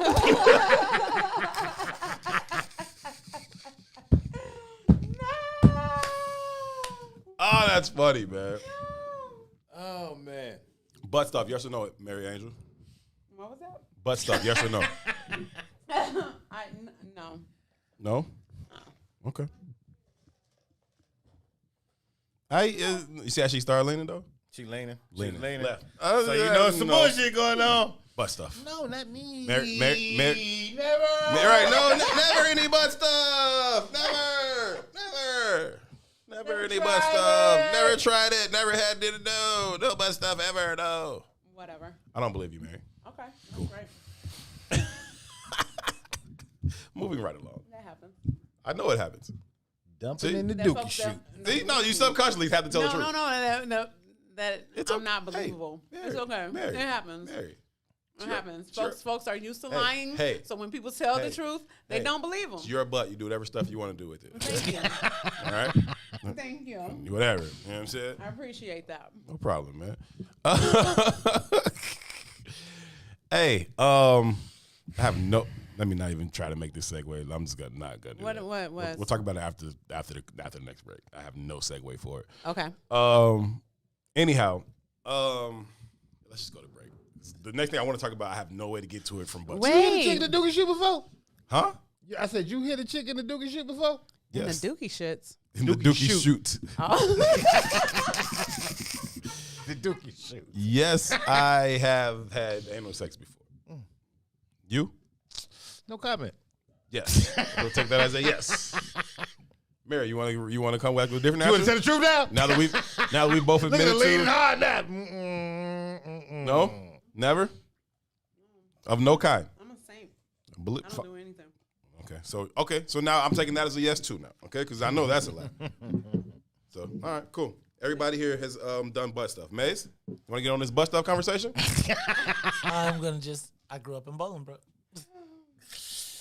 Oh, that's funny, man. Oh, man. Butt stuff, yes or no, Mary Angel? What was that? Butt stuff, yes or no? No. No? Okay. You see how she started leaning, though? She leaning. Leaning. She's leaning. Left. So you know some bullshit going on. Butt stuff. No, not me. Mary, Never. right, no, never any butt stuff. Never any butt stuff. Never tried it. Never had did it. No butt stuff ever. No. Whatever. I don't believe you, Mary. Okay. That's great. Moving right along. That happens. I know it happens. Dumping in the That dookie folks shoot. See, no, you subconsciously have to tell the truth. No. That I'm not believable. Hey, it's okay. Mary, It happens. Mary. It happens. Sure. Folks are used to lying. Hey. So when people tell the truth, they Hey. don't believe them. It's your butt. You do whatever stuff you want to do with it. Thank you. All right? Thank you. Whatever. You know what I'm saying? I appreciate that. No problem, man. Hey, I have no. Let me not even try to make this segue. I'm just not gonna do What? that. We'll talk about it after the next break. I have no segue for it. Okay. Anyhow, let's just go to break. The next thing I want to talk about, I have no way to get to it from Bucks. You hit a chick in the dookie shoot before? Huh? Yeah, I said you hit a chick in the dookie shoot before? Yes. In the dookie shits. In the dookie shoot. Oh. The dookie shoot. Yes, I have had anal sex before. You? No comment. Yes. We'll take that as a yes. Mary, you want to come back with a different answer? You want to tell the truth now? Now that we both admitted Look at leaning to. hard now. No, never. Of no kind. I'm a saint. Believe, I don't do anything. Okay. So now I'm taking that as a yes too now. Okay, because I know that's a lie. So all right, cool. Everybody here has done butt stuff. Maze, you want to get on this butt stuff conversation? I grew up in Bolingbrook.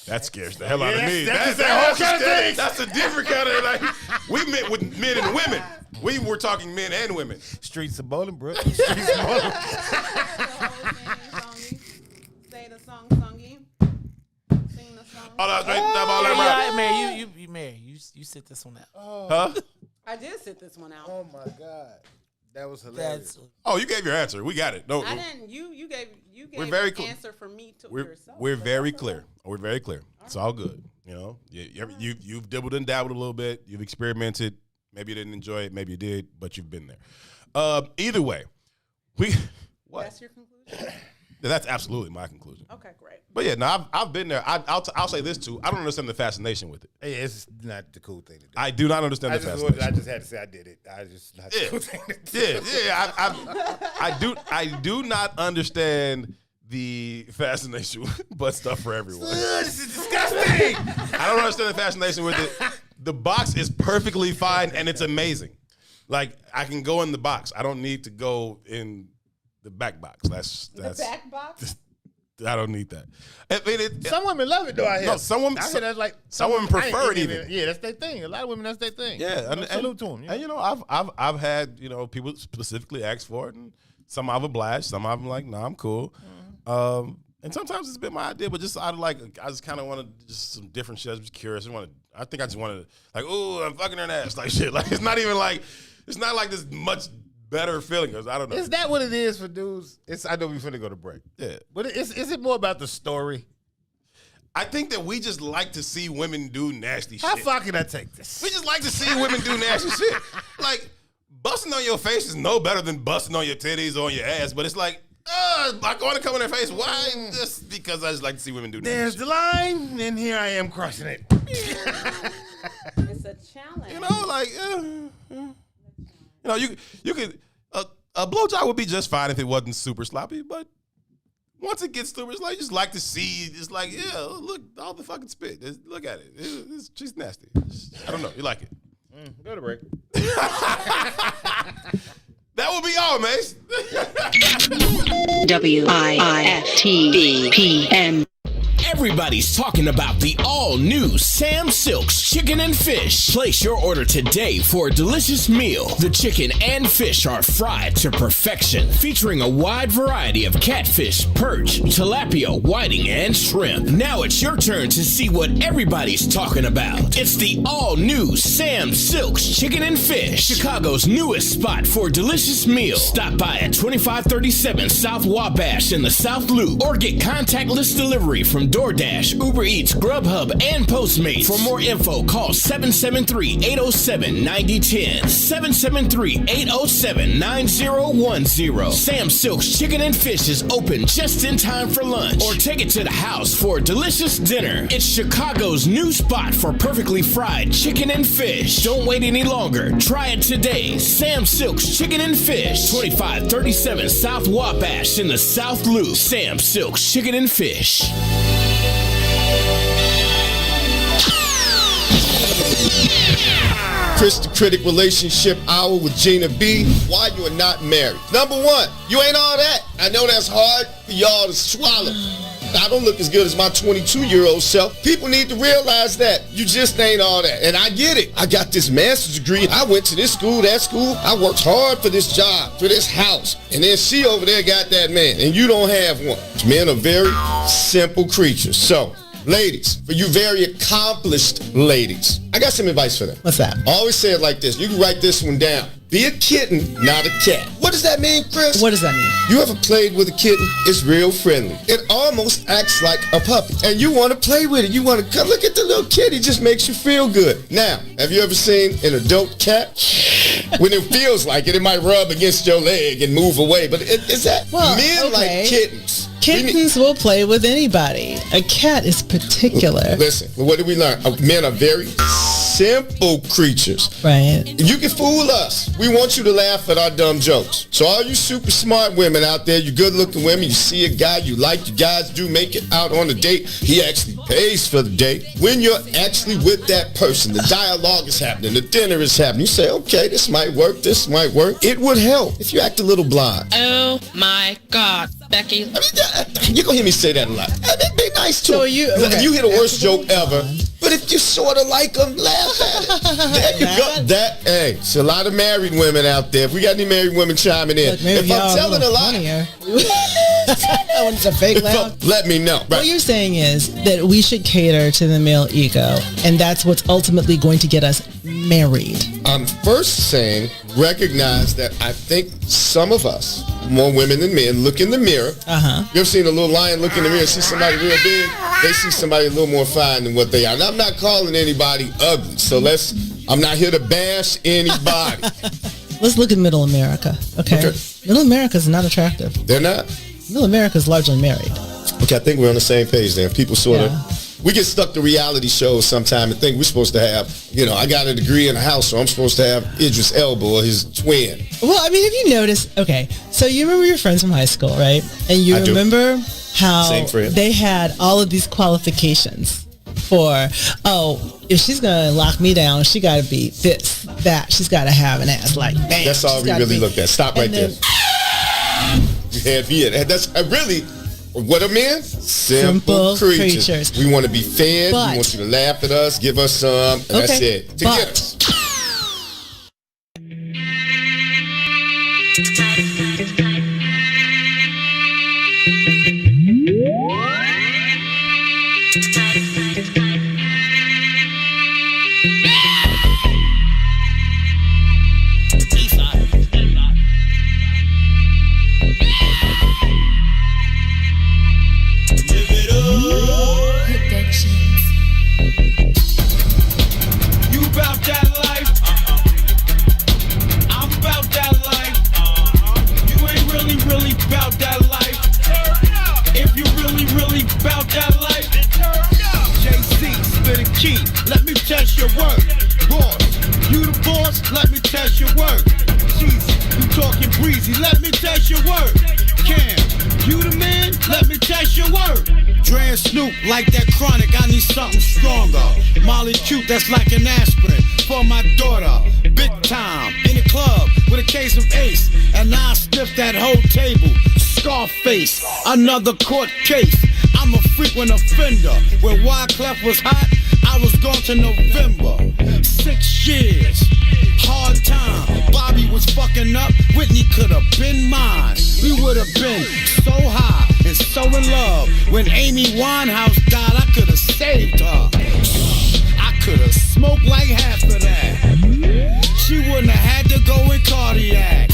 That scares the hell out of me. That's a whole kind of thing. That's a different kind of like. We met with men and women. We were talking men and women. Streets of Bolingbrook. Streets of Bolingbrook. Say the song, songy. Sing the song. Oh, that's right. Mary, you sit this one out. Huh? I did sit this one out. Oh my God. That was hilarious. Oh, you gave your answer. We got it. No, I didn't. You gave We're very an clear. answer for me to We're yourself. very clear. We're very clear. It's all good. You know, you've dabbled and dabbled a little bit. You've experimented. Maybe you didn't enjoy it. Maybe you did, but you've been there. Either way, what? That's your conclusion? That's absolutely my conclusion. Okay, great. But yeah, no, I've been there. I'll say this too. I don't understand the fascination with it. Hey, it's not the cool thing to do. I do not understand the fascination. I just had to say I did it. I just not the cool thing to do. I do not understand the fascination with butt stuff for everyone. This is disgusting. I don't understand the fascination with it. The box is perfectly fine and it's amazing. Like I can go in the box. I don't need to go in the back box. That's the back box. I don't need that. I mean, some women love it though. I hear. No, some women. I hear that's like some women prefer it even. Yeah, that's their thing. A lot of women, that's their thing. Yeah, and salute to them. And I've had people specifically ask for it, and some I've obliged, some I'm like, nah, I'm cool. And sometimes it's been my idea, but just I just kind of want to just some different shit. I'm just curious. I think I just want to like, oh, I'm fucking her ass, like shit. Like it's not like this much better feeling. Cause I don't know. Is that what it is for dudes? I know we finna go to break. Yeah, but is it more about the story? I think that we just like to see women do nasty shit. How far can I take this? We just like to see women do nasty shit. Like busting on your face is no better than busting on your titties or on your ass, but it's like. I want to come in their face. Why? Just because I just like to see women do that. There's the line, and here I am crossing it. It's a challenge. You could a blowjob would be just fine if it wasn't super sloppy, but once it gets super, it's like you just like to see. It's like, yeah, look, all the fucking spit. Look at it. She's nasty. I don't know. You like it? Go to break. That will be all, Mace. WIFTBPM. Everybody's talking about the all-new Sam Silk's Chicken and Fish. Place your order today for a delicious meal. The chicken and fish are fried to perfection, featuring a wide variety of catfish, perch, tilapia, whiting, and shrimp. Now it's your turn to see what everybody's talking about. It's the all-new Sam Silk's Chicken and Fish, Chicago's newest spot for delicious meals. Stop by at 2537 South Wabash in the South Loop, or get contactless delivery from DoorDash, Uber Eats, Grubhub, and Postmates. For more info, call 773-807-9010. 773-807-9010. Sam Silk's Chicken and Fish is open just in time for lunch, or take it to the house for a delicious dinner. It's Chicago's new spot for perfectly fried chicken and fish. Don't wait any longer. Try it today. Sam Silk's Chicken and Fish, 2537 South Wabash in the South Loop. Sam Silk's Chicken and Fish. Chris the Critic Relationship Hour with Gina B. Why you are not married. Number one, you ain't all that. I know that's hard for y'all to swallow. I don't look as good as my 22-year-old self. People need to realize that. You just ain't all that. And I get it. I got this master's degree. I went to this school, that school. I worked hard for this job, for this house. And then she over there got that man. And you don't have one. Men are very simple creatures. So, ladies, for you very accomplished ladies, I got some advice for them. What's that? I always say it like this. You can write this one down. Be a kitten, not a cat. What does that mean, Chris? What does that mean? You ever played with a kitten? It's real friendly. It almost acts like a puppy. And you want to play with it. You want to come look at the little kitty. It just makes you feel good. Now, have you ever seen an adult cat? When it feels like it, it might rub against your leg and move away. But is that men like kittens? Kittens will play with anybody. A cat is particular. Listen, what did we learn? Men are very simple creatures. Right. You can fool us. We want you to laugh at our dumb jokes. So all you super smart women out there, you good-looking women, you see a guy you like, you guys do make it out on a date. He actually pays for the date. When you're actually with that person, the dialogue is happening, the dinner is happening. You say, okay, this might work, this might work. It would help if you act a little blind. Oh my God, Becky. I mean, you're going to hear me say that a lot. Be nice to him. You hear the worst joke ever. But if you sort of like them, laugh at it. There you go. Hey, it's a lot of married women out there. If we got any married women chiming in. Look, if I'm telling a lie. That one's a fake laugh. Let me know. Right. What you're saying is that we should cater to the male ego, and that's what's ultimately going to get us married. I'm first saying recognize that I think some of us, more women than men, look in the mirror. You ever seen a little lion look in the mirror and see somebody real big? They see somebody a little more fine than what they are. And I'm not calling anybody ugly, so I'm not here to bash anybody. Let's look at Middle America, okay? Middle America is not attractive. They're not? Middle America is largely married. Okay, I think we're on the same page there. People sort of... We get stuck to reality shows sometime and think we're supposed to have, I got a degree in a house, so I'm supposed to have Idris Elba or his twin. Well, I mean, if you notice, okay, so you remember your friends from high school, right? And you remember how they had all of these qualifications for, if she's going to lock me down, she got to be this, that. She's got to have an ass like bam. That's all we really looked at. Stop right there. You had me at. What are men? Simple creatures. We want to be fed. We want you to laugh at us, give us some, and that's it. To get us. Let me test your work. Boss, you the boss? Let me test your work. Jeez, you talking breezy? Let me test your work. Cam, you the man? Let me test your work. Dre and Snoop, like that chronic, I need something stronger. Molly cute, that's like an aspirin for my daughter. Big time, in the club with a case of Ace, and now I sniff that whole table. Scarface, another court case. I'm a frequent offender. Where Wyclef was hot, I was gone to November. 6 years, hard time. Bobby was fucking up, Whitney could have been mine. We would have been so high and so in love. When Amy Winehouse died, I could have saved her. I could have smoked like half of that. She wouldn't have had to go in cardiac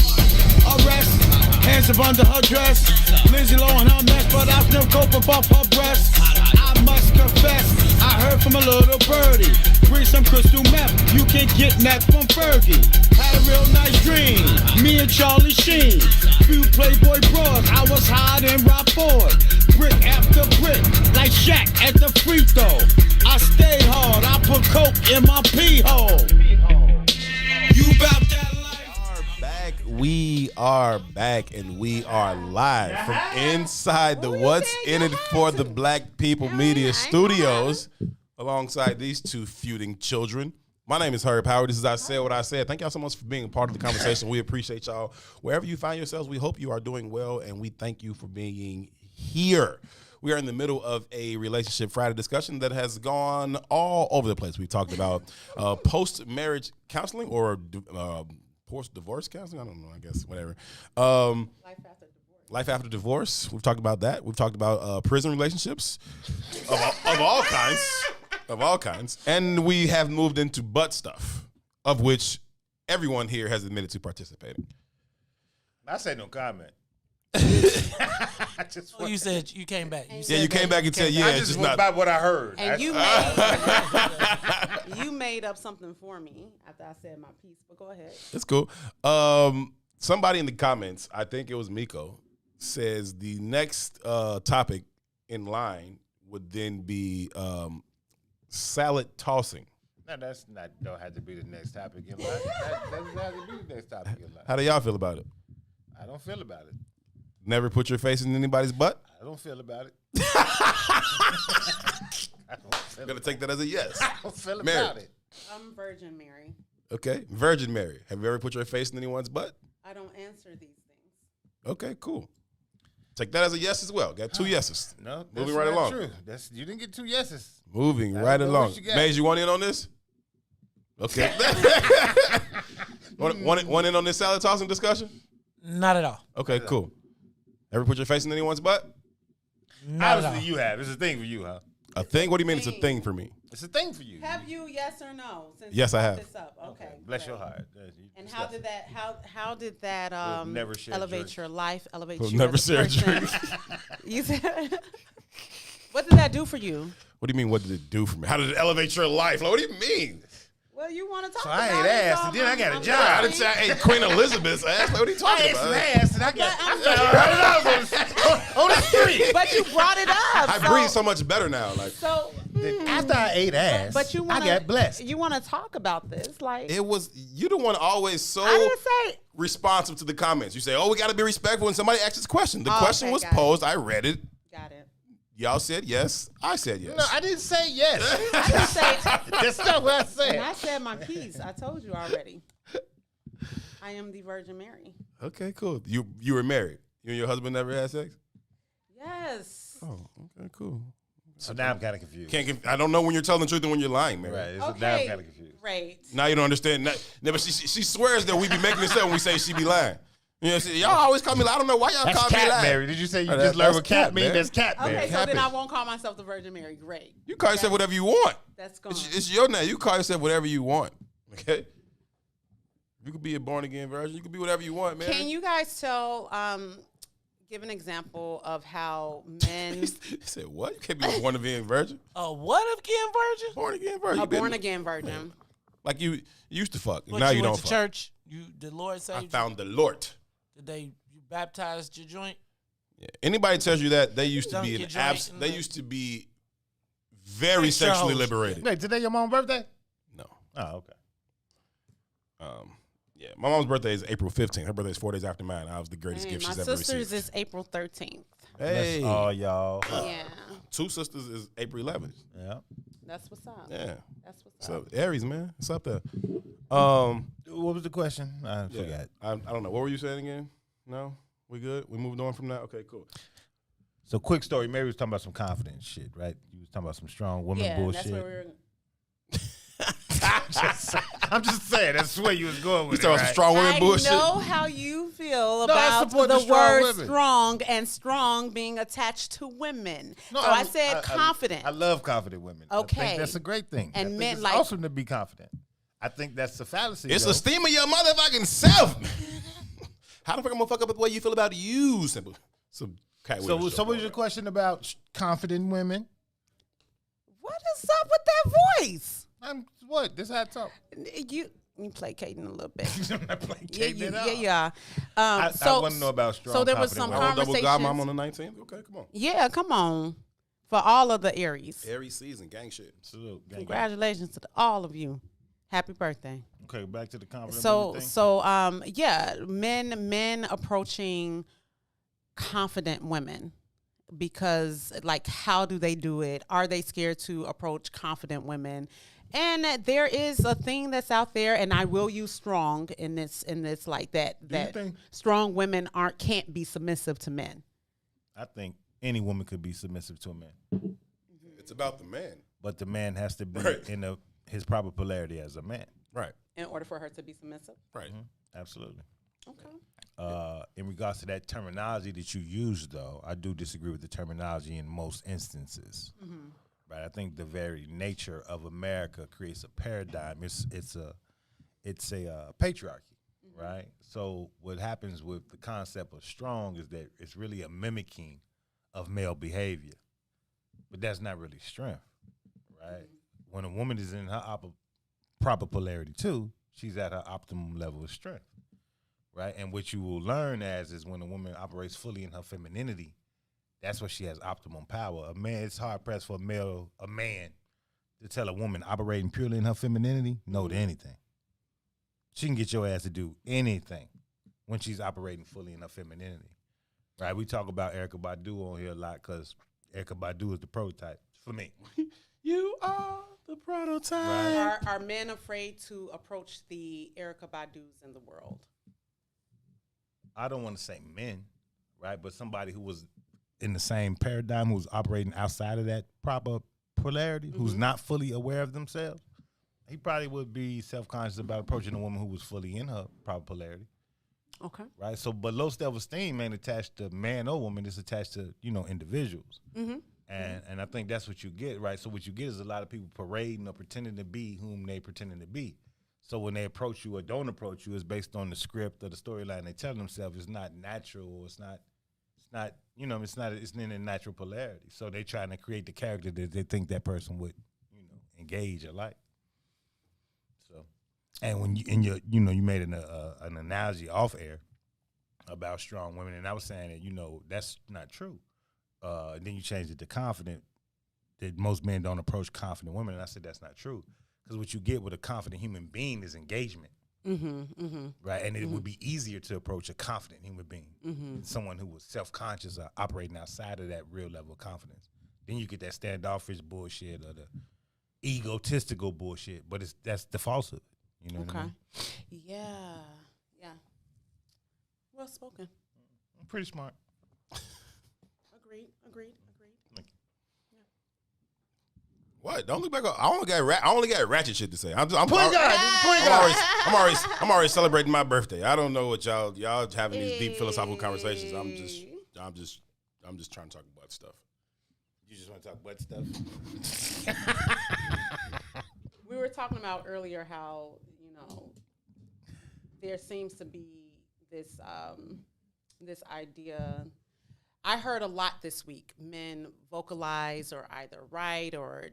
arrest. Hands up under her dress. Lindsay Lohan her mess, but I still cope above her breasts. I must confess, I heard from a little birdie. Bring some crystal meth, you can get that from Fergie. Had a real nice dream, me and Charlie Sheen. Few Playboy bras, I was high in Rob Ford. Brick after brick, like Shaq at the free throw. I stayed hard, I put coke in my pee hole. You bout that? We are back and we are live from inside the What's In It for the Black People Media Studios alongside these two feuding children. My name is Howard. This is I Said What I Said. Thank y'all so much for being a part of the conversation. We appreciate y'all. Wherever you find yourselves, we hope you are doing well and we thank you for being here. We are in the middle of a Relationship Friday discussion that has gone all over the place. We've talked about post-marriage counseling or post-divorce counseling? I don't know, I guess, whatever. Life after divorce. We've talked about that. We've talked about prison relationships of all kinds. Of all kinds. And we have moved into butt stuff, of which everyone here has admitted to participating. I said no comment. You said you came back. You came back and said, I just went by what I heard. And you made up something for me after I said my piece, but go ahead. It's cool. Somebody in the comments, I think it was Miko, says the next topic in line would then be salad tossing. No, that's not. Don't have to be the next topic in line. That doesn't have to be the next topic in line. How do y'all feel about it? I don't feel about it. Never put your face in anybody's butt? I don't feel about it. I'm going to take that as a yes. I don't feel Mary. about it. I'm Virgin Mary. Okay. Virgin Mary. Have you ever put your face in anyone's butt? I don't answer these things. Okay, cool. Take that as a yes as well. Got 2 yeses. No, that's moving right not along. True. You didn't get 2 yeses. Moving right along. Maze, you want in on this? Okay. want in on this salad tossing discussion? Not at all. Okay, cool. Ever put your face in anyone's butt? Obviously, you have. It's a thing for you, huh? A thing? What do you mean it's a thing for me? It's a thing for you. Have you, yes or no? Since yes, I have. This up. Okay. Bless your heart. And how did that elevate your life? Elevate we'll you? Never as a share a person? drink. You said, what did that do for you? What do you mean? What did it do for me? How did it elevate your life? Like, what do you mean? Well, you want to talk so about it. I ain't asked, and then I got a job. I didn't say I ate Queen Elizabeth's ass. Like, what are you talking about? I asked, and I got $100 on the street. But you brought it up. I breathe so much better now. Like after I ate ass, but you wanna, I got blessed. You want to talk about this? Like it was. You the one always so I didn't say responsive to the comments. You say, "Oh, we got to be respectful." When somebody asks this question, the question was posed. I read it. Got it. Y'all said yes. I said yes. No, I didn't say yes. I didn't say. That's not what I said. And I said my piece. I told you already. I am the Virgin Mary. Okay, cool. You were married. You and your husband never had sex? Yes. Oh, okay, cool. So now I'm kind of confused. I don't know when you're telling the truth and when you're lying, man. Right. Right. Now I'm kind of confused. Right. Now you don't understand. But she swears that we be making this up when we say she be lying. You know what I'm saying? Y'all always call me lying. I don't know why y'all That's call Cat me lying. Mary. Did you say you just learned what cat means? That's Cat Mary. Okay, so then I won't call myself the Virgin Mary. Great. You call yourself whatever you want. That's gone. It's your name. You call yourself whatever you want. Okay? You could be a born again virgin. You could be whatever you want, man. Can you guys give an example of how men... He said, what? You can't be a born again virgin? A what again virgin? Born again virgin. A born again virgin. Like you used to fuck. But now you went don't to fuck. church. The Lord saved I you. found the Lord. Did you baptized your joint? Yeah. Anybody tells you that, they used to Dunk be your joint they used to be very sexually liberated. Wait, today your mom's birthday? No. Oh, okay. Yeah, my mom's birthday is April 15th. Her birthday is 4 days after mine. I was the greatest gift she's ever received. My sister's is April 13th. Hey. Oh, y'all. Yeah. Two sisters is April 11th. Yeah. That's what's up. Yeah. That's what's So up. Aries, man. What's up there? What was the question? I forgot. I don't know. What were you saying again? No? We good? We moved on from that? Okay, cool. So quick story. Mary was talking about some confidence shit, right? You was talking about some strong woman bullshit. That's where we were... I'm just saying. That's where you was going with You talking about some strong women bullshit? I know how you feel No, I about support the the strong word women. strong and strong being attached to women. No, So I said confident. I love confident women. I Okay. think that's a great thing. And I think men it's like- awesome to be confident. I think that's a fallacy. It's though. esteem of your motherfucking self. How the fuck I'm gonna fuck up with the way you feel about you? Simple. Some cat So what was your question about confident women? What is up with that voice? What? This how I talk. You placating a little bit. I'm not placating at all. Yeah. I want to know about strong. So there was confident some women. Double conversations. God Mom on the 19th? Okay, come on. Yeah, come on. For all of the Aries. Aries season, gang shit. Salute, gang, gang. Congratulations to all of you. Happy birthday. Okay, back to the confident So women thing. yeah, men approaching confident women, because like, how do they do it? Are they scared to approach confident women? And there is a thing that's out there, and I will use strong in this like that think- strong women can't be submissive to men. I think any woman could be submissive to a man, It's about the man. but the man has to be Right. in his proper polarity as a man. Right. In order for her to be submissive. Right. Absolutely. Okay. In regards to that terminology that you use, though, I do disagree with the terminology in most instances. Mm-hmm. Right? I think the very nature of America creates a paradigm. It's a patriarchy, right? So what happens with the concept of strong is that it's really a mimicking of male behavior, but that's not really strength, right? When a woman is in her proper polarity too, she's at her optimum level of strength. Right, and what you will learn is when a woman operates fully in her femininity, that's where she has optimum power. A man, it's hard pressed for a man to tell a woman operating purely in her femininity no to anything. She can get your ass to do anything when she's operating fully in her femininity. Right, we talk about Erykah Badu on here a lot because Erykah Badu is the prototype for me. You are the prototype. Right. Are men afraid to approach the Erykah Badus in the world? I don't want to say men, right? But somebody who was in the same paradigm, who's operating outside of that proper polarity, who's not fully aware of themselves, he probably would be self-conscious about approaching a woman who was fully in her proper polarity. Okay. Right? So, but low self-esteem ain't attached to man or woman. It's attached to, individuals. Mm-hmm. And I think that's what you get, right? So what you get is a lot of people parading or pretending to be whom they pretending to be. So when they approach you or don't approach you, it's based on the script or the storyline they tell themselves. It's not natural. It's not. It's in a natural polarity. So they trying to create the character that they think that person would, engage or like. So, and when you made an analogy off air about strong women, and I was saying that that's not true. Then you changed it to confident. That most men don't approach confident women, and I said that's not true. Because what you get with a confident human being is engagement, right? And it would be easier to approach a confident human being than someone who was self-conscious or operating outside of that real level of confidence. Then you get that standoffish bullshit or the egotistical bullshit, but that's the falsehood. You know what I mean? Yeah. Well spoken. I'm pretty smart. Agreed. What? Don't look back up. I only got ratchet shit to say. I'm already celebrating my birthday. I don't know what y'all having these deep philosophical conversations. I'm just trying to talk about stuff. You just want to talk butt stuff? We were talking about earlier how, there seems to be this idea. I heard a lot this week. Men vocalize or either write or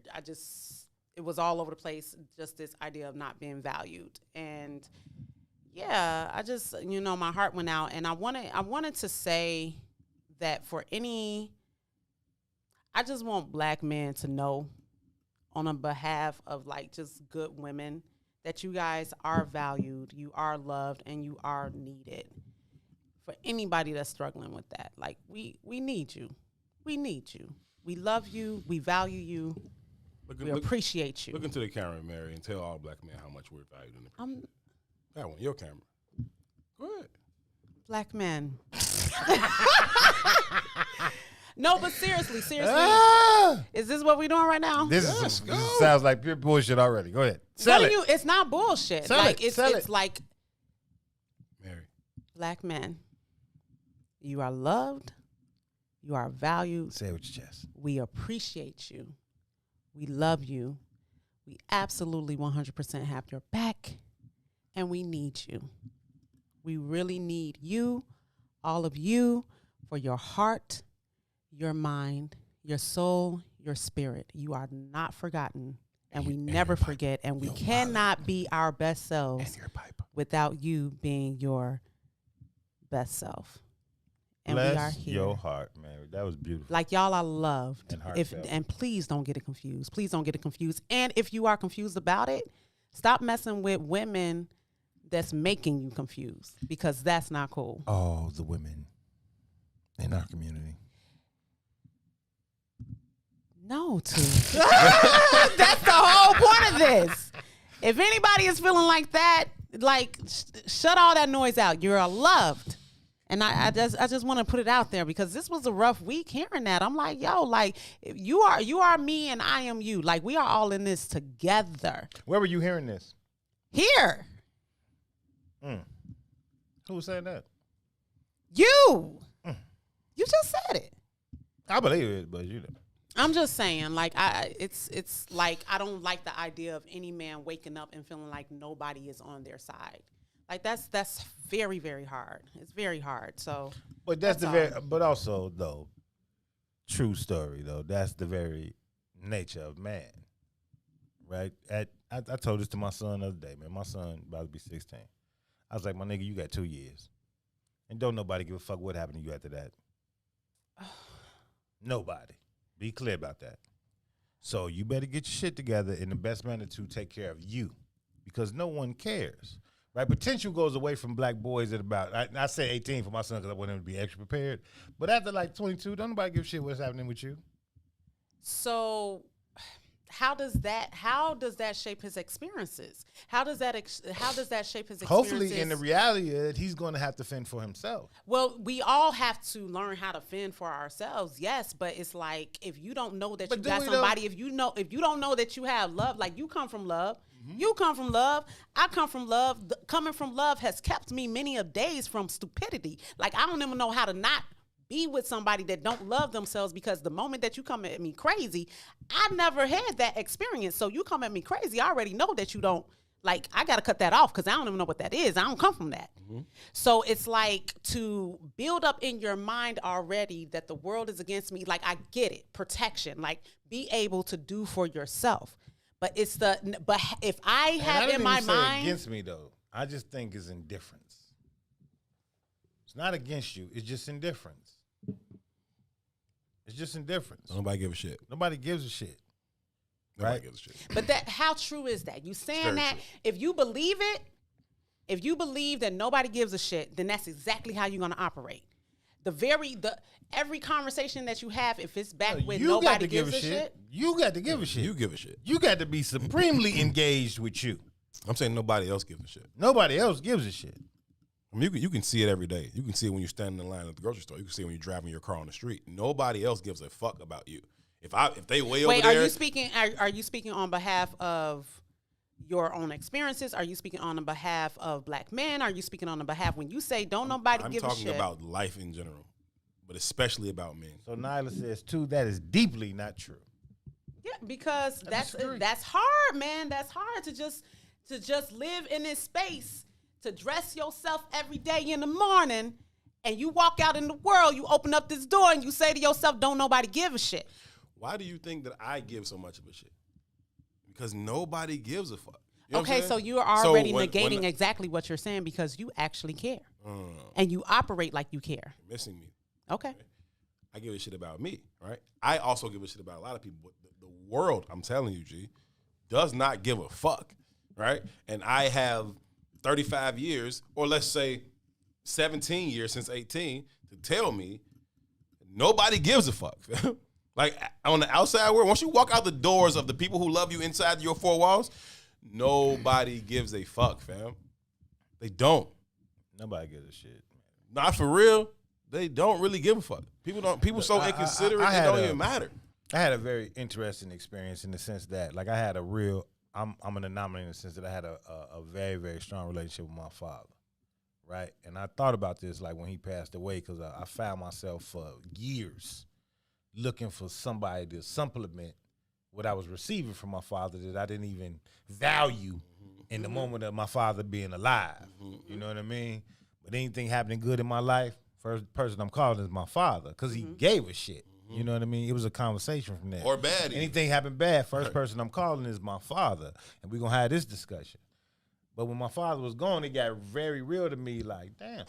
it was all over the place, just this idea of not being valued. And yeah, I just, my heart went out, and I wanted to say that I just want black men to know on a behalf of just good women that you guys are valued, you are loved, and you are needed. For anybody that's struggling with that, we need you. We need you. We love you. We value you. We appreciate you. Look into the camera, Mary, and tell all black men how much we're valued and appreciated. That one, your camera. Go ahead. Black men. No, but seriously. Is this what we're doing right now? This sounds like pure bullshit already. Go ahead. Sell it. It's not bullshit. Sell it. It's like Mary. Black men. You are loved. You are valued. Say it with your chest. We appreciate you. We love you. We absolutely 100% have your back. And we need you. We really need you, all of you, for your heart, your mind, your soul, your spirit. You are not forgotten. And we never forget. And we cannot be our best selves without you being your best self. And Bless we are here. Your heart, Mary. That was beautiful. Y'all are loved. And heartfelt. And please don't get it confused. Please don't get it confused. And if you are confused about it, stop messing with women that's making you confused, because that's not cool. Oh, the women in our community. No, too. That's the whole point of this. If anybody is feeling like that, shut all that noise out. You're loved. And I just want to put it out there, because this was a rough week hearing that. I'm like, yo, you are me and I am you. We are all in this together. Where were you hearing this? Here. Who was saying that? You. You just said it. I believe it, but I'm just saying, it's like I don't like the idea of any man waking up and feeling like nobody is on their side. That's very, very hard. It's very hard. So, but but also though, true story though. That's the very nature of man, right? I told this to my son the other day, man. My son about to be 16. I was like, my nigga, you got 2 years, and don't nobody give a fuck what happened to you after that. Nobody. Be clear about that. So you better get your shit together in the best manner to take care of you, because no one cares. Right, potential goes away from black boys at about, I say 18 for my son because I want him to be extra prepared. But after 22, don't nobody give a shit what's happening with you. So how does that shape his experiences? How does that shape his experiences? Hopefully, in the reality of it, he's going to have to fend for himself. Well, we all have to learn how to fend for ourselves, yes. But it's if you don't know that you got somebody, if you don't know that you have love, you come from love. You come from love. I come from love. Coming from love has kept me many of days from stupidity. I don't even know how to not be with somebody that don't love themselves, because the moment that you come at me crazy, I never had that experience. So you come at me crazy, I already know that you don't, I got to cut that off, because I don't even know what that is. I don't come from that. Mm-hmm. So it's to build up in your mind already that the world is against me. I get it. Protection. Be able to do for yourself. But if I have in my mind against me though, I just think it's indifference. It's not against you. It's just indifference. It's just indifference. Nobody gives a shit. Nobody gives a shit. Nobody gives a shit. But how true is that? You saying that true. If you believe it, if you believe that nobody gives a shit, then that's exactly how you're going to operate. Every conversation that you have, if it's back when nobody gives a shit, you got to give a shit. You give a shit. You got to be supremely engaged with you. I'm saying nobody else gives a shit. Nobody else gives a shit. I mean, you can see it every day. You can see it when you're standing in line at the grocery store. You can see it when you're driving your car on the street. Nobody else gives a fuck about you. If they way over there. Are you speaking? Are you speaking on behalf of your own experiences? Are you speaking on the behalf of black men? Are you speaking on the behalf when you say don't nobody give a shit? I'm talking about life in general, but especially about men. So Nyla says too that is deeply not true. Yeah, because that's hard, man. That's hard to just live in this space, to dress yourself every day in the morning, and you walk out in the world, you open up this door and you say to yourself, don't nobody give a shit. Why do you think that I give so much of a shit? Because nobody gives a fuck. You know Okay, so you're already negating exactly what you're saying because you actually care. And you operate like you care. You're missing me. Okay. I give a shit about me, right? I also give a shit about a lot of people. But the world, I'm telling you, G, does not give a fuck, right? And I have 35 years, or let's say 17 years since 18, to tell me nobody gives a fuck. Like, on the outside world, once you walk out the doors of the people who love you inside your four walls, nobody gives a fuck, fam. They don't. Nobody gives a shit. Not for real. They don't really give a fuck. People so inconsiderate, it don't even matter. I had a very interesting experience in the sense that, like, I had a real, I'm an anomaly in the sense that I had a very, very strong relationship with my father, right? And I thought about this, like, when he passed away, because I found myself for years looking for somebody to supplement what I was receiving from my father that I didn't even value in the moment of my father being alive. You know what I mean? But anything happening good in my life, first person I'm calling is my father, because he gave a shit. You know what I mean? It was a conversation from there. Or bad. Anything happened bad, first person I'm calling is my father, and we're going to have this discussion. But when my father was gone, it got very real to me, like, damn,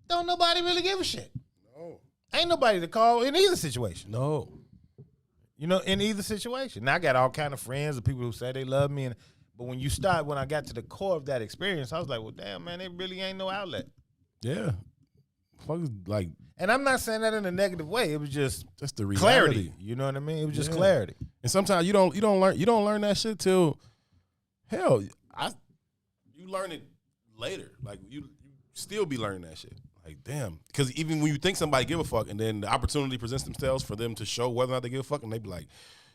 don't nobody really give a shit. No. Ain't nobody to call in either situation. No. You know, in either situation. Now, I got all kind of friends and people who say they love me, but when I got to the core of that experience, I was like, well, damn, man, it really ain't no outlet. Yeah. Fuck, like, and I'm not saying that in a negative way. It was just the reality. Clarity. You know what I mean? It was just clarity. And sometimes you don't learn that shit till hell. You learn it later. Like you still be learning that shit. Like, damn. Because even when you think somebody give a fuck, and then the opportunity presents themselves for them to show whether or not they give a fuck, and they be like,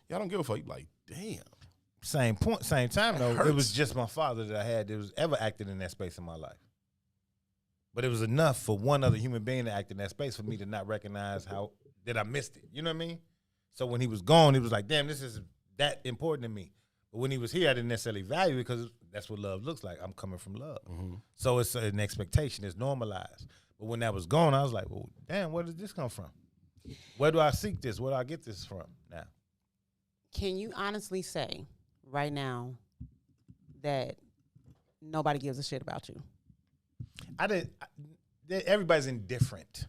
yeah, I don't give a fuck. You be like, damn. Same time though. It was just my father that I had that was ever acted in that space in my life. But it was enough for one other human being to act in that space for me to not recognize how that I missed it. You know what I mean? So when he was gone, it was like, damn, this is that important to me. But when he was here, I didn't necessarily value it because that's what love looks like. I'm coming from love. So it's an expectation. It's normalized. But when that was gone, I was like, well, damn, where did this come from? Where do I seek this? Where do I get this from now? Can you honestly say right now that nobody gives a shit about you? Everybody's indifferent.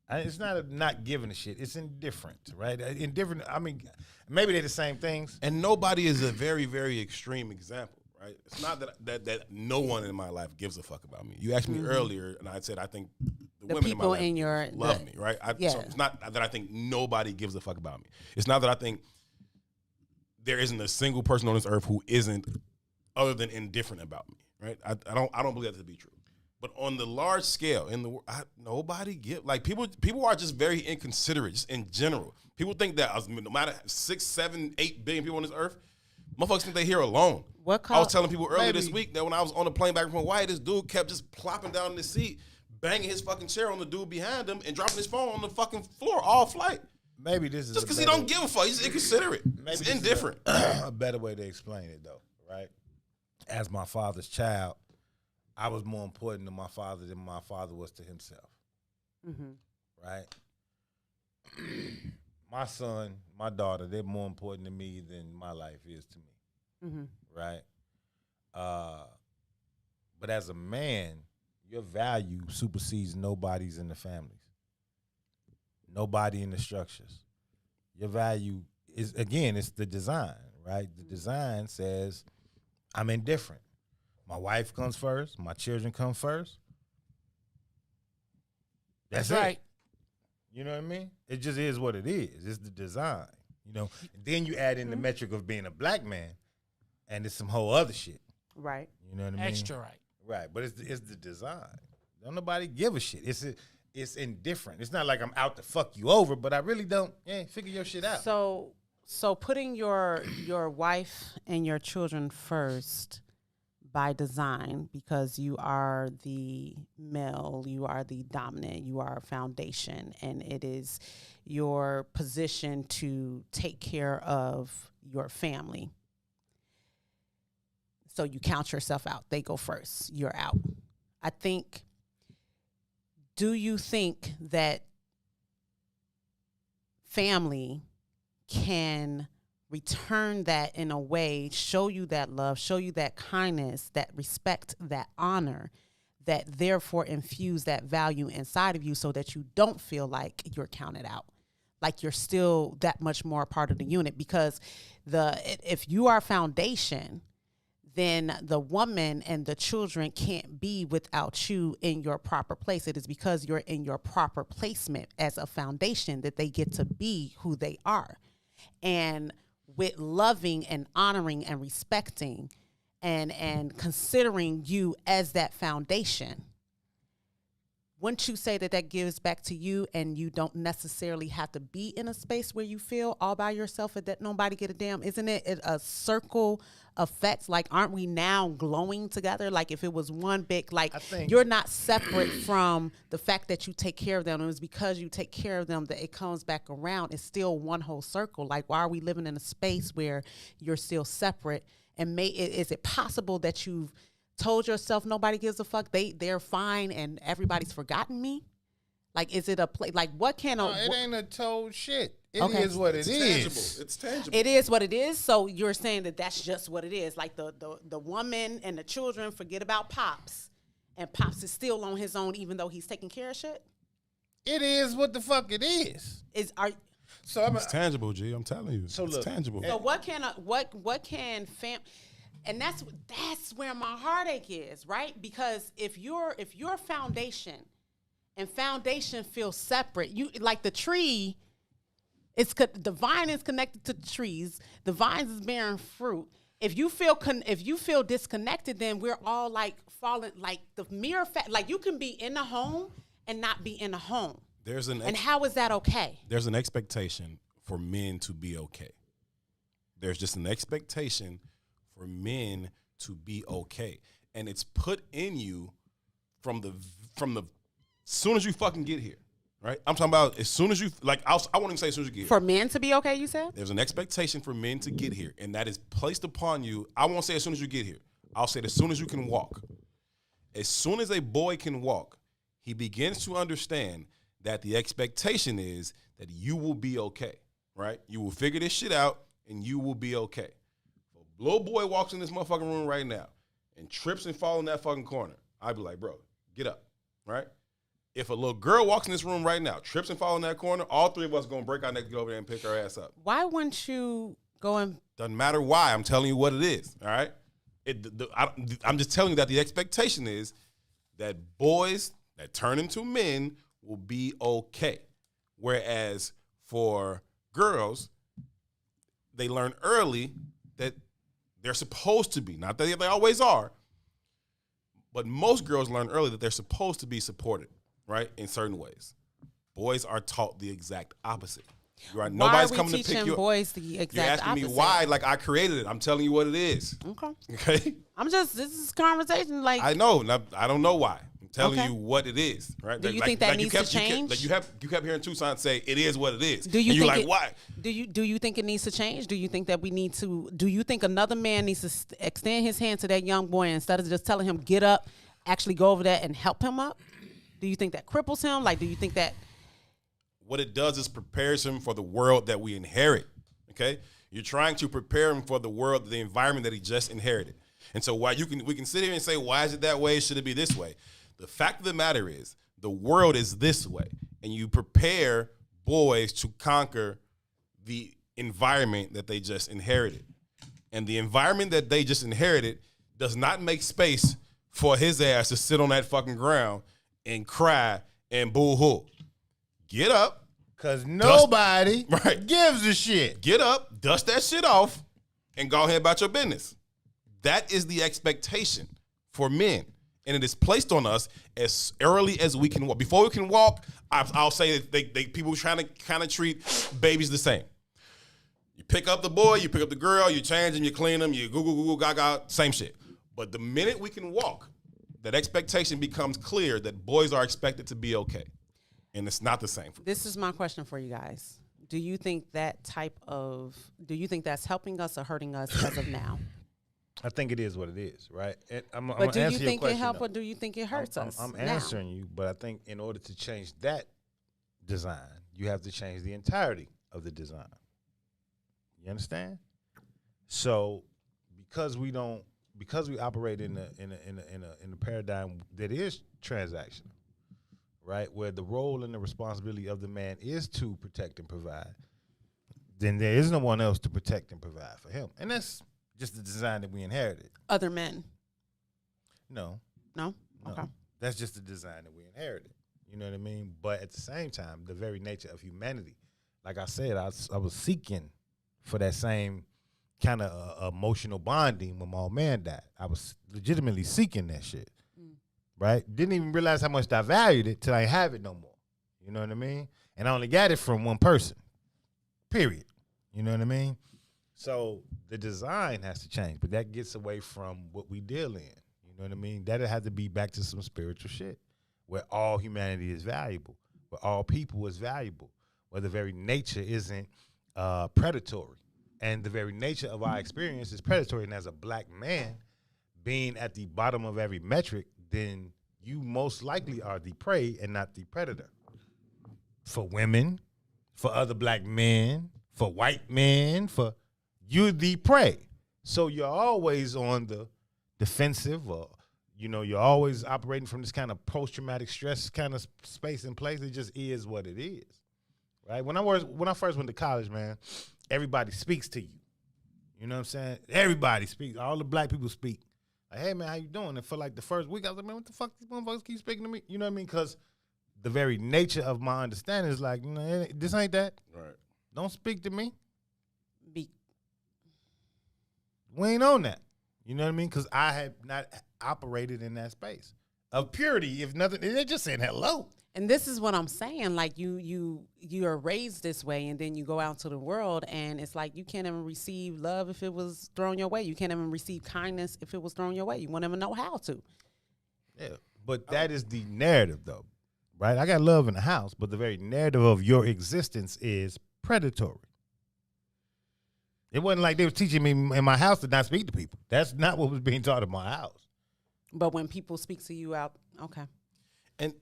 It's not giving a shit. It's indifferent, right? Indifferent. I mean, maybe they're the same things. And nobody is a very, very extreme example, right? It's not that no one in my life gives a fuck about me. You asked me earlier, and I said I think the women people in my life love me, right? So it's not that I think nobody gives a fuck about me. It's not that I think there isn't a single person on this earth who isn't other than indifferent about me, right? I don't believe that to be true. But on the large scale, in the world, nobody give, like, people are just very inconsiderate, just in general. People think that no matter 6, 7, 8 billion people on this earth, motherfuckers think they here alone. I was telling people earlier this week that when I was on the plane back from Hawaii, this dude kept just plopping down in the seat, banging his fucking chair on the dude behind him, and dropping his phone on the fucking floor all flight. Maybe this is just because he don't give a fuck. He's inconsiderate. He's indifferent. A better way to explain it, though, right? As my father's child, I was more important to my father than my father was to himself. Right? My son, my daughter, they're more important to me than my life is to me. Right? But as a man, your value supersedes nobody's in the families. Nobody in the structures. Your value is, again, it's the design, right? The design says, I'm indifferent. My wife comes first. My children come first. That's right. You know what I mean? It just is what it is. It's the design. You know. And then you add in the metric of being a black man, and it's some whole other shit. Right. You know what I mean? Extra right. Right, but it's the design. Don't nobody give a shit. It's indifferent. It's not like I'm out to fuck you over, but I really don't. Figure your shit out. So putting your wife and your children first by design, because you are the male, you are the dominant, you are a foundation, and it is your position to take care of your family. So you count yourself out. They go first. You're out. I think, do you think that family can return that in a way, show you that love, show you that kindness, that respect, that honor, that therefore infuse that value inside of you so that you don't feel like you're counted out, like you're still that much more a part of the unit? Because if you are foundation, then the woman and the children can't be without you in your proper place. It is because you're in your proper placement as a foundation that they get to be who they are. And with loving and honoring and respecting and considering you as that foundation, wouldn't you say that that gives back to you, and you don't necessarily have to be in a space where you feel all by yourself and that nobody get a damn? Isn't it a circle effect? Like, aren't we now glowing together? Like, if it was one big, like, you're not separate from the fact that you take care of them. It was because you take care of them that it comes back around. It's still one whole circle. Like, why are we living in a space where you're still separate? And is it possible that you've told yourself nobody gives a fuck, they're fine, and everybody's forgotten me? Like, is it a play? Like, what can it ain't a told shit. It is what it is. It's tangible. It is what it is. So you're saying that that's just what it is. Like, the woman and the children forget about Pops, and Pops is still on his own even though he's taking care of shit? It is what the fuck it is. It's tangible, G. I'm telling you. So it's tangible. So what can and that's where my heartache is, right? Because if your foundation and foundation feels separate, you like the tree. The vine is connected to the trees. The vines is bearing fruit. If you feel disconnected, then we're all like falling. Like the mere fact, like you can be in a home and not be in a home. And how is that okay? There's an expectation for men to be okay. There's just an expectation for men to be okay, and it's put in you from the soon as you fucking get here, right? I'm talking about as soon as you I won't even say as soon as you get here. For men to be okay, you said? There's an expectation for men to get here, and that is placed upon you. I won't say as soon as you get here. I'll say as soon as you can walk. As soon as a boy can walk, he begins to understand that the expectation is that you will be okay, right? You will figure this shit out, and you will be okay. Little boy walks in this motherfucking room right now and trips and falls in that fucking corner, I'd be like, bro, get up, right? If a little girl walks in this room right now, trips and falls in that corner, all three of us are going to break our neck to go over there and pick her ass up. Why wouldn't you go and... Doesn't matter why. I'm telling you what it is, all right? I'm just telling you that the expectation is that boys that turn into men will be okay. Whereas for girls, they learn early that they're supposed to be, not that they always are, but most girls learn early that they're supposed to be supported, right, in certain ways. Boys are taught the exact opposite. Right? Why nobody's are we coming to teaching pick you boys the exact You're asking opposite? me why, like I created it. I'm telling you what it is. Okay? This is conversation, like... I know. I don't know why. I'm telling you what it is, right? Do you think that needs to change? You kept hearing Toussaint say, it is what it is. Do you and think you're like, why? Do you think it needs to change? Do you think that do you think another man needs to extend his hand to that young boy instead of just telling him, get up, actually go over there and help him up? Do you think that cripples him? Like, do you think that... What it does is prepares him for the world that we inherit, okay? You're trying to prepare him for the world, the environment that he just inherited. And so we can sit here and say, why is it that way? Should it be this way? The fact of the matter is, the world is this way, and you prepare boys to conquer the environment that they just inherited. And the environment that they just inherited does not make space for his ass to sit on that fucking ground and cry and boo-hoo. Get up. Because nobody gives a shit. Get up, dust that shit off, and go ahead about your business. That is the expectation for men. And it is placed on us as early as we can walk. Before we can walk, I'll say that people trying to kind of treat babies the same. You pick up the boy, you pick up the girl, you change them, you clean them, you goo, gaga, same shit. But the minute we can walk, that expectation becomes clear that boys are expected to be okay. And it's not the same. This is my question for you guys. Do you think that's helping us or hurting us as of now? I think it is what it is, right? But do you think it helps or do you think it hurts us? I'm answering you, but I think in order to change that design, you have to change the entirety of the design. You understand? So because we operate in a paradigm that is transactional, right, where the role and the responsibility of the man is to protect and provide, then there is no one else to protect and provide for him, and that's just the design that we inherited. Other men? No. Okay. That's just the design that we inherited. You know what I mean? But at the same time, the very nature of humanity, like I said, I was seeking for that same kind of emotional bonding when my old man died. I was legitimately seeking that shit, right? Didn't even realize how much I valued it till I ain't have it no more. You know what I mean? And I only got it from one person, period. You know what I mean? So the design has to change, but that gets away from what we deal in. You know what I mean? That'll have to be back to some spiritual shit where all humanity is valuable, where all people is valuable, where the very nature isn't predatory. And the very nature of our experience is predatory. And as a black man, being at the bottom of every metric, then you most likely are the prey and not the predator. For women, for other black men, for white men, you're the prey. So you're always on the defensive, or, you're always operating from this kind of post-traumatic stress kind of space and place. It just is what it is, right? When I first went to college, man, everybody speaks to you. You know what I'm saying? Everybody speaks. All the black people speak. Like, hey, man, how you doing? And for like the first week, I was like, man, what the fuck these motherfuckers keep speaking to me? You know what I mean? Because the very nature of my understanding is like, this ain't that. Right. Don't speak to me. We ain't on that. You know what I mean? Because I had not operated in that space of purity. If nothing, they're just saying hello. And this is what I'm saying. Like you are raised this way, and then you go out into the world, and it's like you can't even receive love if it was thrown your way. You can't even receive kindness if it was thrown your way. You won't even know how to. Yeah, but that is the narrative, though, right? I got love in the house, but the very narrative of your existence is predatory. It wasn't like they were teaching me in my house to not speak to people. That's not what was being taught in my house. But when people speak to you out, okay. And,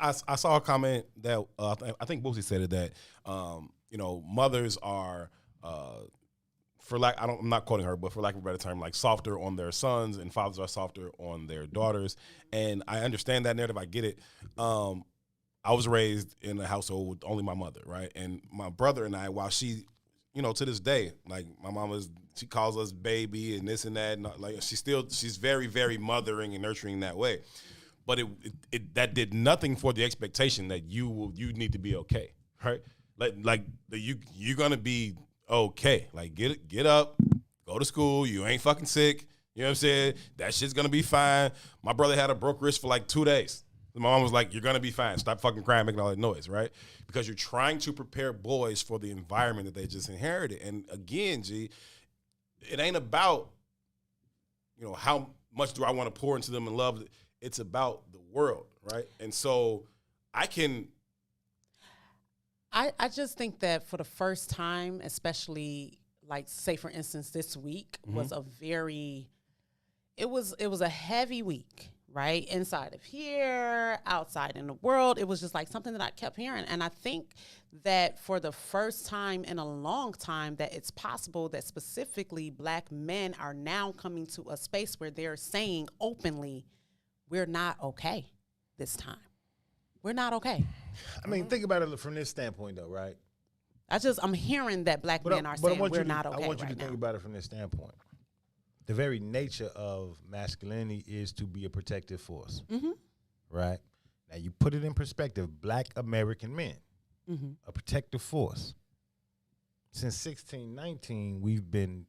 I saw a comment that I think Boosie said it, that, mothers are, I'm not quoting her, but for lack of a better term, like softer on their sons, and fathers are softer on their daughters. And I understand that narrative. I get it. I was raised in a household with only my mother, right? And my brother and I, while she, to this day, like my mama, she calls us baby and this and that. And like she's very, very mothering and nurturing that way. But it that did nothing for the expectation that you need to be okay, right? Like you're gonna be okay. Like get up, go to school. You ain't fucking sick. You know what I'm saying? That shit's gonna be fine. My brother had a broke wrist for like 2 days. My mom was like, "You're gonna be fine. Stop fucking crying, making all that noise, right?" Because you're trying to prepare boys for the environment that they just inherited. And again, G, it ain't about how much do I want to pour into them and love. It's about the world, right? And so I just think that for the first time, especially like say for instance this week was it was a heavy week, right? Inside of here, outside in the world. It was just like something that I kept hearing. And I think that for the first time in a long time that it's possible that specifically black men are now coming to a space where they're saying openly, we're not okay this time. We're not okay. I mean, think about it from this standpoint, though, right? I'm hearing that black men are saying we're not okay. I want you to think about it from this standpoint. The very nature of masculinity is to be a protective force, right? Now, you put it in perspective, black American men, a protective force. Since 1619, we've been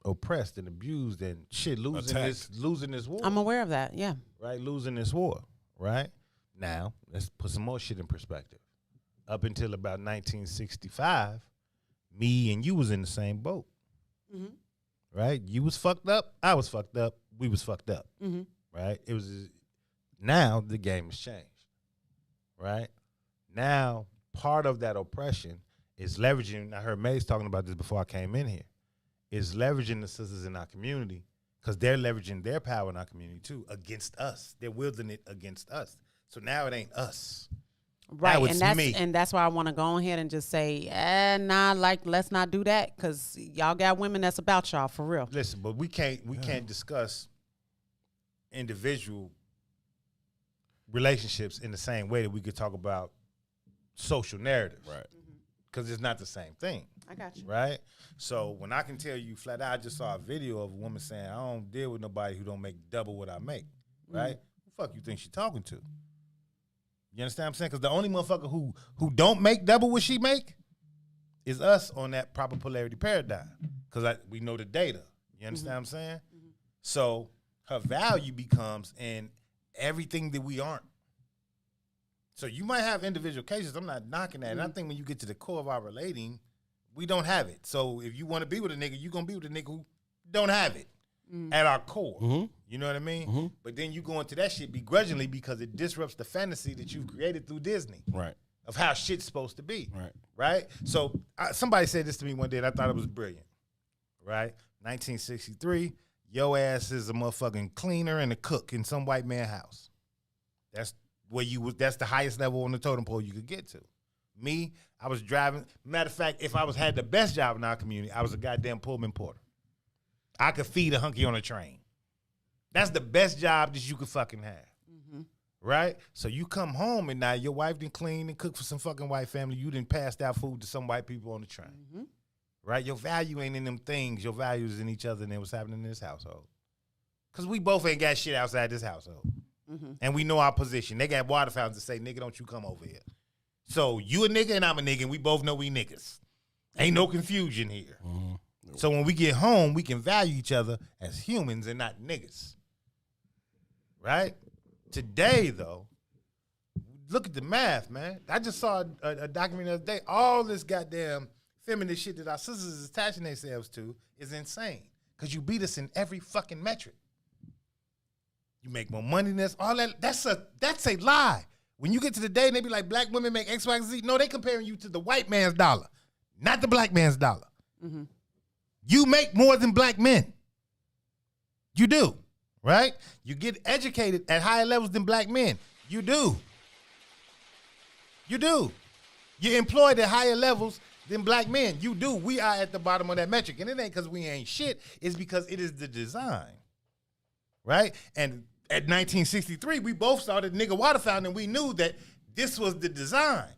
oppressed and abused and shit, losing this war. I'm aware of that, yeah. right? Losing this war, right? Now, let's put some more shit in perspective. Up until about 1965, me and you was in the same boat, right? You was fucked up, I was fucked up, we was fucked up, right? It was. Now the game has changed, right? Now part of that oppression is leveraging. I heard Maze talking about this before I came in here. Is leveraging the sisters in our community because they're leveraging their power in our community too against us. They're wielding it against us. So now it ain't us. Right, now it's and that's why I want to go ahead and just say, let's not do that because y'all got women that's about y'all for real. Listen, but we can't discuss individual relationships in the same way that we could talk about social narratives, right? Because it's not the same thing. I got you. Right? So when I can tell you flat out, I just saw a video of a woman saying, I don't deal with nobody who don't make double what I make, right? Who the fuck you think she talking to? You understand what I'm saying? Because the only motherfucker who don't make double what she make is us on that proper polarity paradigm. Because we know the data. You understand what I'm saying? So her value becomes in everything that we aren't. So you might have individual cases. I'm not knocking that. And I think when you get to the core of our relating, we don't have it. So if you want to be with a nigga, you're going to be with a nigga who don't have it at our core. You know what I mean? But then you go into that shit begrudgingly because it disrupts the fantasy that you've created through Disney. Right. Of how shit's supposed to be. Right. Right? So somebody said this to me one day and I thought it was brilliant. Right? 1963. Your ass is a motherfucking cleaner and a cook in some white man house. That's where that's the highest level on the totem pole you could get to. Me, I was driving. Matter of fact, if I had the best job in our community, I was a goddamn Pullman porter. I could feed a hunky on a train. That's the best job that you could fucking have. Right? So you come home and now your wife didn't clean and cook for some fucking white family. You didn't pass out food to some white people on the train. Right? Your value ain't in them things. Your value is in each other and in what's happening in this household. Because we both ain't got shit outside this household. And we know our position. They got water fountains that say, nigga, don't you come over here. So you a nigga and I'm a nigga and we both know we niggas. Ain't no confusion here. So when we get home, we can value each other as humans and not niggas. Right? Today, though, look at the math, man. I just saw a document the other day. All this goddamn feminist shit that our sisters is attaching themselves to is insane. Because you beat us in every fucking metric. You make more money than this. All that, that's a lie. When you get to the day and they be like, black women make X, Y, Z. No, they comparing you to the white man's dollar, not the black man's dollar. You make more than black men. You do, right? You get educated at higher levels than black men. You do. You do. You're employed at higher levels than black men. You do. We are at the bottom of that metric. And it ain't because we ain't shit. It's because it is the design, right? And at 1963, we both started nigga water fountain and we knew that this was the design.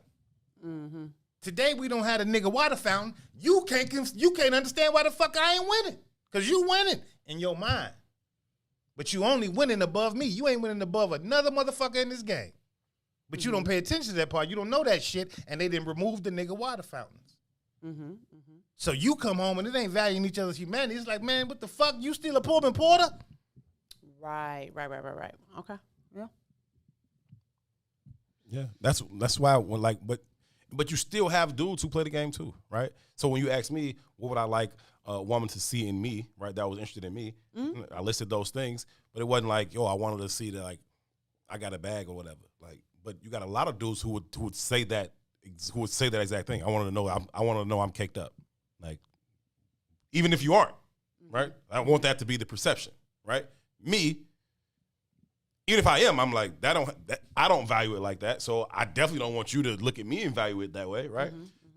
Today, we don't have a nigga water fountain. You can't understand why the fuck I ain't winning. Because you winning in your mind. But you only winning above me. You ain't winning above another motherfucker in this game. But you don't pay attention to that part. You don't know that shit. And they didn't remove the nigga water fountains. So you come home and it ain't valuing each other's humanity. It's like, man, what the fuck? You still a Pullman porter? Right. Okay. Yeah. Yeah. That's why when but you still have dudes who play the game too, right? So when you ask me, what would I like a woman to see in me, right? That was interested in me. I listed those things, but it wasn't like, yo, I wanted to see that like I got a bag or whatever. Like, but you got a lot of dudes who would say that exact thing. I want to know I'm caked up. Like, even if you aren't, right? I want that to be the perception, right? Me, even if I am, I'm like, I don't value it like that. So I definitely don't want you to look at me and value it that way, right?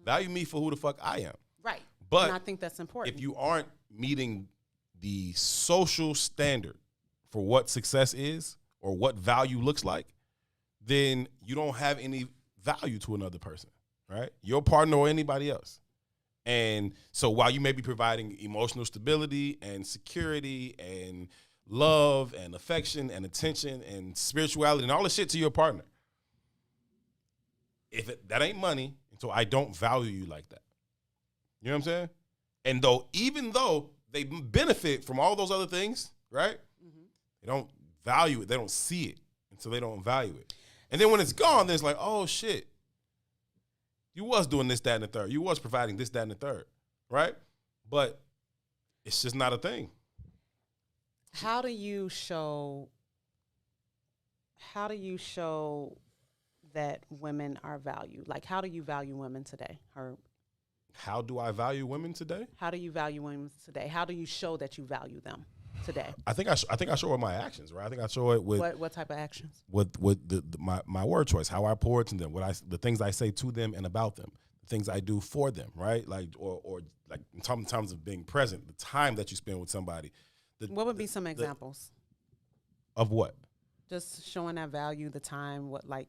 Value me for who the fuck I am. Right. But and I think that's important. If you aren't meeting the social standard for what success is or what value looks like, then you don't have any value to another person, right? Your partner or anybody else. And so while you may be providing emotional stability and security and love and affection and attention and spirituality and all the shit to your partner, that ain't money, so I don't value you like that. You know what I'm saying? And even though they benefit from all those other things, right? They don't value it. They don't see it, and so they don't value it. And then when it's gone, then it's like, oh shit, you was doing this, that, and the third. You was providing this, that, and the third, right? But it's just not a thing. How do you show that women are valued? Like, how do you value women today? Or how do I value women today? How do you value women today? How do you show that you value them today? I think I show it with my actions, right? I think I show it with what type of actions? With my word choice, how I pour into them, the things I say to them and about them, the things I do for them, right? Like or like in terms of being present, the time that you spend with somebody. What would be some examples of what? Just showing that value, the time, what kind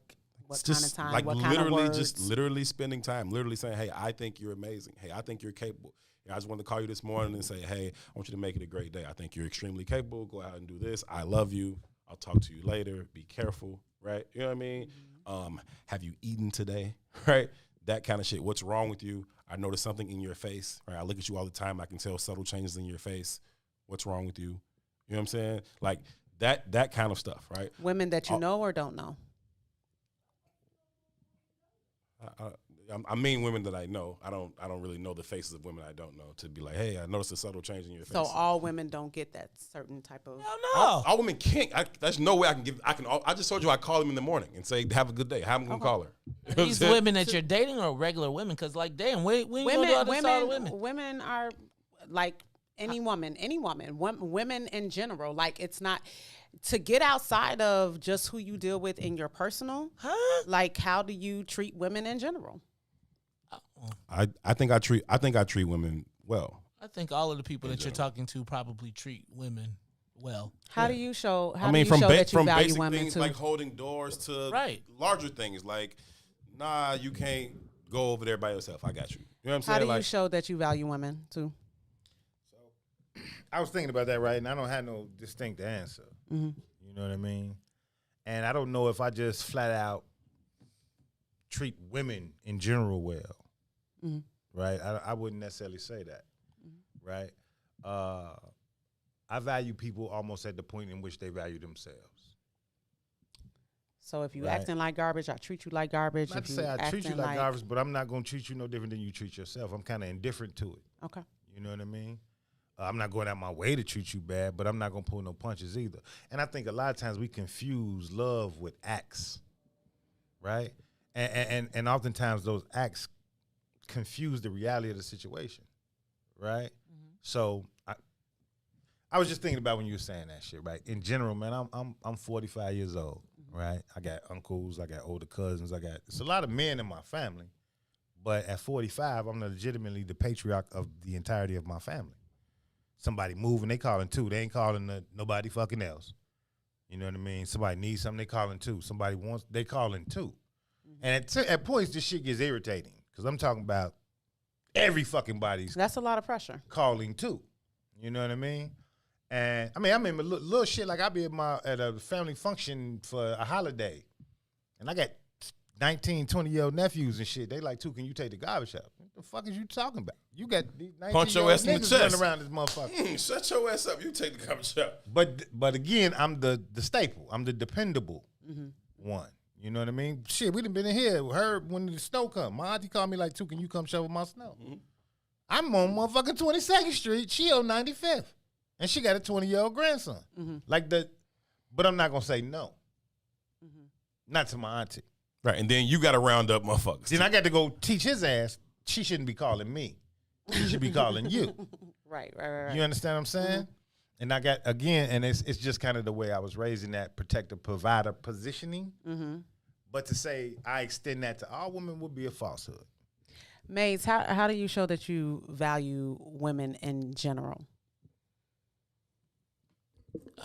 of time, like what kind of words? Just literally spending time, literally saying, hey, I think you're amazing. Hey, I think you're capable. I just wanted to call you this morning and say, hey, I want you to make it a great day. I think you're extremely capable. Go out and do this. I love you. I'll talk to you later. Be careful, right? You know what I mean? Mm-hmm. Have you eaten today, right? That kind of shit. What's wrong with you? I notice something in your face, right? I look at you all the time. I can tell subtle changes in your face. What's wrong with you? You know what I'm saying? Like that kind of stuff, right? Women that you know or don't know? I mean women that I know. I don't really know the faces of women I don't know to be like, hey, I noticed a subtle change in your face. So all women don't get that certain type of. All women can't. There's no way I can give. I just told you I call them in the morning and say, have a good day. How am I gonna call her? You know These women that you're dating are regular women, because like, damn, we gonna do all this to all the women. Women are like any woman, women in general. Like, it's not to get outside of just who you deal with in your personal. Like, how do you treat women in general? I think I treat women well. I think all of the people that you're talking to probably treat women well. How do you show? How I mean, do you show that you from value basic women things too? like holding doors to larger things like, nah, you can't go over there by yourself. I got you. You know what I'm saying? How do you show that you value women too? I was thinking about that, right? And I don't have no distinct answer. Mm-hmm. You know what I mean? And I don't know if I just flat out treat women in general well. Mm-hmm. Right? I wouldn't necessarily say that. Mm-hmm. Right? I value people almost at the point in which they value themselves. So if you acting like garbage, I treat you like garbage. Not to say I treat you like garbage, but I'm not going to treat you no different than you treat yourself. I'm kind of indifferent to it. Okay. You know what I mean? I'm not going out my way to treat you bad, but I'm not going to pull no punches either. And I think a lot of times we confuse love with acts, right? And oftentimes those acts confuse the reality of the situation, right? Mm-hmm. So I was just thinking about when you were saying that shit, right? In general, man, I'm 45 years old, mm-hmm. right? I got uncles, I got older cousins, it's a lot of men in my family, but at 45, I'm legitimately the patriarch of the entirety of my family. Somebody moving, they calling two. They ain't calling nobody fucking else. You know what I mean? Somebody needs something, they calling two. Somebody wants, they calling two. Mm-hmm. And at points, this shit gets irritating because I'm talking about every fucking body's. That's a lot of pressure. Calling two. You know what I mean? And I remember little shit like I be at a family function for a holiday, and I got 19, 20-year-old nephews and shit. They like, too, can you take the garbage out? What the fuck is you talking about? You got these 19-year-old niggas running around this motherfucker. Shut your ass up. You take the garbage out. But again, I'm the staple. I'm the dependable one. You know what I mean? Shit, we done been in here. Heard when the snow come. My auntie called me like, too, can you come shovel my snow? Mm-hmm. I'm on motherfucking 22nd Street. She on 95th. And she got a 20-year-old grandson. Mm-hmm. But I'm not going to say no. Mm-hmm. Not to my auntie. Right, and then you got to round up motherfuckers. Then I got to go teach his ass, she shouldn't be calling me. She should be calling you. Right. You understand what I'm saying? Mm-hmm. And I got, again, and it's just kind of the way I was raised in that protector, provider positioning. Mm-hmm. But to say I extend that to all women would be a falsehood. Maze, how do you show that you value women in general?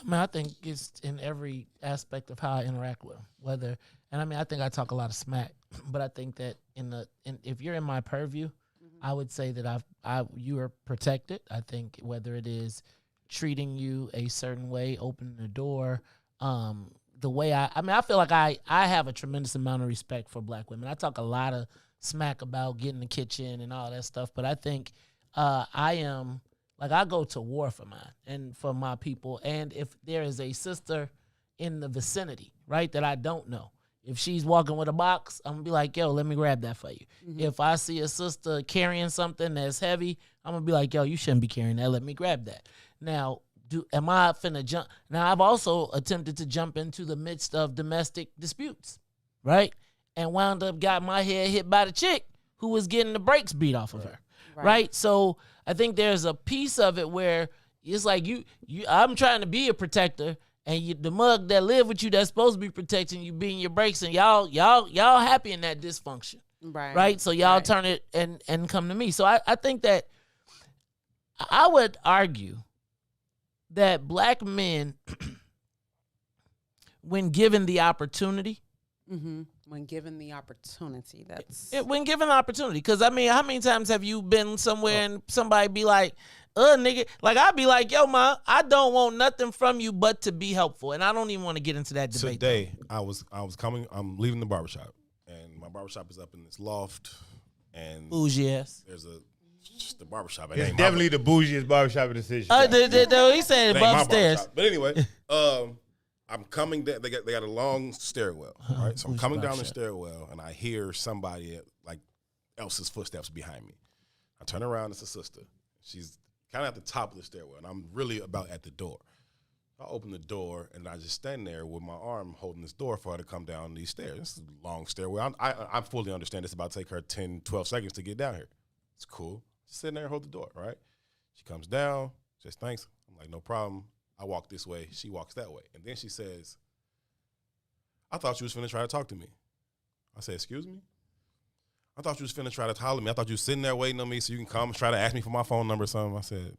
I think it's in every aspect of how I interact with them. I think I talk a lot of smack, but I think that if you're in my purview, I would say that you are protected. I think whether it is treating you a certain way, opening the door, the way I feel like I have a tremendous amount of respect for black women. I talk a lot of smack about getting in the kitchen and all that stuff, but I think I am. Like, I go to war for mine and for my people. And if there is a sister in the vicinity, right, that I don't know. If she's walking with a box, I'm going to be like, yo, let me grab that for you. Mm-hmm. If I see a sister carrying something that's heavy, I'm going to be like, yo, you shouldn't be carrying that. Let me grab that. Now, am I finna jump? Now, I've also attempted to jump into the midst of domestic disputes, right? And wound up got my head hit by the chick who was getting the brakes beat off of her, right? So I think there's a piece of it where it's like I'm trying to be a protector, and the mug that live with you that's supposed to be protecting you beating your brakes, and y'all happy in that dysfunction, right? So y'all turn it and come to me. So I think that I would argue that black men, when given the opportunity, when given the opportunity, when given the opportunity. Because I mean, how many times have you been somewhere and somebody be like, nigga, like I'd be like, yo, ma, I don't want nothing from you but to be helpful, and I don't even want to get into that debate. Today, I'm leaving the barbershop, and my barbershop is up in this loft, and bougie ass. There's the barbershop. It's definitely the bougiest barbershop in the city. He said above stairs. But anyway, I'm coming down. They got a long stairwell, right? So I'm coming down the stairwell, and I hear somebody else's footsteps behind me. I turn around. It's a sister. She's kind of at the top of the stairwell, and I'm really about at the door. I open the door, and I just stand there with my arm holding this door for her to come down these stairs. This is a long stairwell. I fully understand it's about to take her 10, 12 seconds to get down here. It's cool. Just sitting there and hold the door, right? She comes down, says, thanks. I'm like, no problem. I walk this way. She walks that way. And then she says, I thought you was finna try to talk to me. I said, excuse me? I thought you was finna try to holler at me. I thought you was sitting there waiting on me so you can come try to ask me for my phone number or something. I said,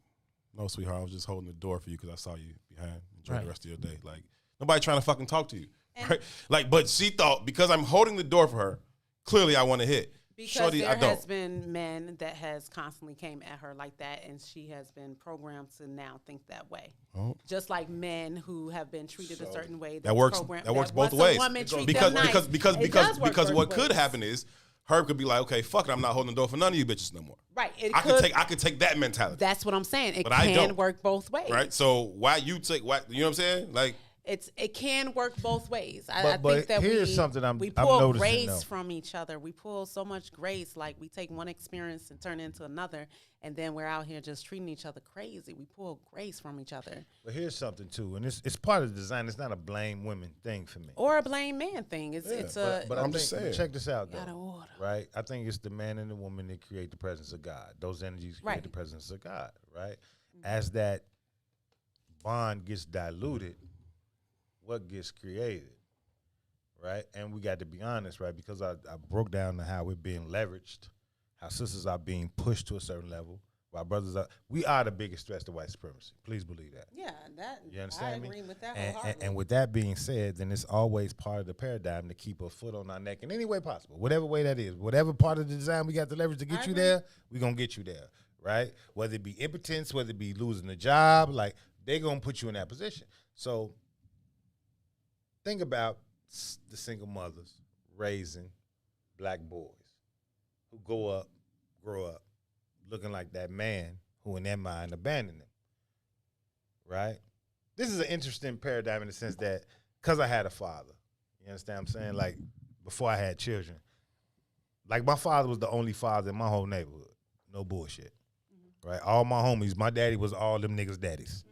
no, sweetheart, I was just holding the door for you because I saw you behind. Enjoy the rest of your day. Like, nobody trying to fucking talk to you. Right? Like, but she thought because I'm holding the door for her, clearly I want to hit. Because Shorty, there I don't. has been men that has constantly came at her like that, and she has been programmed to now think that way. Oh. Just like men who have been treated a certain way. That works both ways. Because what could happen is Herb could be like, okay, fuck it, I'm not holding the door for none of you bitches no more. Right. I could take that mentality. That's what I'm saying. It can work both ways. Right. So why you take you know what I'm saying? Like. It can work both ways. I think that here's something we pull grace from each other. We pull so much grace. Like we take one experience and turn it into another, and then we're out here just treating each other crazy. We pull grace from each other. But here's something too, and it's part of the design. It's not a blame women thing for me, or a blame man thing. But I'm just saying. Check this out, though. Right? I think it's the man and the woman that create the presence of God. Those energies create the presence of God. Right? Mm-hmm. As that bond gets diluted, what gets created, right? And we got to be honest, right? Because I broke down to how we're being leveraged, how sisters are being pushed to a certain level, while brothers are. We are the biggest threat to white supremacy. Please believe that. Yeah, you understand I agree with that wholeheartedly. And with that being said, then it's always part of the paradigm to keep a foot on our neck in any way possible, whatever way that is, whatever part of the design we got to leverage to get you there, we're gonna get you there, right? Whether it be impotence, whether it be losing the job, like they're gonna put you in that position. So. Think about the single mothers raising black boys who grow up looking like that man who in their mind abandoned them, right? This is an interesting paradigm in the sense that because I had a father, you understand what I'm saying? Like before I had children, like my father was the only father in my whole neighborhood. No bullshit, right? All my homies, my daddy was all them niggas' daddies.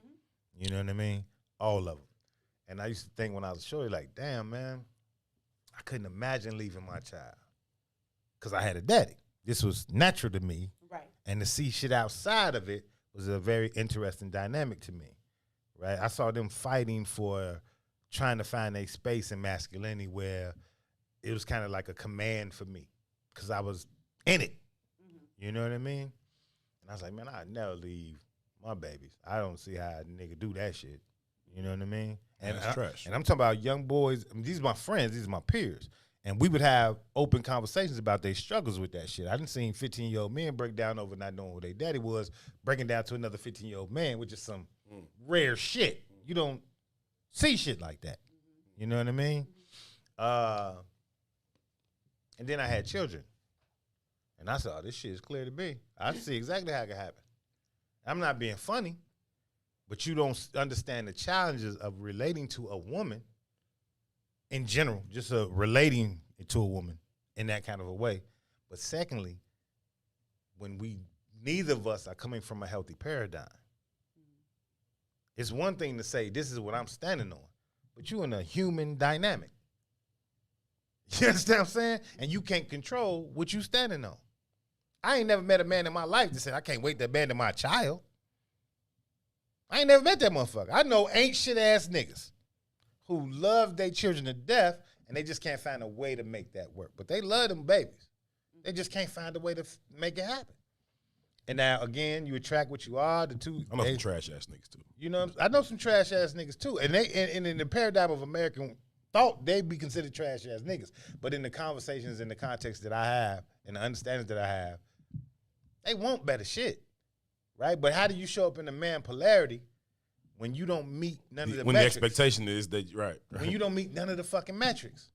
You know what I mean? All of them. And I used to think when I was short, like, damn, man, I couldn't imagine leaving my child because I had a daddy. This was natural to me. Right. And to see shit outside of it was a very interesting dynamic to me, right? I saw them fighting for trying to find a space in masculinity where it was kind of like a command for me because I was in it. Mm-hmm. You know what I mean? And I was like, man, I'd never leave my babies. I don't see how a nigga do that shit. You know what I mean? And that's trash. And I'm talking about young boys. I mean, these are my friends. These are my peers. And we would have open conversations about their struggles with that shit. I done seen 15-year-old men break down over not knowing who their daddy was, breaking down to another 15-year-old man, which is some rare shit. You don't see shit like that. You know what I mean? And then I had children. And I said, oh, this shit is clear to me. I see exactly how it can happen. I'm not being funny. But you don't understand the challenges of relating to a woman in general, just relating to a woman in that kind of a way. But secondly, when neither of us are coming from a healthy paradigm, it's one thing to say, this is what I'm standing on, but you're in a human dynamic. You understand what I'm saying? And you can't control what you standing on. I ain't never met a man in my life that said, I can't wait to abandon my child. I ain't never met that motherfucker. I know ain't shit ass niggas who love their children to death and they just can't find a way to make that work. But they love them babies. They just can't find a way to make it happen. And now, again, you attract what you are. I know some trash ass niggas too. You know, I know some trash ass niggas too. And and in the paradigm of American thought, they'd be considered trash ass niggas. But in the conversations, in the context that I have, and the understandings that I have, they want better shit, right? But how do you show up in the man polarity when you don't meet none of the when metrics? The expectation is that, right. When you don't meet none of the fucking metrics.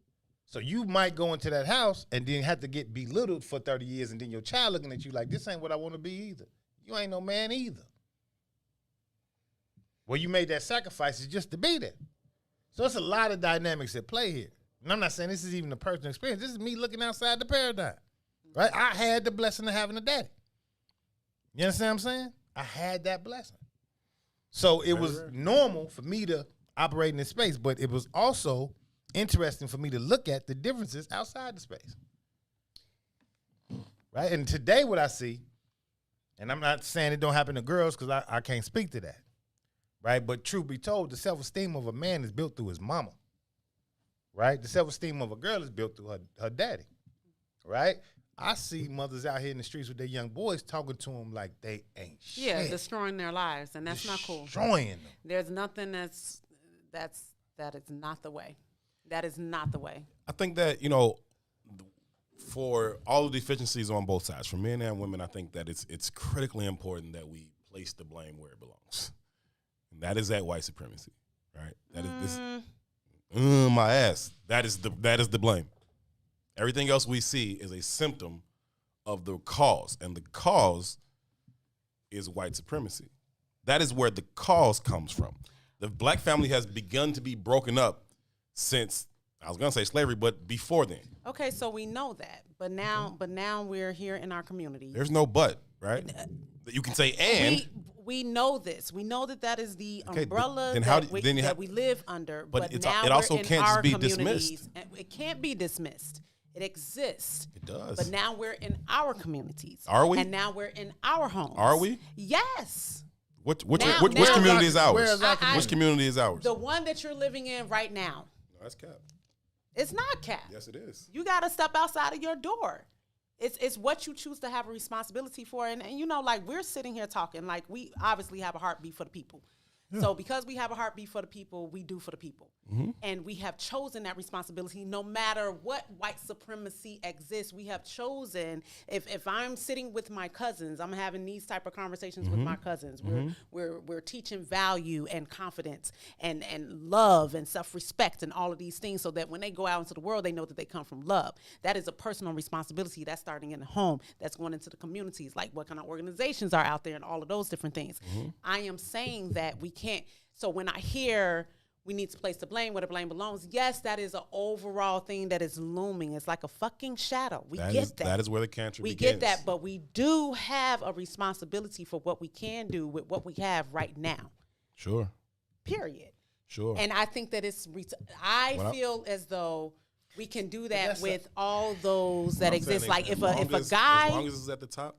So you might go into that house and then have to get belittled for 30 years and then your child looking at you like, this ain't what I want to be either. You ain't no man either. Well, you made that sacrifice just to be there. So it's a lot of dynamics at play here. And I'm not saying this is even a personal experience. This is me looking outside the paradigm, right? I had the blessing of having a daddy. You understand what I'm saying? I had that blessing. So it was normal for me to operate in this space, but it was also interesting for me to look at the differences outside the space. Right? And today what I see, and I'm not saying it don't happen to girls because I can't speak to that. Right? But truth be told, the self-esteem of a man is built through his mama. Right? The self-esteem of a girl is built through her daddy. Right? I see mothers out here in the streets with their young boys talking to them like they ain't shit. Yeah, destroying their lives, and that's not cool. Destroying them. There's nothing that is not the way. That is not the way. I think that, for all the deficiencies on both sides, for men and women, I think that it's critically important that we place the blame where it belongs. And that is at white supremacy, right? That is this my ass. That is the blame. Everything else we see is a symptom of the cause, and the cause is white supremacy. That is where the cause comes from. The black family has begun to be broken up since, I was gonna say slavery, but before then. Okay, so we know that, but now we're here in our community. There's no but, right? You can say and. We know this. We know that is the umbrella that we live under. But now it also we're in can't our be communities. dismissed. It can't be dismissed. It exists. It does. But now we're in our communities. Are we? And now we're in our homes. Are we? Yes. Which community is ours? I- Which community is ours? The one that you're living in right now. No, that's cap. It's not cap. Yes, it is. You got to step outside of your door. It's what you choose to have a responsibility for. And like we're sitting here talking, like we obviously have a heartbeat for the people. Yeah. So because we have a heartbeat for the people, we do for the people. Mm-hmm. And we have chosen that responsibility no matter what white supremacy exists. We have chosen, if I'm sitting with my cousins, I'm having these type of conversations with my cousins. We're teaching value and confidence and love and self-respect and all of these things so that when they go out into the world, they know that they come from love. That is a personal responsibility. That's starting in the home. That's going into the communities, like what kind of organizations are out there and all of those different things. Mm-hmm. I am saying that we can't. So when I hear we need to place the blame where the blame belongs, yes, that is an overall thing that is looming. It's like a fucking shadow. We get that. That is where the cancer begins. We get that, but we do have a responsibility for what we can do with what we have right now. Sure. Period. Sure. And I think that I feel as though we can do that with all those that exist. Like if a guy, as long as it's at the top,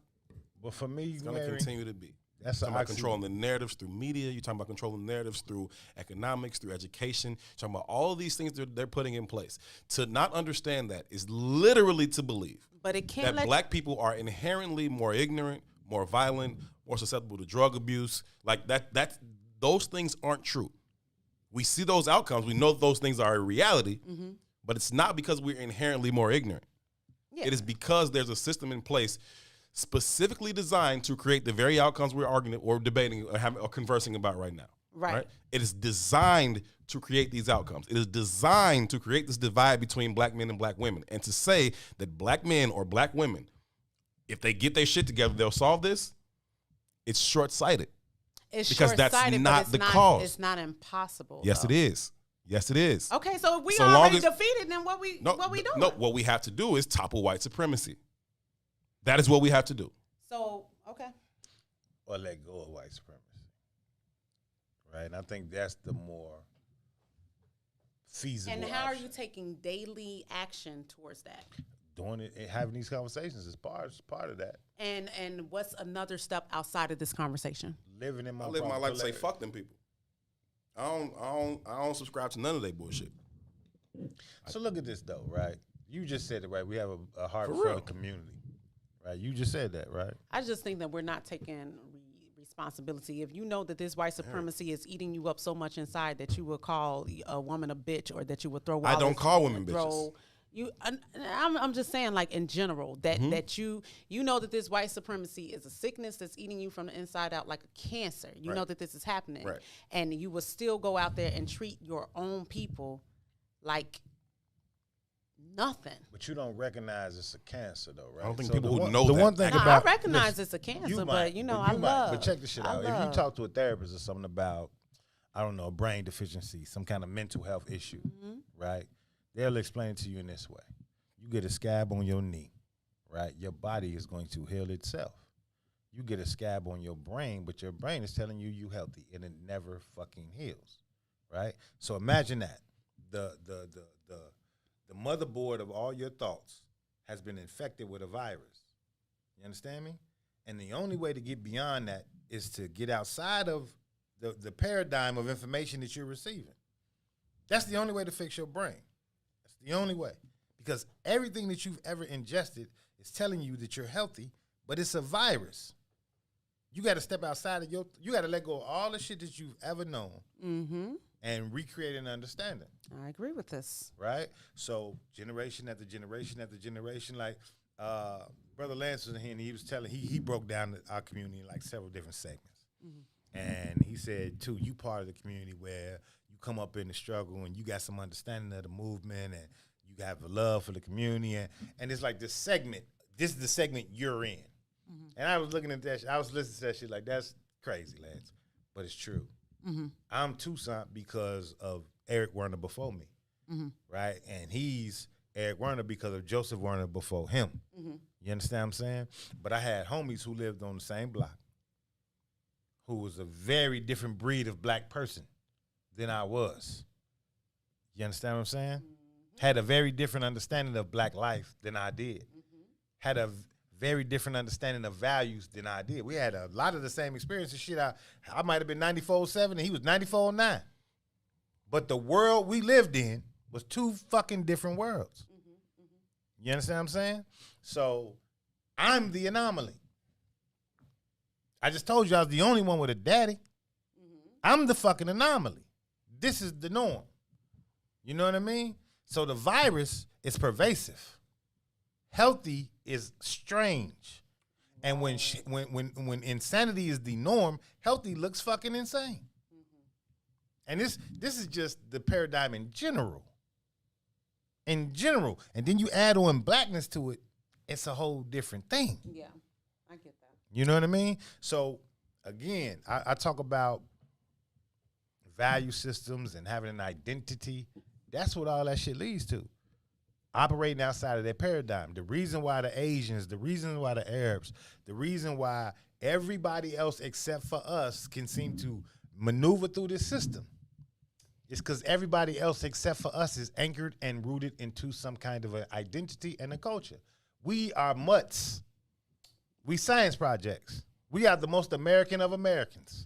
but for me, it's going to continue to be. That's talking about controlling the narratives through media. You're talking about controlling narratives through economics, through education. You're talking about all of these things they're putting in place. To not understand that is literally to believe but it can't that black people are inherently more ignorant, more violent, more susceptible to drug abuse. Like that those things aren't true. We see those outcomes. We know those things are a reality, but it's not because we're inherently more ignorant. Yeah. It is because there's a system in place specifically designed to create the very outcomes we're arguing or debating or conversing about right now. Right. It is designed to create these outcomes. It is designed to create this divide between black men and black women. And to say that black men or black women, if they get their shit together, they'll solve this, it's short-sighted. It's because short-sighted, that's not the cause. It's not impossible. Yes, though. It is. Yes, it is. Okay, so if we So already long as- defeated, then what we doing? No, what we have to do is topple white supremacy. That is what we have to do. So, okay. Or let go of white supremacy. Right? And I think that's the more feasible And how are option. you taking daily action towards that? Doing it and having these conversations is part of that. And what's another step outside of this conversation? Living in my I live my life to say prosperity. fuck them people. I don't subscribe to none of their bullshit. So look at this though, right? You just said it right. We have a heart For for real. the community, right? You just said that, right? I just think that we're not taking responsibility. If you know that this white supremacy is eating you up so much inside that you will call a woman a bitch, or that you would throw. I don't Wallace, call women throw- bitches. I'm just saying, like in general, that Mm-hmm. that you know that this white supremacy is a sickness that's eating you from the inside out like a cancer. You Right. know that this is happening, Right. and you will still go out there and treat your own people like nothing. But you don't recognize it's a cancer though, right? I don't think So people the who one- know the that one thing No, about I recognize listen, it's a cancer, you but might, you know, but I you love. But check this shit I out. If you love. talk to a therapist or something about, I don't know, a brain deficiency, some kind of mental health issue, Mm-hmm. right? They'll explain it to you in this way. You get a scab on your knee, right? Your body is going to heal itself. You get a scab on your brain, but your brain is telling you you healthy, and it never fucking heals, right? So imagine that the motherboard of all your thoughts has been infected with a virus. You understand me? And the only way to get beyond that is to get outside of the paradigm of information that you're receiving. That's the only way to fix your brain. That's the only way. Because everything that you've ever ingested is telling you that you're healthy, but it's a virus. You got to step outside of you got to let go of all the shit that you've ever known and recreate an understanding. I agree with this. Right? So generation after generation after generation, like Brother Lance was in here and he was telling, he broke down our community in like several different segments. And he said, too, you part of the community where you come up in the struggle and you got some understanding of the movement and you have a love for the community. And it's like this is the segment you're in. And I was looking at that, I was listening to that shit like, that's crazy, Lance. But it's true. I'm Toussaint because of Eric Werner before me, right? And he's Eric Werner because of Joseph Werner before him. You understand what I'm saying? But I had homies who lived on the same block who was a very different breed of black person than I was. You understand what I'm saying? Had a very different understanding of black life than I did. Had a very different understanding of values than I did. We had a lot of the same experiences. Shit, I might have been 94.7 and he was 94.9. But the world we lived in was two fucking different worlds. You understand what I'm saying? So I'm the anomaly. I just told you I was the only one with a daddy. I'm the fucking anomaly. This is the norm. You know what I mean? So the virus is pervasive. Healthy is strange. And when insanity is the norm, healthy looks fucking insane. And this is just the paradigm in general. In general. And then you add on blackness to it, it's a whole different thing. Yeah, I get that. You know what I mean? So, again, I talk about value systems and having an identity. That's what all that shit leads to. Operating outside of their paradigm. The reason why the Asians, the reason why the Arabs, the reason why everybody else except for us can seem to maneuver through this system is because everybody else except for us is anchored and rooted into some kind of an identity and a culture. We are mutts. We science projects. We are the most American of Americans.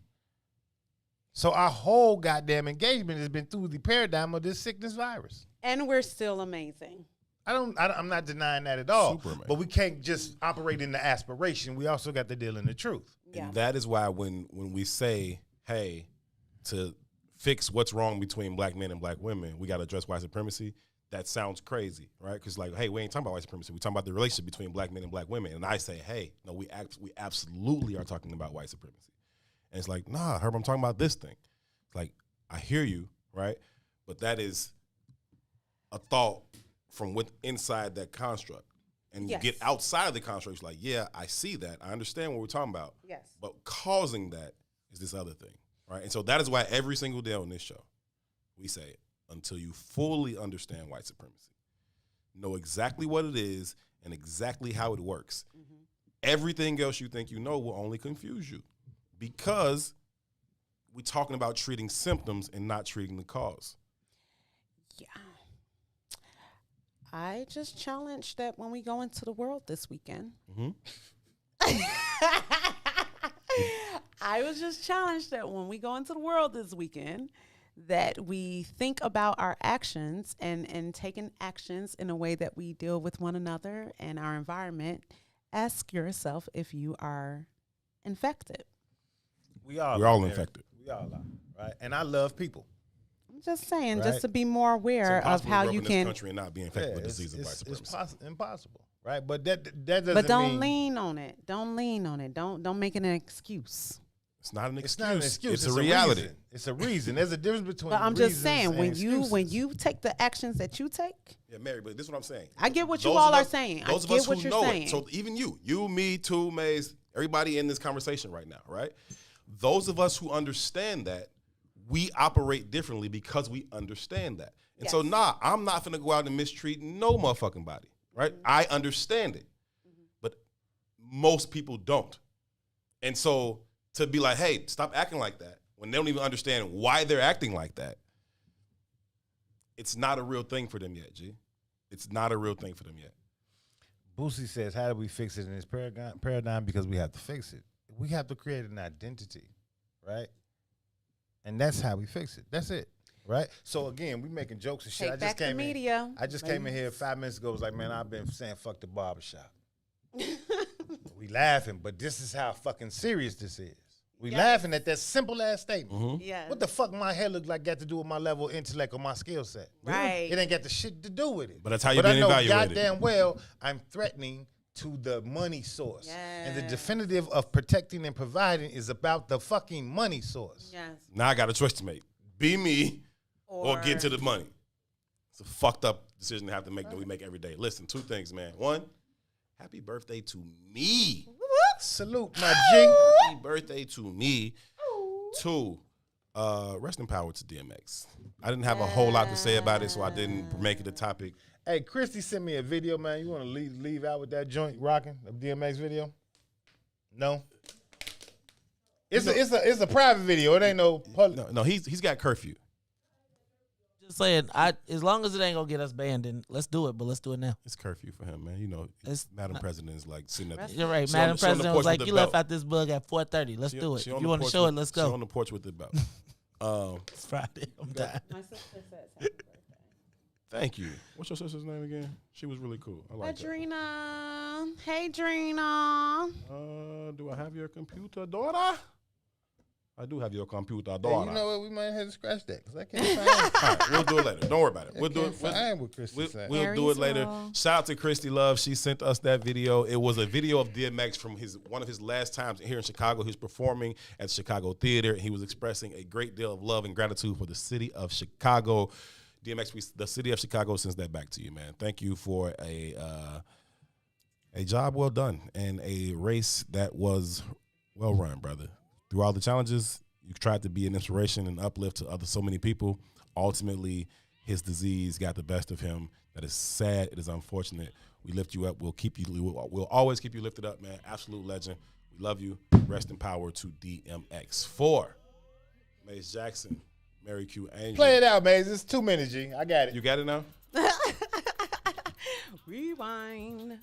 So our whole goddamn engagement has been through the paradigm of this sickness virus. And we're still amazing. I'm not denying that at all. But we can't just operate in the aspiration. We also got to deal in the truth. And that is why when we say, hey, to fix what's wrong between black men and black women, we got to address white supremacy. That sounds crazy, right? Because like, hey, we ain't talking about white supremacy. We're talking about the relationship between black men and black women. And I say, hey, no, we absolutely are talking about white supremacy. And it's like, nah, Herb, I'm talking about this thing. It's like, I hear you, right? But that is a thought from inside that construct. And you get outside of the construct, it's like, yeah, I see that. I understand what we're talking about. Yes. But causing that is this other thing, right? And so that is why every single day on this show, we say it. until you fully understand white supremacy. Know exactly what it is and exactly how it works. Mm-hmm. Everything else you think you know will only confuse you because we're talking about treating symptoms and not treating the cause. Yeah. I just challenged that when we go into the world this weekend. Mm-hmm. I was just challenged that when we go into the world this weekend, that we think about our actions and taking actions in a way that we deal with one another and our environment. Ask yourself if you are infected. We're all infected. We all are, right? And I love people. I'm just saying, just to be more aware of how you can. In this country and not be infected with disease of white supremacy. It's impossible, right? But that doesn't. But don't lean on it. Don't lean on it. Don't make it an excuse. It's not an excuse. It's not an excuse. It's a reality. Reason. It's a reason. There's a difference between. But I'm just saying, when excuses. you take the actions that you take. Yeah, Mary, but this is what I'm saying. I get what you all are saying. Those of us who know it. So even you, me, too, Maze, everybody in this conversation right now, right? Those of us who understand that, we operate differently because we understand that. And so, I'm not finna go out and mistreat no motherfucking body, right? Mm-hmm. I understand it, but most people don't. And so to be like, hey, stop acting like that, when they don't even understand why they're acting like that, it's not a real thing for them yet, G. It's not a real thing for them yet. Boosie says, how do we fix it in this paradigm? Because we have to fix it. We have to create an identity, right? And that's how we fix it. That's it, right? So again, we making jokes and shit. Take back the media. I just came in here 5 minutes ago. Was like, man, I've been saying fuck the barbershop. We laughing, but this is how fucking serious this is. We laughing at that simple ass statement. Mm-hmm. Yeah. What the fuck my hair look like got to do with my level of intellect or my skill set? Right. It ain't got the shit to do with it. But that's how you been evaluated. But I know goddamn well I'm threatening to the money source. Yes. And the definitive of protecting and providing is about the fucking money source. Yes. Now I got a choice to make. Be me or get to the money. It's a fucked up decision to have to make that we make every day. Listen, 2 things, man. 1, happy birthday to me. Salute, my G. Happy birthday to me. 2, rest in power to DMX. I didn't have a whole lot to say about it, so I didn't make it a topic. Hey, Christy sent me a video, man. You want to leave out with that joint rocking, a DMX video? No? It's a private video. It ain't no public. No, he's got curfew. Just saying, as long as it ain't gonna get us banned, then let's do it. But let's do it now. It's curfew for him, man. You know, Madam President is like sitting at the. You're right. Madam President was like, "You left out this bug at 4:30. Let's do it. If you want to show it, let's go." She's on the porch with the belt. It's Friday. I'm dying. My sister says happy birthday. Thank you. What's your sister's name again? She was really cool. I like Adrena. Hey, Drina. Do I have your computer, daughter? I do have your computer, daughter. Hey, you know what? We might have to scratch that because I can't find it. All right, we'll do it later. Don't worry about it. We'll do it. We'll do it later. Shout out to Christy Love. She sent us that video. It was a video of DMX from one of his last times here in Chicago. He was performing at the Chicago Theater, and he was expressing a great deal of love and gratitude for the city of Chicago. DMX, the city of Chicago sends that back to you, man. Thank you for a job well done and a race that was well run, brother. Through all the challenges, you tried to be an inspiration and uplift to so many people. Ultimately, his disease got the best of him. That is sad. It is unfortunate. We lift you up. We'll always keep you lifted up, man. Absolute legend. We love you. Rest in power to DMX. 4, Mace Jackson, Mary Q. Angel. Play it out, Mace. It's 2 minutes, G. I got it. You got it now? Rewind.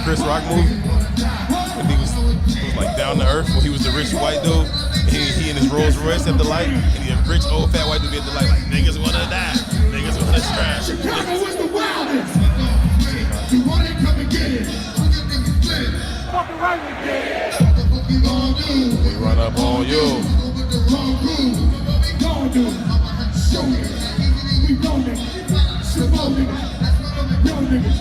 Chris Rock movie when he was like down to earth when he was the rich white dude. He in his Rolls Royce at the light, and he a rich old fat white dude at the light, like niggas wanna die, niggas wanna strive. What's the wildest? You want it, come and get it. Fucking right we get it. What you gonna do? We run up on you. With the wrong groove. What we gonna do? Show it. We know niggas. Slow niggas. Yo niggas.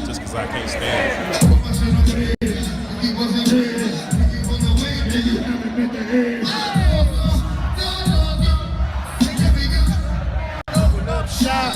Just cause I can't stand it. Open up shop.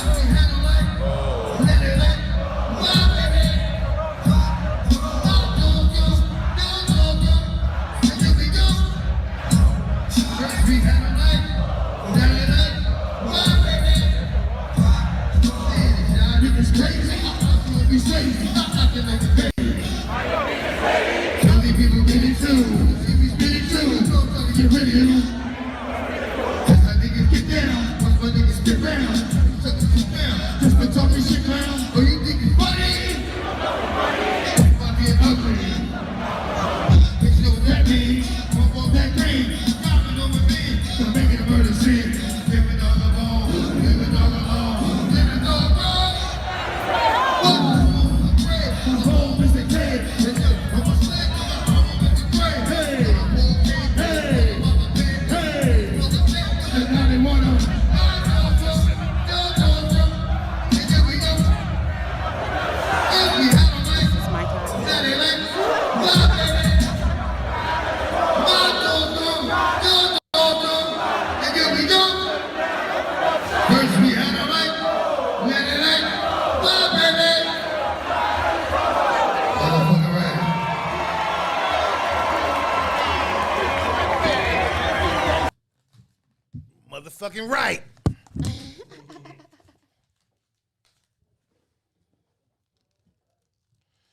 Motherfucking right.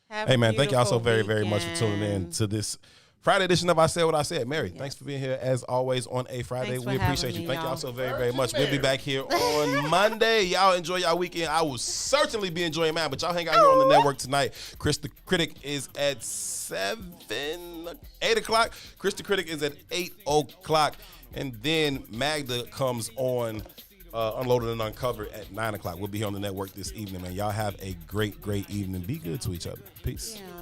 Hey man, thank y'all so very, very much for tuning in to this Friday edition of I Said What I Said. Mary, thanks for being here as always on a Friday. We appreciate you. Thank y'all so very, very much. We'll be back here on Monday. Y'all enjoy y'all weekend. I will certainly be enjoying mine, but y'all hang out here on the network tonight. Chris the Critic is at 8 o'clock. Chris the Critic is at 8 o'clock. And then Magda comes on Unloaded and Uncovered at 9 o'clock. We'll be here on the network this evening, man. Y'all have a great, great evening. Be good to each other. Peace. Yeah.